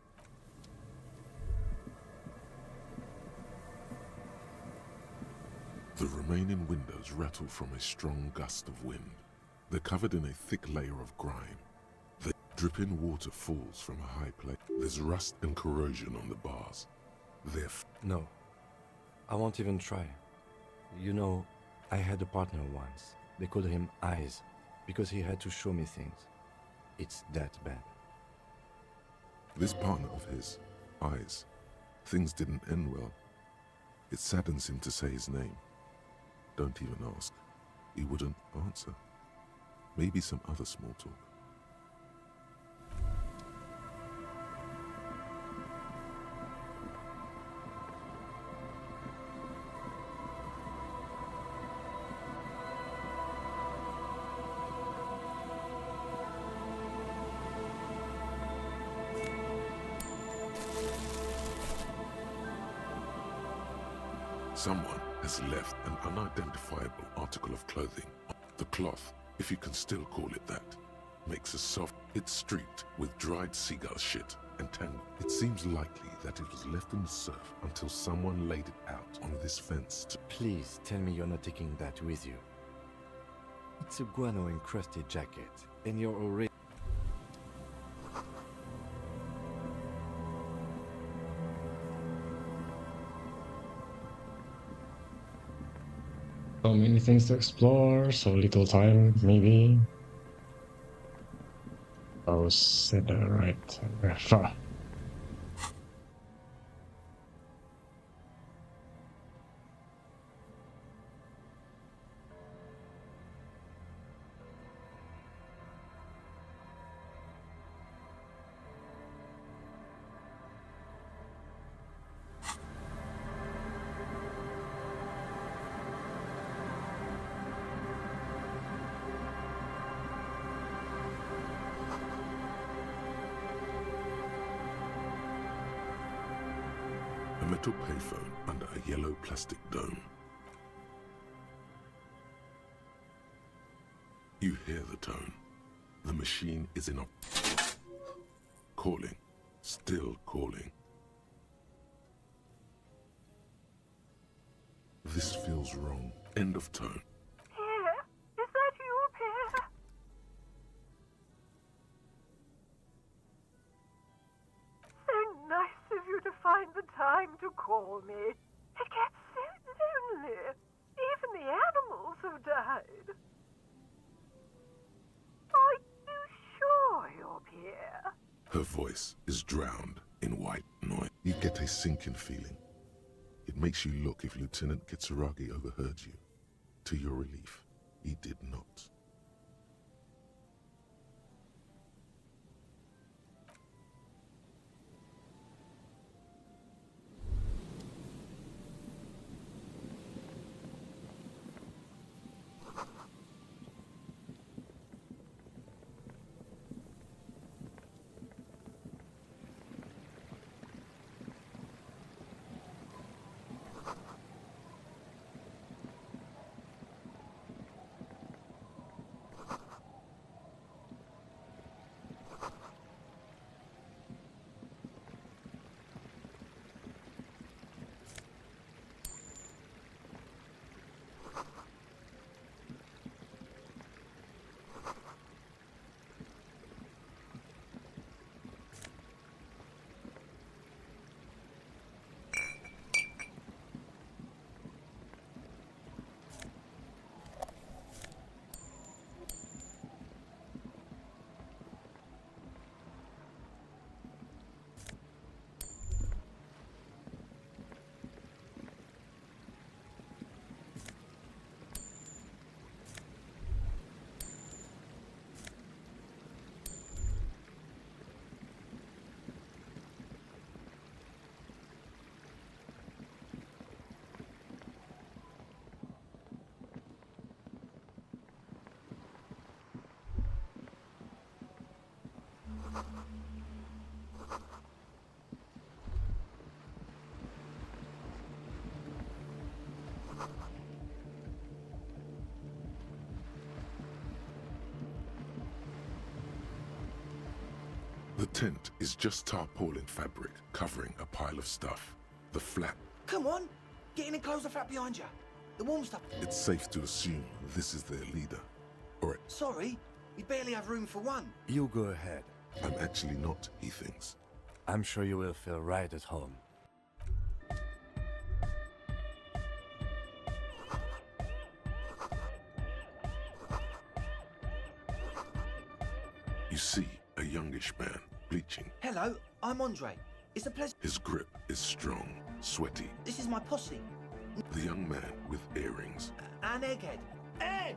The remaining windows rattle from a strong gust of wind. They're covered in a thick layer of grime. The dripping water falls from a high place. There's rust and corrosion on the bars. No, I won't even try. You know, I had a partner once. They called him Eyes, because he had to show me things. It's that bad. This partner of his, Eyes, things didn't end well. It saddens him to say his name. Don't even ask. He wouldn't answer. Maybe some other small talk. Someone has left an unidentifiable article of clothing. The cloth, if you can still call it that, makes a soft... It's streaked with dried seagull shit and tangled. It seems likely that it was left in the surf until someone laid it out on this fence. Please tell me you're not taking that with you. It's a guano-encrusted jacket, and you're already... So many things to explore, so little time, maybe. Oh, sit right. Far. A metal payphone under a yellow plastic dome. You hear the tone. The machine is in op... Calling. Still calling. This feels wrong. End of tone. Pierre? Is that you, Pierre? So nice of you to find the time to call me. It gets so lonely. Even the animals have died. Are you sure you're Pierre? Her voice is drowned in white noise. You get a sinking feeling. It makes you look if Lieutenant Kitsuragi overheard you. To your relief, he did not. The tent is just tarpaulin fabric covering a pile of stuff. The flap. Come on! Get in and close the flap behind you. The warm stuff. It's safe to assume this is their leader. Alright. Sorry, we barely have room for one. You go ahead. I'm actually not, he thinks. I'm sure you will feel right at home. You see a youngish man bleaching. Hello, I'm Andre. It's a pleasure. His grip is strong, sweaty. This is my posse. The young man with earrings. And Egghead. Egg!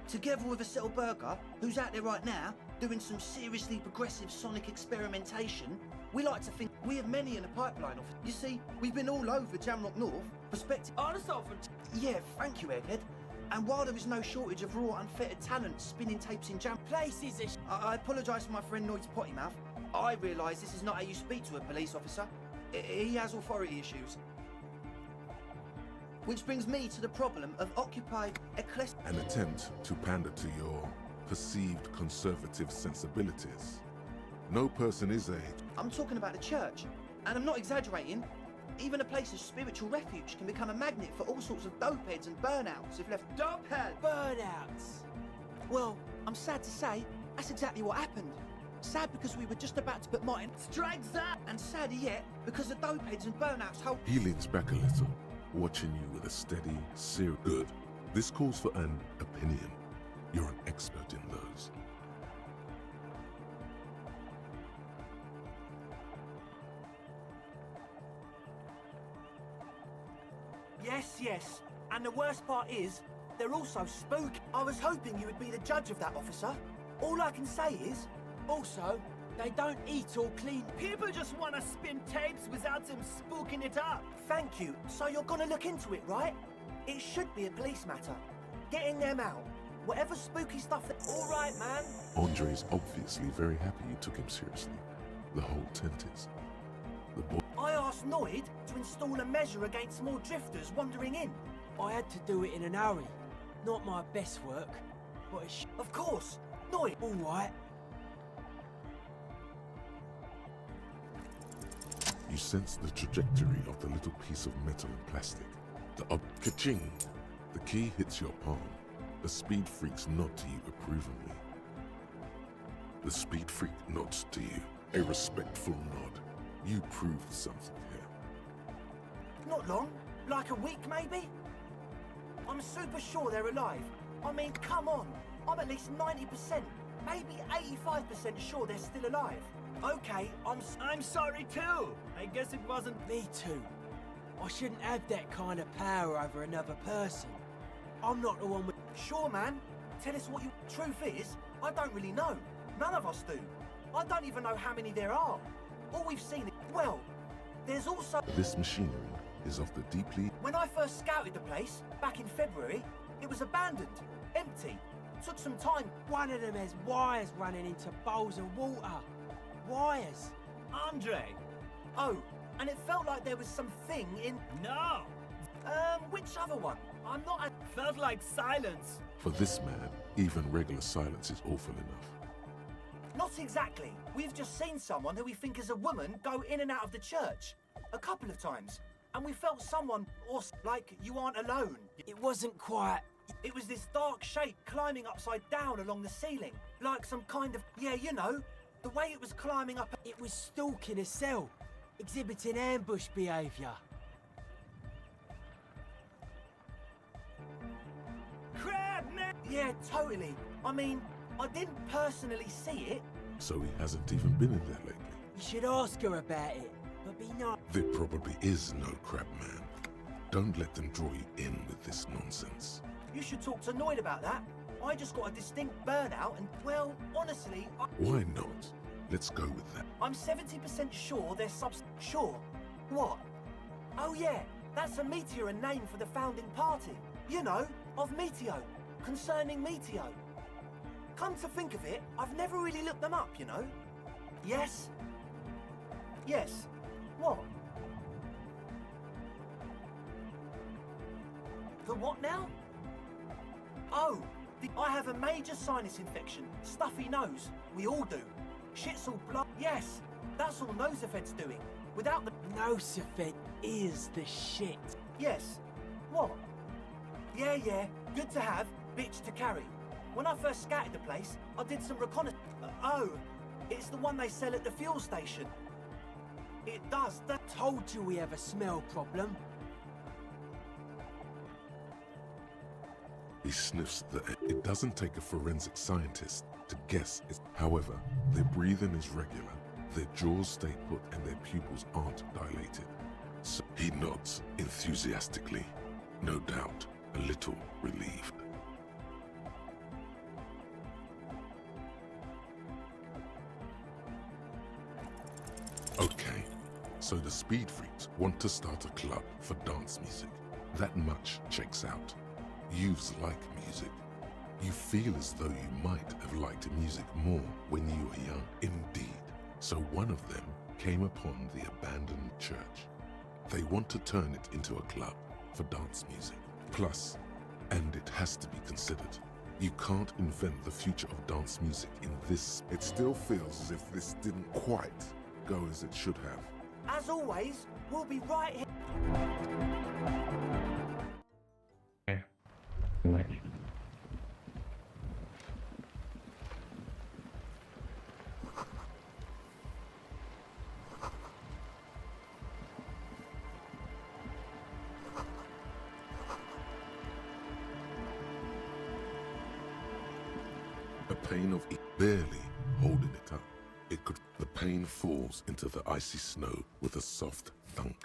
Together with a Settle Burger, who's out there right now, doing some seriously progressive sonic experimentation, we like to think we have many in the pipeline. You see, we've been all over Jamrock North, perspective. Yeah, thank you, Egghead. And while there is no shortage of raw, unfettered talent spinning tapes in jam places, I apologise for my friend Noid's potty mouth. I realise this is not how you speak to a police officer. He has authority issues. Which brings me to the problem of occupied An attempt to pander to your perceived conservative sensibilities. No person is a... I'm talking about the church, and I'm not exaggerating. Even a place of spiritual refuge can become a magnet for all sorts of dopeheads and burnouts if left... Dopehead! Burnouts! Well, I'm sad to say, that's exactly what happened. Sad because we were just about to put Martin... Strike that! And sadder yet, because the dopeheads and burnouts hold... He leans back a little, watching you with a steady, serious... Good. This calls for an opinion. You're an expert in those. Yes. And the worst part is, they're also spooky. I was hoping you would be the judge of that, officer. All I can say is... Also, they don't eat or clean. People just want to spin tapes without them spooking it up. Thank you. So you're gonna look into it, right? It should be a police matter. Getting them out. Whatever spooky stuff that... All right, man. Andre's obviously very happy you took him seriously. The whole tent is. The boy... I asked Noid to install a measure against more drifters wandering in. I had to do it in an hurry. Not my best work, but it's... Of course. Noid. All right. You sense the trajectory of the little piece of metal and plastic. The ka-ching! The key hits your palm. The speed freaks nod to you approvingly. The speed freak nods to you. A respectful nod. You proved something here. Not long. Like a week, maybe? I'm super sure they're alive. I mean, come on. I'm at least 90%, maybe 85% sure they're still alive. Okay, I'm sorry too. I guess it wasn't me too. I shouldn't have that kind of power over another person. I'm not the one with... Sure, man. Tell us what you... Truth is, I don't really know. None of us do. I don't even know how many there are. All we've seen is... Well, there's also... This machinery is of the deeply... When I first scouted the place, back in February, it was abandoned, empty. Took some time. One of them has wires running into bowls of water. Wires. Andre! Oh, and it felt like there was something in... No! Which other one? I'm not... Felt like silence. For this man, even regular silence is awful enough. Not exactly. We've just seen someone who we think is a woman go in and out of the church. A couple of times. And we felt someone, or like you aren't alone. It wasn't quite... It was this dark shape climbing upside down along the ceiling. Like some kind of... Yeah, you know. The way it was climbing up... It was stalking a cell. Exhibiting ambush behaviour. Crab, man! Yeah, totally. I mean, I didn't personally see it. So he hasn't even been in there lately. You should ask her about it. But be nice. There probably is no crab man. Don't let them draw you in with this nonsense. You should talk to Noid about that. I just got a distinct burnout and, well, honestly... Why not? Let's go with that. I'm 70% sure they're Sure? What? Oh yeah, that's a Meteor name for the founding party. You know, of Meteo. Concerning Meteo. Come to think of it, I've never really looked them up, you know? Yes? Yes. What? The what now? Oh, I have a major sinus infection. Stuffy nose. We all do. Shit's all blood. Yes, that's all Nosefed's doing. Without the... Nosefed is the shit. Yes. What? Yeah. Good to have, bitch to carry. When I first scouted the place, I did some reconnaissance. Oh, it's the one they sell at the fuel station. It does. That told you we have a smell problem. He sniffs the air. It doesn't take a forensic scientist to guess it. However, their breathing is regular, their jaws stay put, and their pupils aren't dilated. So he nods enthusiastically, no doubt a little relieved. Okay, so the Speed Freaks want to start a club for dance music. That much checks out. Youths like music. You feel as though you might have liked music more when you were young. Indeed. So one of them came upon the abandoned church. They want to turn it into a club for dance music. Plus, and it has to be considered, you can't invent the future of dance music in this. It still feels as if this didn't quite go as it should have. As always, we'll be right here. A pain of barely holding it up. The pain falls into the icy snow with a soft thunk.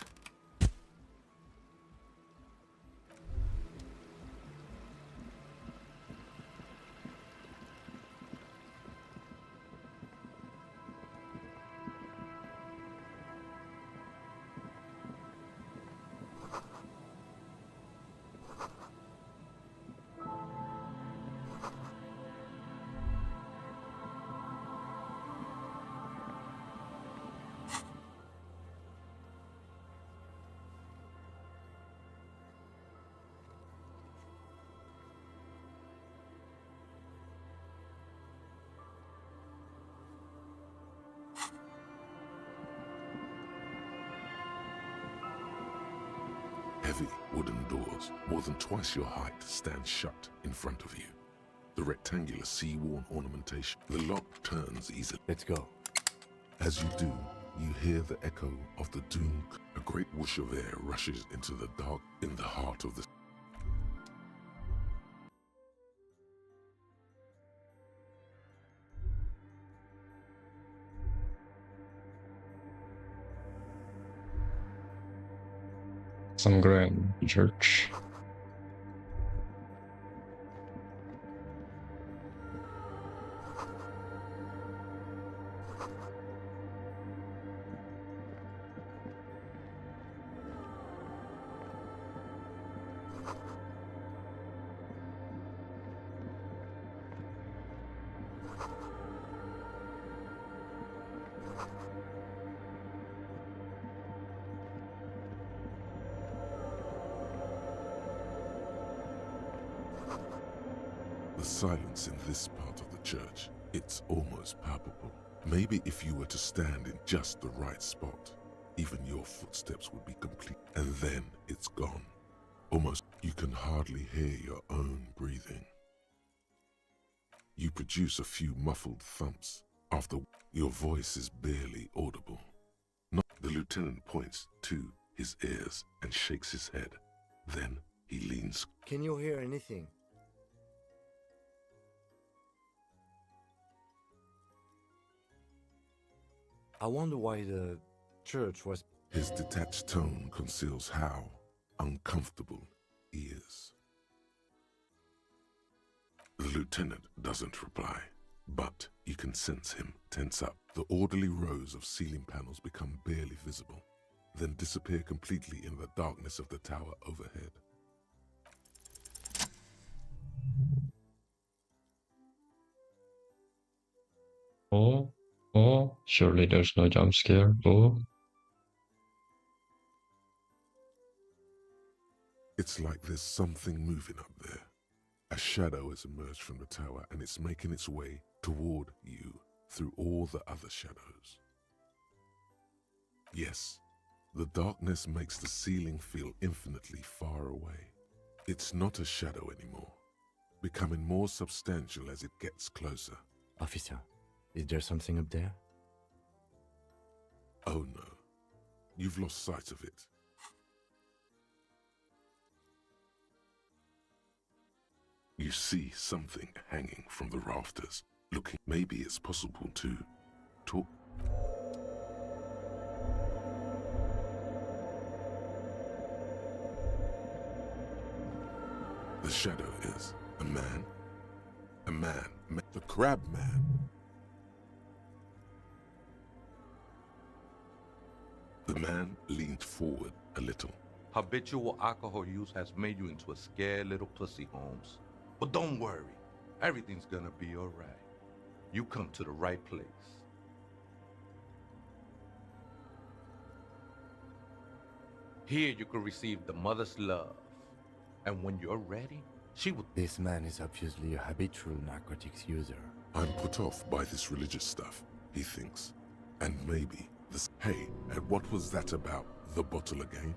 Heavy wooden doors, more than twice your height, stand shut in front of you. The rectangular sea-worn ornamentation. The lock turns easily. Let's go. As you do, you hear the echo of the doom. A great whoosh of air rushes into the dark in the heart of the... Some grand church. The silence in this part of the church, it's almost palpable. Maybe if you were to stand in just the right spot, even your footsteps would be complete. And then it's gone. Almost you can hardly hear your own breathing. You produce a few muffled thumps. After your voice is barely audible. The lieutenant points to his ears and shakes his head. Then he leans. Can you hear anything? I wonder why the church was... His detached tone conceals how uncomfortable he is. The lieutenant doesn't reply, but you can sense him tense up. The orderly rows of ceiling panels become barely visible, then disappear completely in the darkness of the tower overhead. Oh, surely there's no jump scare. Oh. It's like there's something moving up there. A shadow has emerged from the tower and it's making its way toward you through all the other shadows. Yes, the darkness makes the ceiling feel infinitely far away. It's not a shadow anymore, becoming more substantial as it gets closer. Officer, is there something up there? Oh no, you've lost sight of it. You see something hanging from the rafters, looking. Maybe it's possible to talk. The shadow is a man, the crab man. The man leaned forward a little. Habitual alcohol use has made you into a scared little pussy, Holmes. But don't worry, everything's gonna be alright. You come to the right place. Here you can receive the mother's love. And when you're ready, she will... This man is obviously a habitual narcotics user. I'm put off by this religious stuff, he thinks. And maybe this... Hey, and what was that about, the bottle again?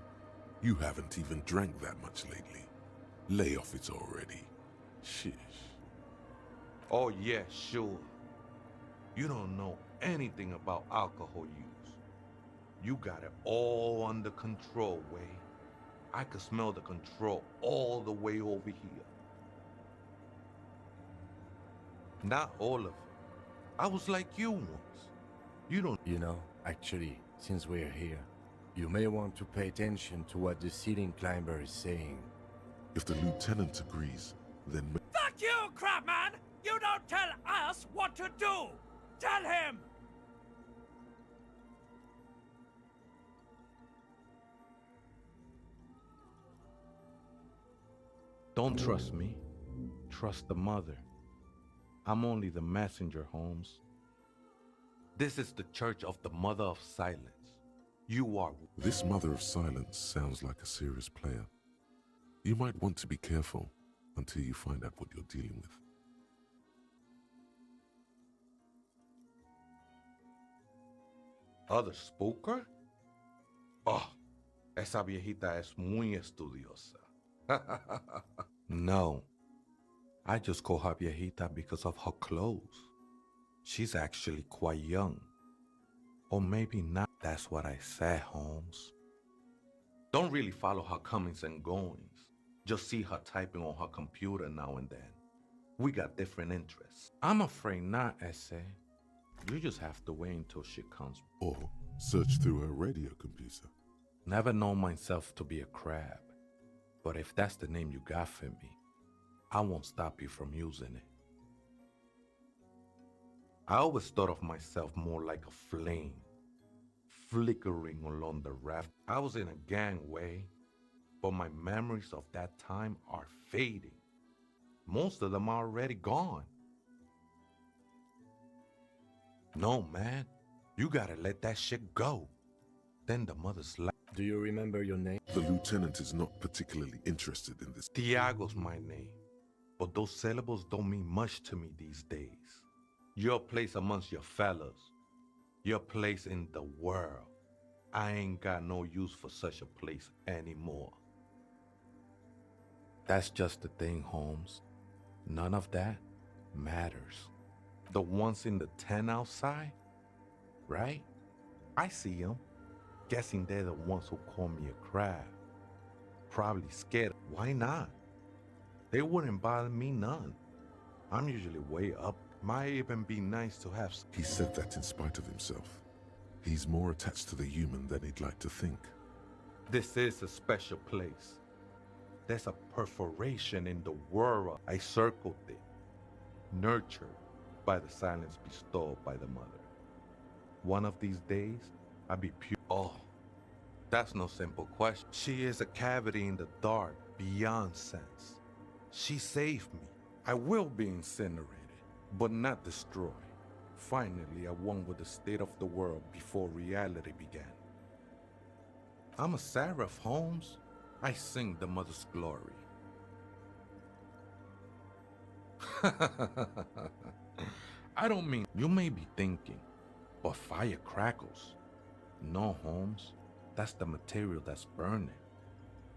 You haven't even drank that much lately. Lay off it already. Shish. Oh yeah, sure. You don't know anything about alcohol use. You got it all under control, Way. I could smell the control all the way over here. Not all of it. I was like you once. You don't... You know, actually, since we're here, you may want to pay attention to what the ceiling climber is saying. If the lieutenant agrees, then... Fuck you, Crabman! You don't tell us what to do! Tell him! Don't trust me. Trust the mother. I'm only the messenger, Holmes. This is the Church of the Mother of Silence. You are... This Mother of Silence sounds like a serious player. You might want to be careful until you find out what you're dealing with. ¿Other spooker? Oh, esa viejita es muy estudiosa. No, I just call her viejita because of her clothes. She's actually quite young. Or maybe not. That's what I said, Holmes. Don't really follow her comings and goings. Just see her typing on her computer now and then. We got different interests. I'm afraid not, Essay. You just have to wait until she comes. Or search through her radio computer. Never known myself to be a crab. But if that's the name you got for me, I won't stop you from using it. I always thought of myself more like a flame, flickering along the raft. I was in a gangway, but my memories of that time are fading. Most of them are already gone. No, man, you gotta let that shit go. Then the mother's like... Do you remember your name? The lieutenant is not particularly interested in this. Tiago's my name, but those syllables don't mean much to me these days. Your place amongst your fellows, your place in the world. I ain't got no use for such a place anymore. That's just the thing, Holmes. None of that matters. The ones in the tent outside, right? I see them. Guessing they're the ones who call me a crab. Probably scared. Why not? They wouldn't bother me none. I'm usually way up. Might even be nice to have... He said that in spite of himself. He's more attached to the human than he'd like to think. This is a special place. There's a perforation in the world. I circled it. Nurtured by the silence bestowed by the mother. One of these days, I'll be pure. Oh, that's no simple question. She is a cavity in the dark, beyond sense. She saved me. I will be incinerated, but not destroyed. Finally, I won with the state of the world before reality began. I'm a seraph, Holmes. I sing the mother's glory. I don't mean you may be thinking, but fire crackles. No, Holmes, that's the material that's burning.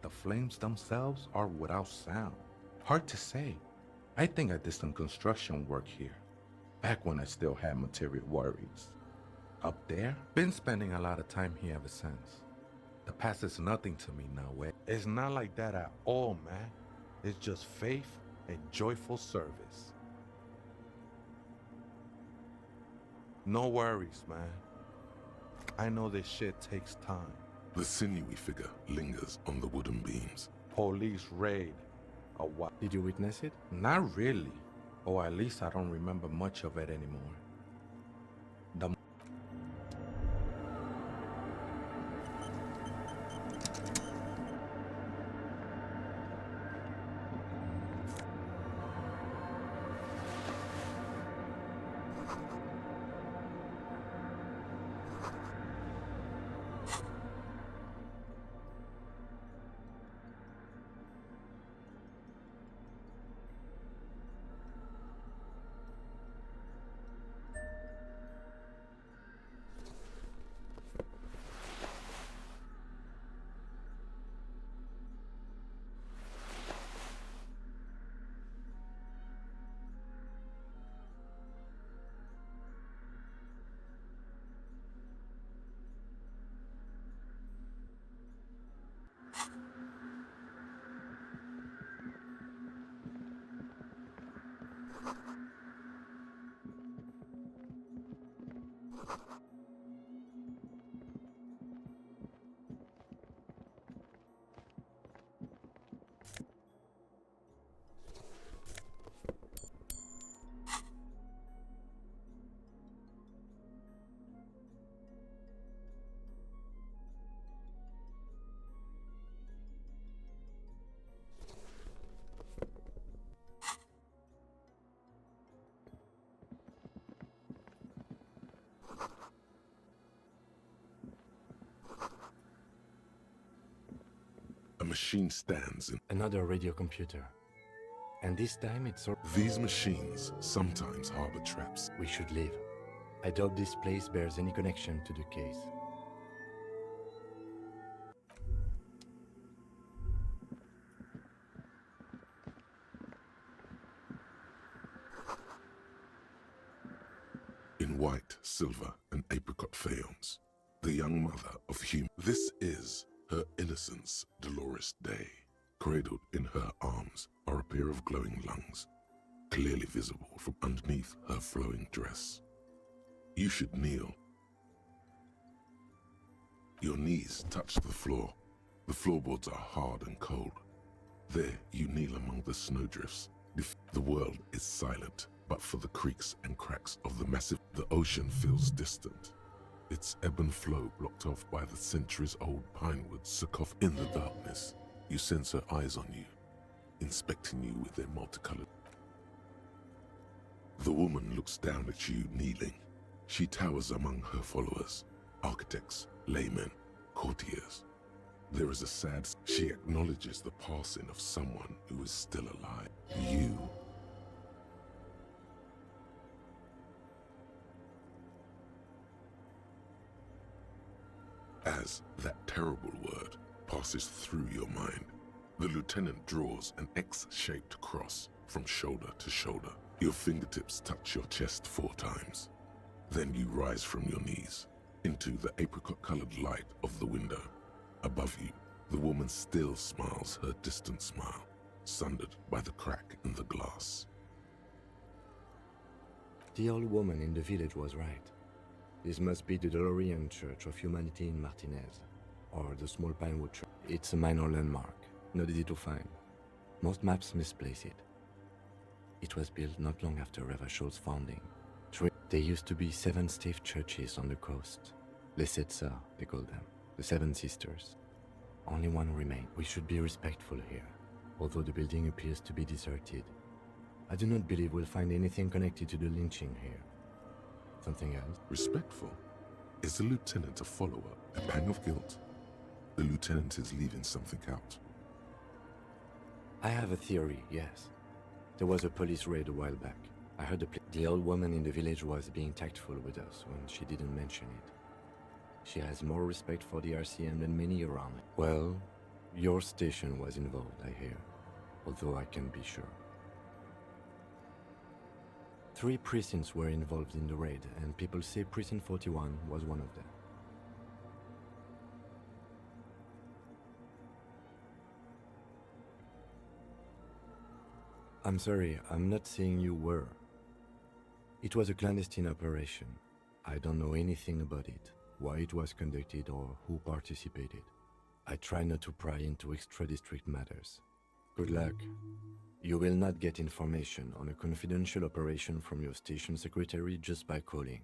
The flames themselves are without sound. Hard to say. I think I did some construction work here, back when I still had material worries. Up there, been spending a lot of time here ever since. The past is nothing to me now. It's not like that at all, man. It's just faith and joyful service. No worries, man. I know this shit takes time. The sinewy figure lingers on the wooden beams. Police raid. A what? Did you witness it? Not really. Or at least I don't remember much of it anymore. The A machine stands in... Another radio computer. And this time it's... These machines sometimes harbor traps. We should leave. I doubt this place bears any connection to the case. In white, silver, and apricot faience, the young mother of human... This is her innocence, Dolores Day. Cradled in her arms are a pair of glowing lungs, clearly visible from underneath her flowing dress. You should kneel. Your knees touch the floor. The floorboards are hard and cold. There you kneel among the snowdrifts. The world is silent, but for the creaks and cracks of the massive... The ocean feels distant. Its ebb and flow blocked off by the centuries-old pine woods scuff in the darkness. You sense her eyes on you, inspecting you with their multicolored... The woman looks down at you, kneeling. She towers among her followers, architects, laymen, courtiers. There is a sad... She acknowledges the passing of someone who is still alive. You. As that terrible word passes through your mind, the lieutenant draws an X-shaped cross from shoulder to shoulder. Your fingertips touch your chest 4 times. Then you rise from your knees into the apricot-colored light of the window. Above you, the woman still smiles her distant smile, sundered by the crack in the glass. The old woman in the village was right. This must be the DeLorean Church of Humanity in Martinez, or the small Pinewood Church. It's a minor landmark, not easy to find. Most maps misplace it. It was built not long after Ravachol's founding. There used to be 7 stave churches on the coast. Les Sept Sœurs, they call them. The 7 Sisters. Only one remained. We should be respectful here, although the building appears to be deserted. I do not believe we'll find anything connected to the lynching here. Something else? Respectful? Is the lieutenant a follower? A pang of guilt? The lieutenant is leaving something out. I have a theory, yes. There was a police raid a while back. I heard the old woman in the village was being tactful with us when she didn't mention it. She has more respect for the RCM than many around. Well, your station was involved, I hear, although I can't be sure. 3 precincts were involved in the raid, and people say Precinct 41 was one of them. I'm sorry, I'm not saying you were. It was a clandestine operation. I don't know anything about it, why it was conducted or who participated. I try not to pry into extra-district matters. Good luck. You will not get information on a confidential operation from your station secretary just by calling.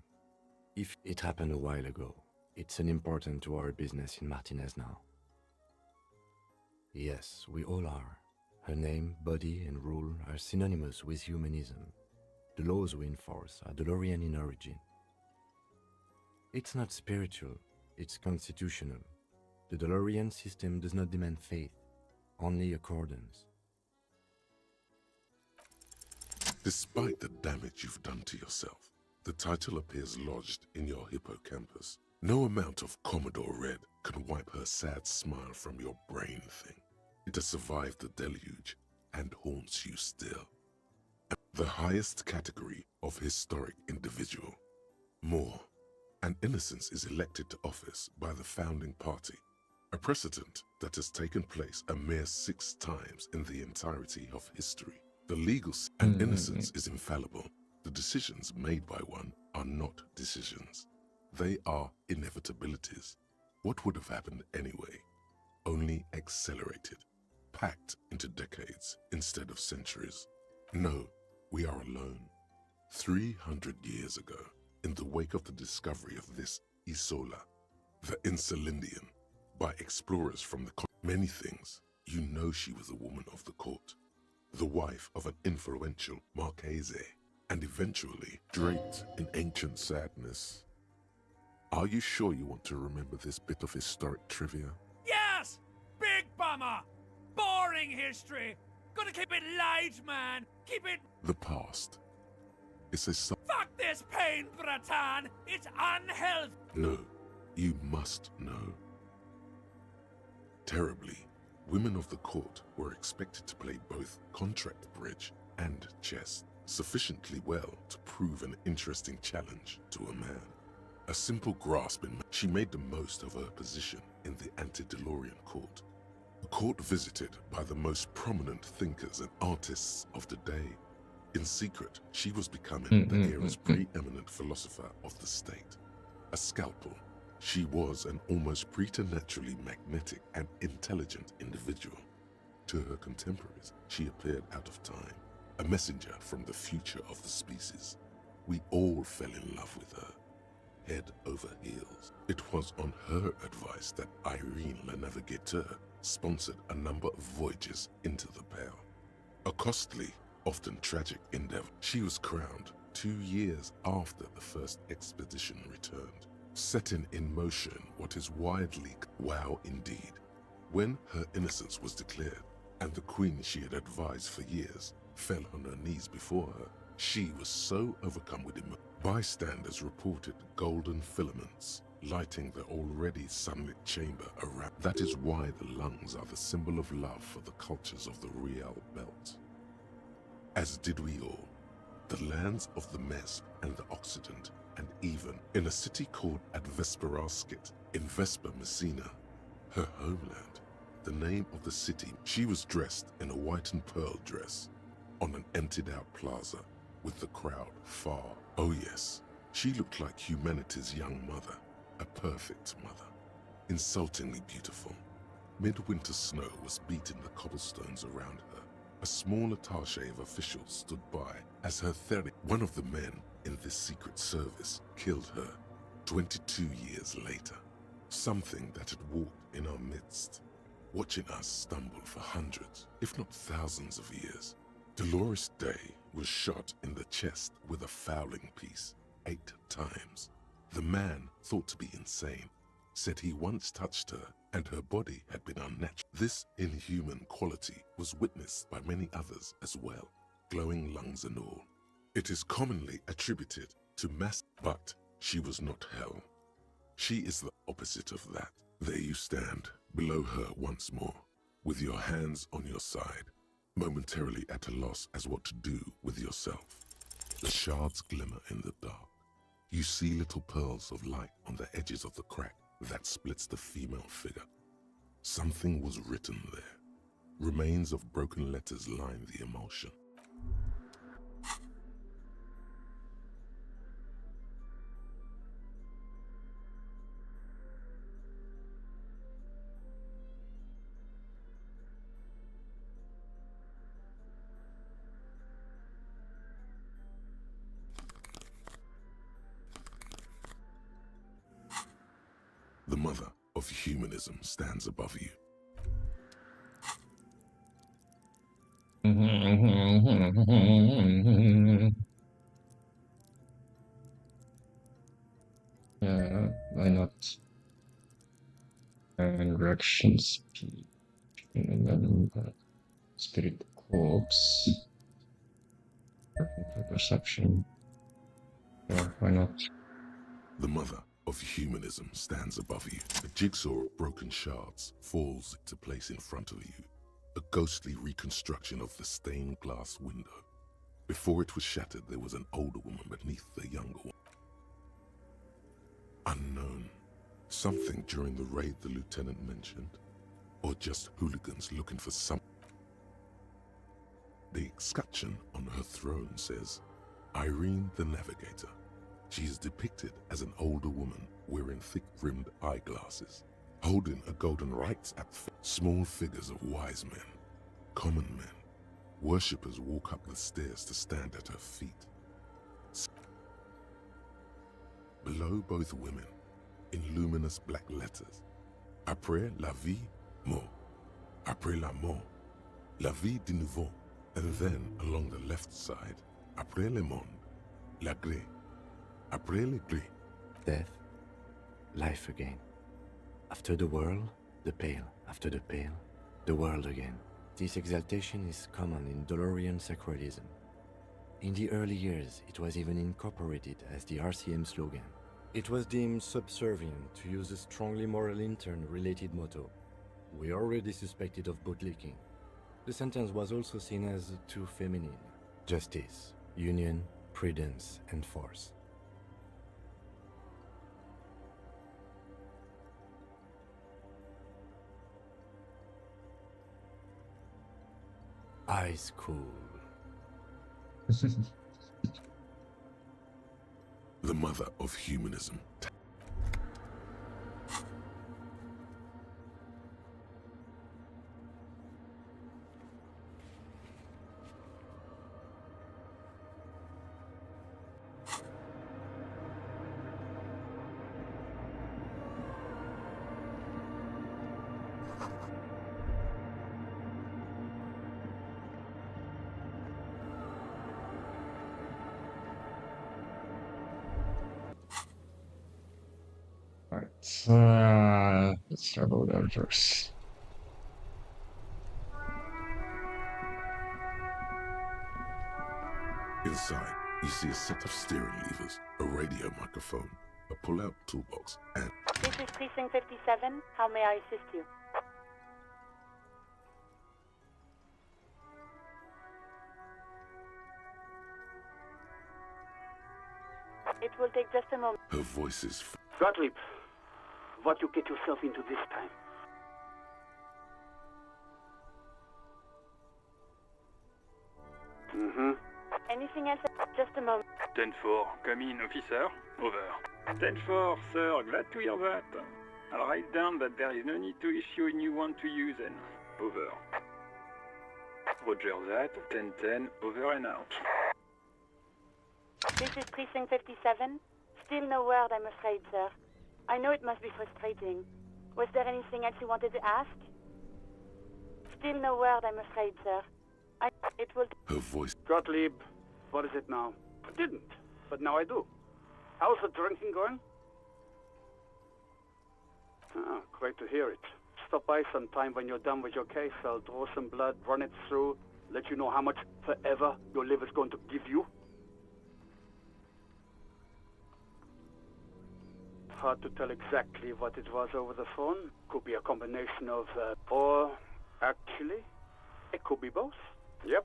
If it happened a while ago, it's unimportant to our business in Martinez now. Yes, we all are. Her name, body, and rule are synonymous with humanism. The laws we enforce are Delorian in origin. It's not spiritual, it's constitutional. The Delorian system does not demand faith, only accordance. Despite the damage you've done to yourself, the title appears lodged in your hippocampus. No amount of Commodore Red can wipe her sad smile from your brain thing. It has survived the deluge and haunts you still. The highest category of historic individual. More, an innocence is elected to office by the founding party, a precedent that has taken place a mere 6 times in the entirety of history. The legal and innocence is infallible. The decisions made by one are not decisions. They are inevitabilities. What would have happened anyway? Only accelerated, packed into decades instead of centuries. No, we are alone. 300 years ago, in the wake of the discovery of this Isola, the Insulindian, by explorers from the many things, you know she was a woman of the court, the wife of an influential Marchese, and eventually draped in ancient sadness. Are you sure you want to remember this bit of historic trivia? Yes! Big bummer! Boring history! Gonna keep it light, man! Keep it... The past. It's a... Fuck this pain, Bratan! It's unhealthy! No, you must know. Terribly, women of the court were expected to play both contract bridge and chess sufficiently well to prove an interesting challenge to a man. A simple grasp in she made the most of her position in the ante-Delorian court. A court visited by the most prominent thinkers and artists of the day. In secret, she was becoming the era's preeminent philosopher of the state. A scalpel, she was an almost preternaturally magnetic and intelligent individual. To her contemporaries, she appeared out of time, a messenger from the future of the species. We all fell in love with her, head over heels. It was on her advice that Irene Le Navigateur sponsored a number of voyages into the Pale. A costly, often tragic endeavor. She was crowned 2 years after the first expedition returned, setting in motion what is widely wow indeed. When her innocence was declared, and the queen she had advised for years fell on her knees before her, she was so overcome with emotion. Bystanders reported golden filaments lighting the already sunlit chamber around. That is why the lungs are the symbol of love for the cultures of the Real Belt. As did we all, the lands of the Mess and the Occident, and even in a city called Advesperaskit in Vesper, Messina, her homeland, the name of the city. She was dressed in a white and pearl dress on an emptied-out plaza with the crowd far. Oh yes, she looked like humanity's young mother, a perfect mother, insultingly beautiful. Midwinter snow was beating the cobblestones around her. A small attaché of officials stood by as her one of the men in this secret service killed her 22 years later. Something that had walked in our midst, watching us stumble for hundreds, if not thousands of years. Dolores Day was shot in the chest with a fowling piece 8 times. The man, thought to be insane, said he once touched her and her body had been unnatural. This inhuman quality was witnessed by many others as well, glowing lungs and all. It is commonly attributed to mass, but she was not hell. She is the opposite of that. There you stand, below her once more, with your hands on your side, momentarily at a loss as what to do with yourself. The shards glimmer in the dark. You see little pearls of light on the edges of the crack that splits the female figure. Something was written there. Remains of broken letters line the emulsion. The mother of humanism stands above you. Yeah, why not? And reaction speed. And then spirit corpse. Perception. Yeah, why not? The mother of humanism stands above you. A jigsaw of broken shards falls into place in front of you. A ghostly reconstruction of the stained glass window. Before it was shattered, there was an older woman beneath the younger one. Unknown. Something during the raid the lieutenant mentioned. Or just hooligans looking for some. The escutcheon on her throne says, Irene the Navigator. She is depicted as an older woman wearing thick-rimmed eyeglasses, holding a golden right at small figures of wise men, common men. Worshippers walk up the stairs to stand at her feet. Below both women, in luminous black letters, Après la vie, mort. Après la mort, la vie de nouveau. And then, along the left side, Après le monde, la gré. Après le gré. Death, life again. After the world, the pale. After the pale, the world again. This exaltation is common in Dolorian sacralism. In the early years, it was even incorporated as the RCM slogan. It was deemed subservient to use a strongly moral intern-related motto. We already suspected of bootlicking. The sentence was also seen as too feminine. Justice, union, prudence, and force. Eyes cool. The mother of humanism. Let's start with that first. Inside, you see a set of steering levers, a radio microphone, a pull-out toolbox, and... This is Precinct 57. How may I assist you? It will take just a moment. Her voice is... Gottlieb, what you get yourself into this time? Anything else? Just a moment. 10-4, come in, officer. Over. 10-4, sir, glad to hear that. I'll write down that there is no need to issue a new one to you then. Over. Roger that, 10-10, over and out. This is Precinct 57. Still no word, I'm afraid, sir. I know it must be frustrating. Was there anything else you wanted to ask? Still no word, I'm afraid, sir. It will... Her voice... Gottlieb, what is it now? I didn't, but now I do. How's the drinking going? Ah, great to hear it. Stop by sometime when you're done with your case. I'll draw some blood, run it through, let you know how much forever your liver's going to give you. Hard to tell exactly what it was over the phone. Could be a combination of, or actually, it could be both. Yep.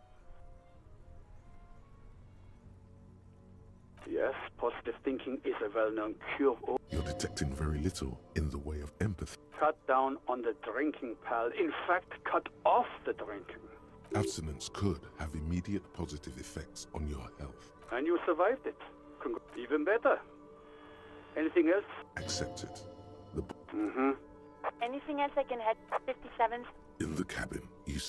Yes, positive thinking is a well-known cure. You're detecting very little in the way of empathy. Cut down on the drinking, pal. In fact, cut off the drinking. Abstinence could have immediate positive effects on your health. And you survived it. Even better. Anything else? Accept it. The Anything else I can head 57? in the cabin, you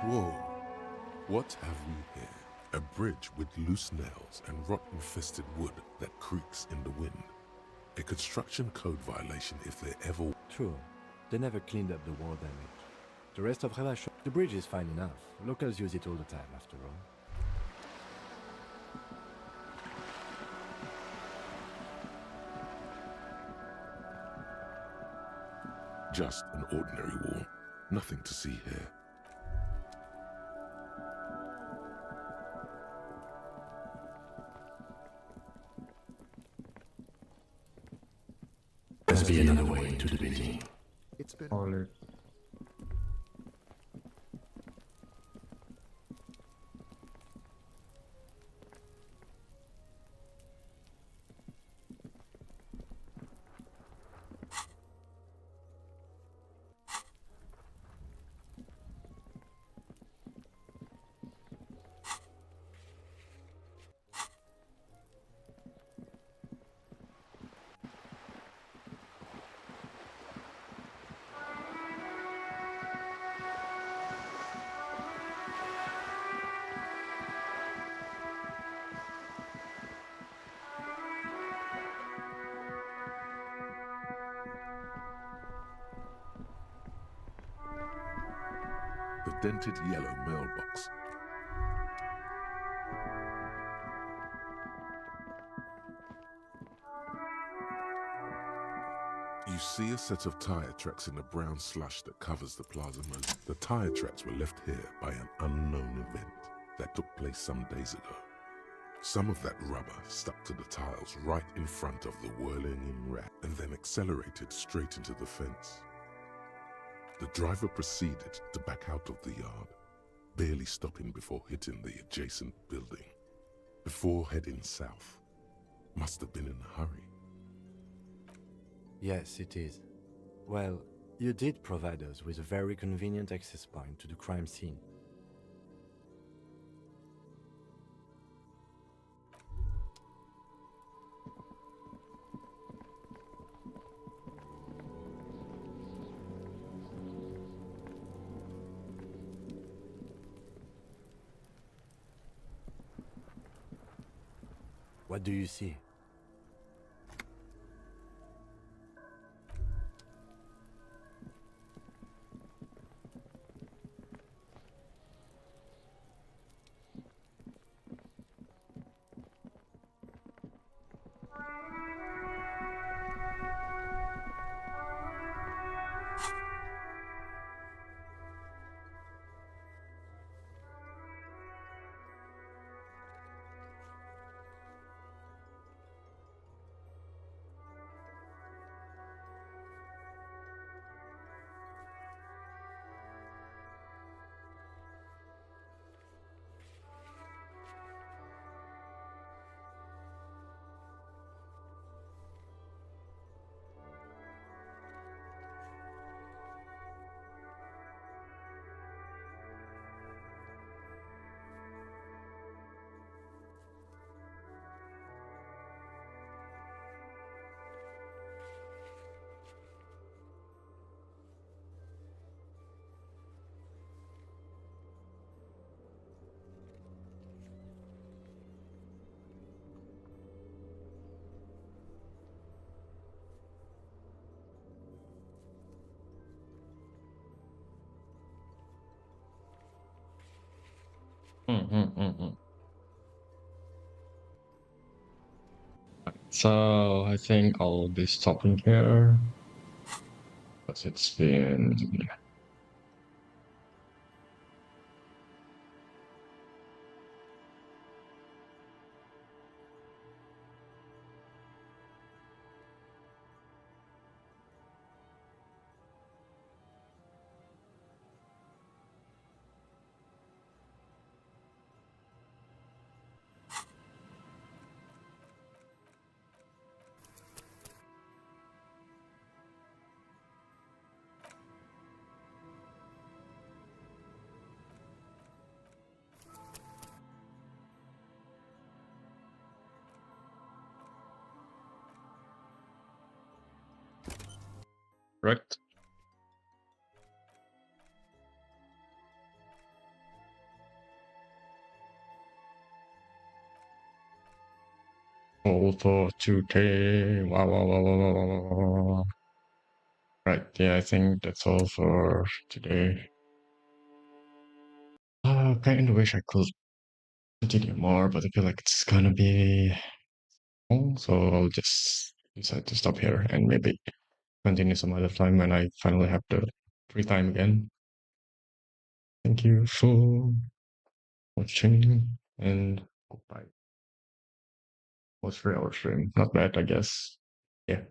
Whoa. What have we here? A bridge with loose nails and rot-infested wood that creaks in the wind. A construction code violation if they ever... True. They never cleaned up the war damage. The rest of Relation... The bridge is fine enough. Locals use it all the time, after all. Just an ordinary war. Nothing to see here. Must be another way into the building. It's been... The dented yellow mailbox. You see a set of tire tracks in the brown slush that covers the plaza moat. The tire tracks were left here by an unknown event that took place some days ago. Some of that rubber stuck to the tiles right in front of the whirling-in rat and then accelerated straight into the fence. The driver proceeded to back out of the yard, barely stopping before hitting the adjacent building. Before heading south. Must have been in a hurry. Yes, it is. Well, you did provide us with a very convenient access point to the crime scene. What do you see? So I think I'll be stopping here because it's been correct. All for 2K. Wow, wow, wow, wow, wow, wow, wow, wow. Right, yeah, I think that's all for today. Kinda wish I could continue more, but I feel like it's gonna be long, so I'll just decide to stop here and maybe continue some other time when I finally have the free time again. Thank you for watching and goodbye. Was 3 hours stream. Not bad, I guess. Yeah.